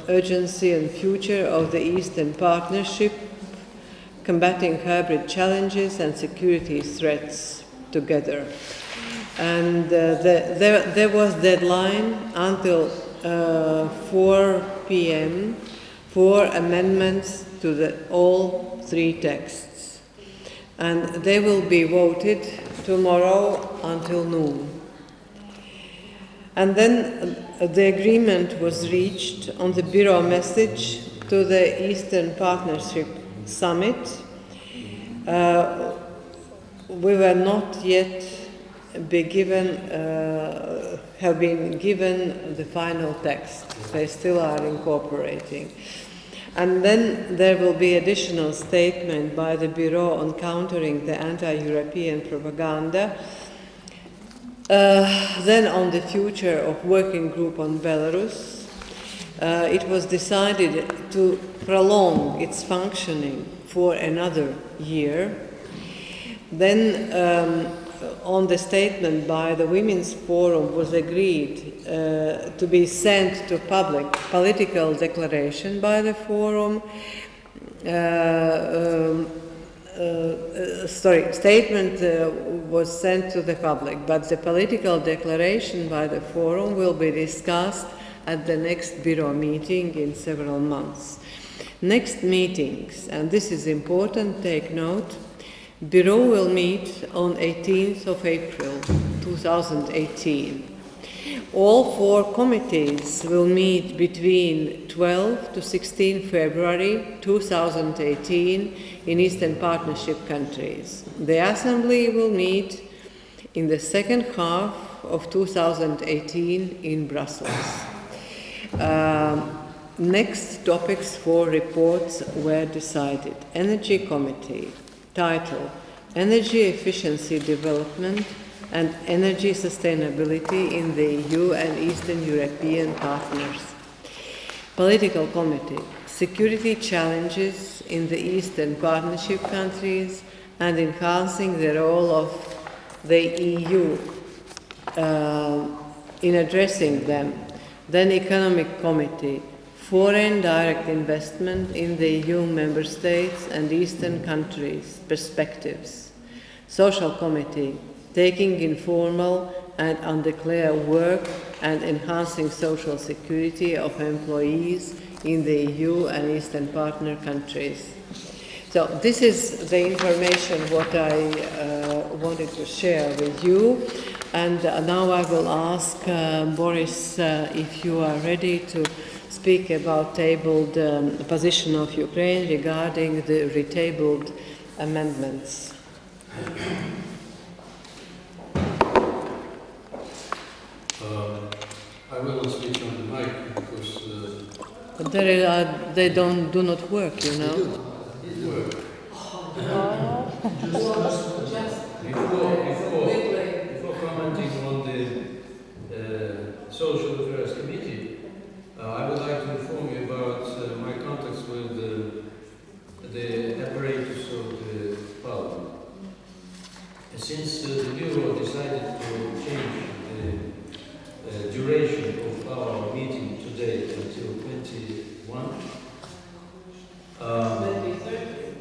urgency and future of the Eastern Partnership, combating hybrid challenges and security threats together. And there was deadline until 4 p.m. for amendments to all 3 texts. And they will be voted tomorrow until noon. And then the agreement was reached on the Bureau message to the Eastern Partnership Summit. We were not yet have been given the final text. They still are incorporating. And then there will be additional statement by the Bureau on countering the anti-European propaganda. Then on the future of working group on Belarus, it was decided to prolong its functioning for another year. Then on the statement by the Women's Forum was agreed to be sent to public political declaration by the Forum. Statement was sent to the public, but the political declaration by the Forum will be discussed at the next Bureau meeting in several months. Next meetings, and this is important, take note, Bureau will meet on 18th of April 2018. All 4 committees will meet between 12 to 16 February 2018 in Eastern Partnership countries. The Assembly will meet in the second half of 2018 in Brussels. Next topics for reports were decided. Energy Committee, title, Energy Efficiency Development and Energy Sustainability in the EU and Eastern European Partners. Political Committee, Security Challenges in the Eastern Partnership countries and enhancing the role of the EU in addressing them. Then Economic Committee, Foreign direct investment in the EU member states and Eastern countries, perspectives. Social Committee, taking informal and undeclared work and enhancing social security of employees in the EU and Eastern partner countries. So this is the information what I wanted to share with you. And now I will ask Boris if you are ready to speak about tabled position of Ukraine regarding the retabled amendments. I will not switch on the mic because they do not work, you know. Before commenting on the Social Affairs Committee, I would like to inform you about my contacts with the apparatus of the Parliament. Since the Bureau decided to change the duration of our meeting today until 21, 8:30.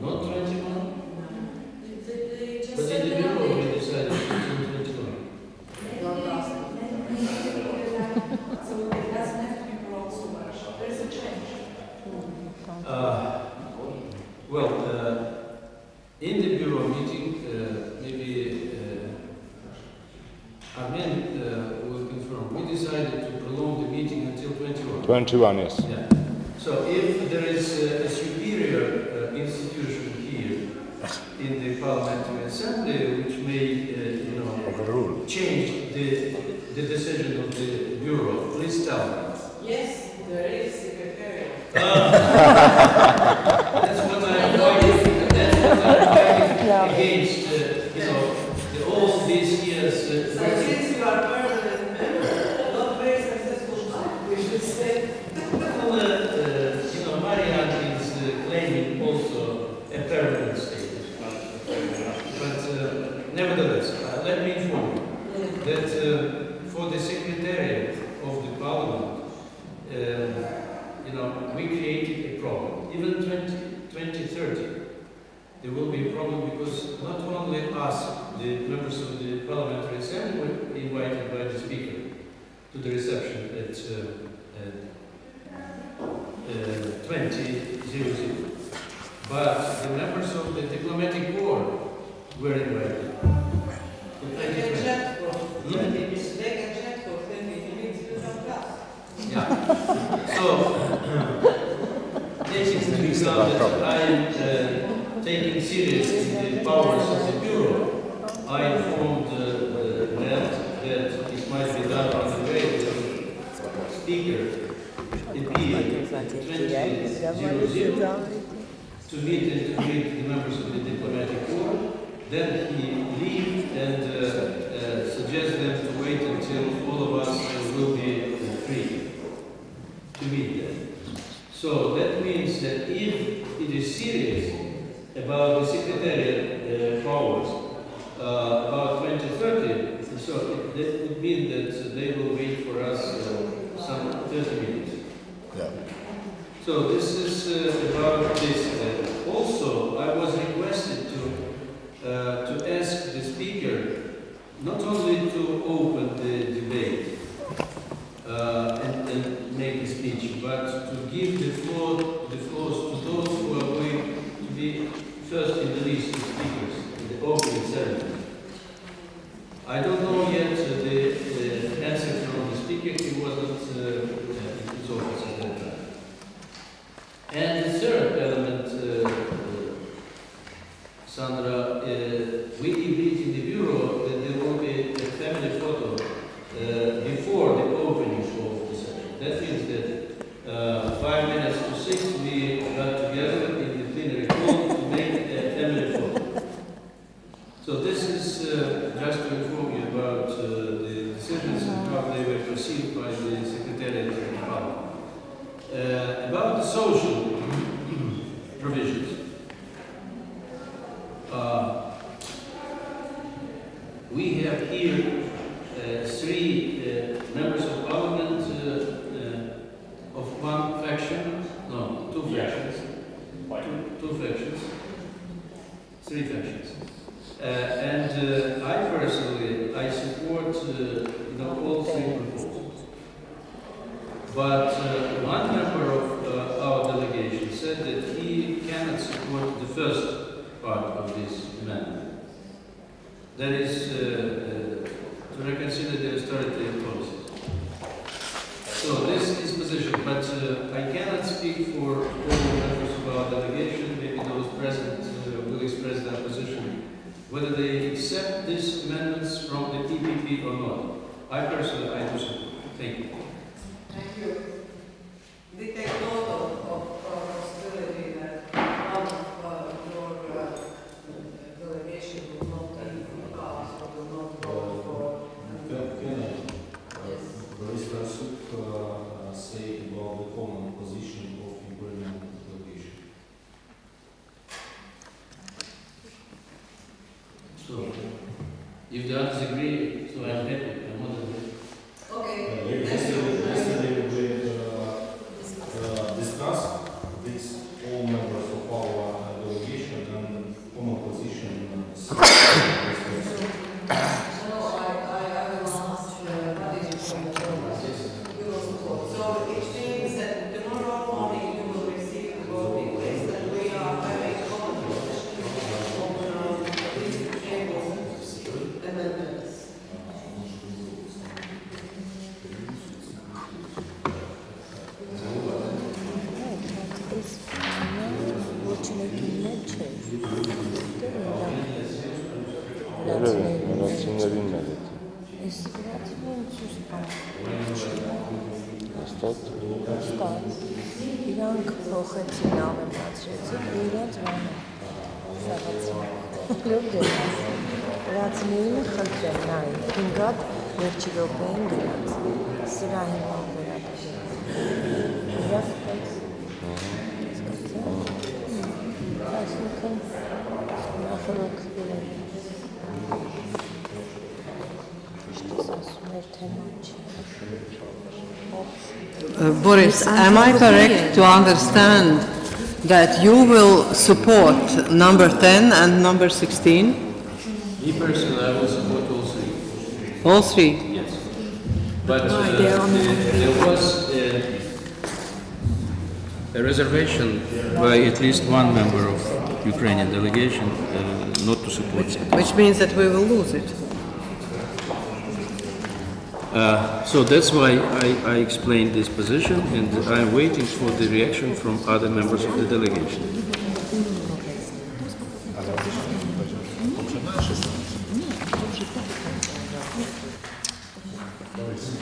Not 21. But in the Bureau we decided to do 21. In the Bureau meeting, maybe Armen will confirm, we decided to prolong the meeting until 21. 21, yes. Yeah. So if there is a superior institution here in the Parliamentary Assembly which may, change the decision of the Bureau, please tell me. Yes, there is secretariat. That's what I'm fighting. That's what I'm fighting against. All these years. Since you are permanent member, not very successful, we should say. Marianne is claiming also a permanent status. But nevertheless, let me inform you that for the Secretariat of the Parliament, we created a problem. Even 2030, there will be a problem because not only us, the members of the Parliamentary Assembly, were invited by the Speaker to the reception at 20:00, but the members of the diplomatic board were invited. So, I am taking seriously the powers of the Bureau. I informed that it might be done on the way the Speaker appeared at 20:00 to meet and to greet the members of the diplomatic board. Then he leave and suggest them to wait until all of us will be free to meet them. So that means that if it is serious about the Secretariat powers about 2030, so that would mean that they will wait for us some 30 minutes. Yeah. So this is about this. Also, I was requested to ask the Speaker not only to open the debate and make a speech, but to give the floors to those who are going to be first in the list element. I don't know yet the answer from the speaker. He wasn't in his office at that time. And the third element, Sandra, we agreed in the bureau that there will be a family photo before the opening of the session. That means that 5 minutes to 6 we got together in the plenary hall to make a family photo. So this is just to inform you about the decisions and how they were perceived by the Secretariat of the Parliament. About the social provisions. We have here 3 members of Parliament of one faction, no, 2 factions, two factions, 3 factions. And I personally, I support all 3 proposals. But one member of our delegation said that he cannot support the first part of this amendment. That is to reconsider the austerity policies. So this is position, but I cannot speak for all the members of our delegation. Maybe those present will express their position, whether they accept these amendments from the PPP or not. I personally, I do support. Thank you. Thank you. We take note of possibility that one of your delegation will not be in the class or will not vote for. Say about the common position of Ukrainian delegation. So, if the others agree, so I'm happy. I'm not agree. Okay. Yesterday we discussed with all members of our delegation and common position. Boris, am I correct to understand that you will support number 10 and number 16? Me personally, I will support all 3. All 3? Yes. But there was a reservation by at least one member of Ukrainian delegation not to support it. Which means that we will lose it. So that's why I explained this position, and I'm waiting for the reaction from other members of the delegation.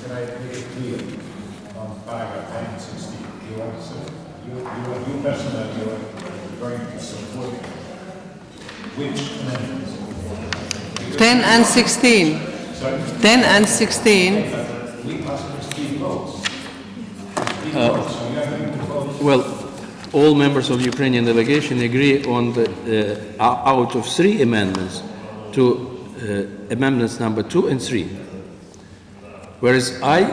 Can I make it clear on paragraph 10 and 16? You personally, you are going to support which amendments? 10 and 16. Sorry? 10 and 16. We passed 3 votes. Well, all members of the Ukrainian delegation agree on the out of 3 amendments to amendments number 2 and 3. Whereas I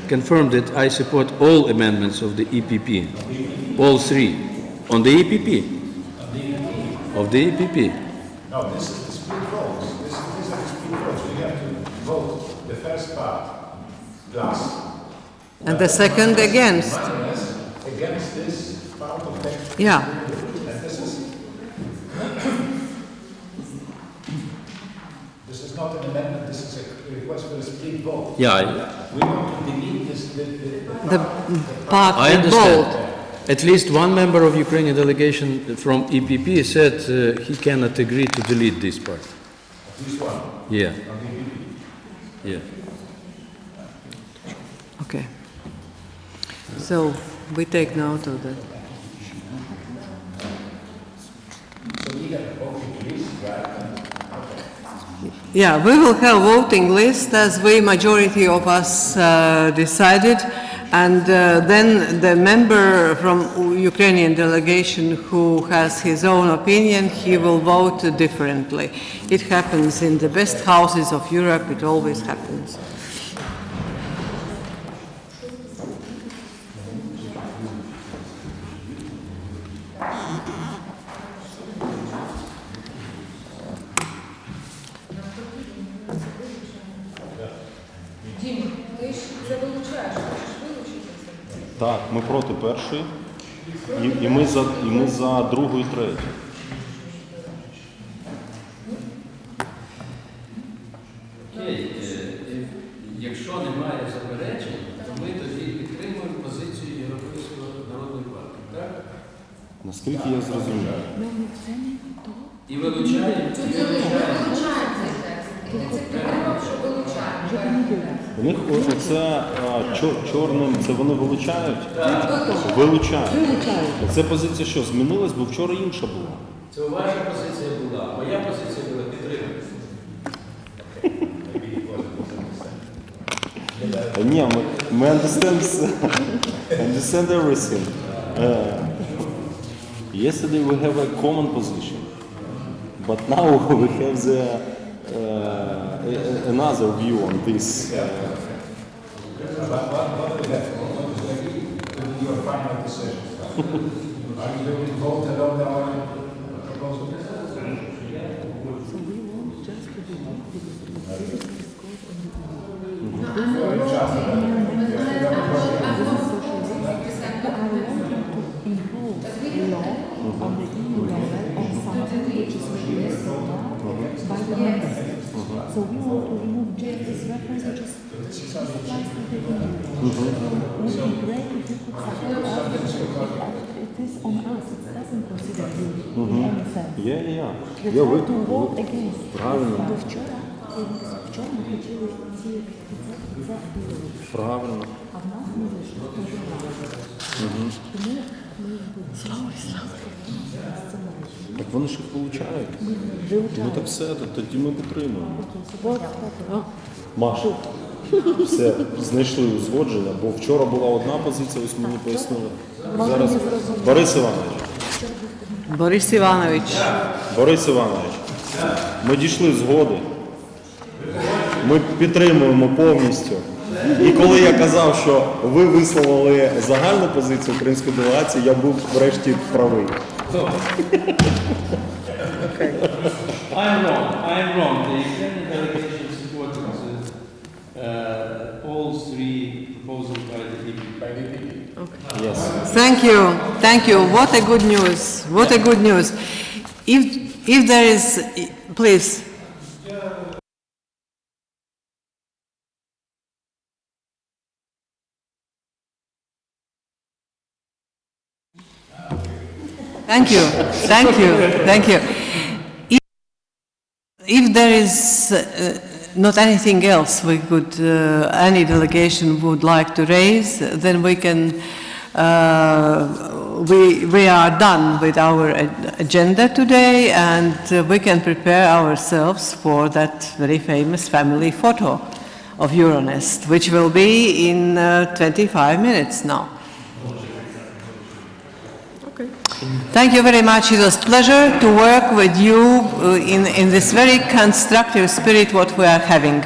confirmed that I support all amendments of the EPP, all 3, on the EPP, of the EPP. No, this is the split votes. These are the split votes. We have to vote the first part, plus. And the second against. Against this part of text. Yeah. And this is is not an amendment, this is a request for a split vote. Yeah, We want to delete this, The part I with understand. bold. At least one member of Ukrainian delegation from EPP said he cannot agree to delete this part. this one. Yeah. Yeah. Okay. So we take note of that. Yeah, we will have voting list as we, majority of us decided, and then the member from Ukrainian delegation who has his own opinion, he will vote differently. It happens in the best houses of Europe, it always happens. Так, ми проти першої, і ми за другу і третю. Окей, якщо немає заперечень, то ми тоді підтримуємо позицію Європейської народної партії, так? Наскільки я зрозумів. І вилучаємо. У них оце чорним, це вони вилучають? Вилучають. Це позиція що, змінилась, бо вчора інша була? Це ваша позиція була, моя позиція була підтримана. Ні, ми understand everything. Yesterday we have a common position, but now we have the another view on this. Your final decision. Are you going to vote along our proposal? So we want to remove just this reference, which is applies to the EU. Would be great if you could support us. It is on us. It doesn't consider you in any sense. We try to vote against. До вчора ми хотіли ці Правильно. а в нас не вийшло. Тому ми Так вони ж їх вилучають. Ну так все, тоді ми підтримуємо. Маша, все, знайшли узгодження, бо вчора була одна позиція, ось мені пояснили. Зараз Борис Іванович. Борис Іванович, ми дійшли згоди. Ми підтримуємо повністю. І коли я казав, що ви висловили загальну позицію української делегації, я був врешті правий. Okay. I'm wrong. The Ukrainian delegation supported all three proposals by the EPP. Okay. Yes. Thank you. What a good news. If there is, please. Thank you. If there is not anything else any delegation would like to raise, then we can, we are done with our agenda today, and we can prepare ourselves for that very famous family photo of Euronest, which will be in 25 minutes now. Thank you very much. It was a pleasure to work with you in this very constructive spirit what we are having.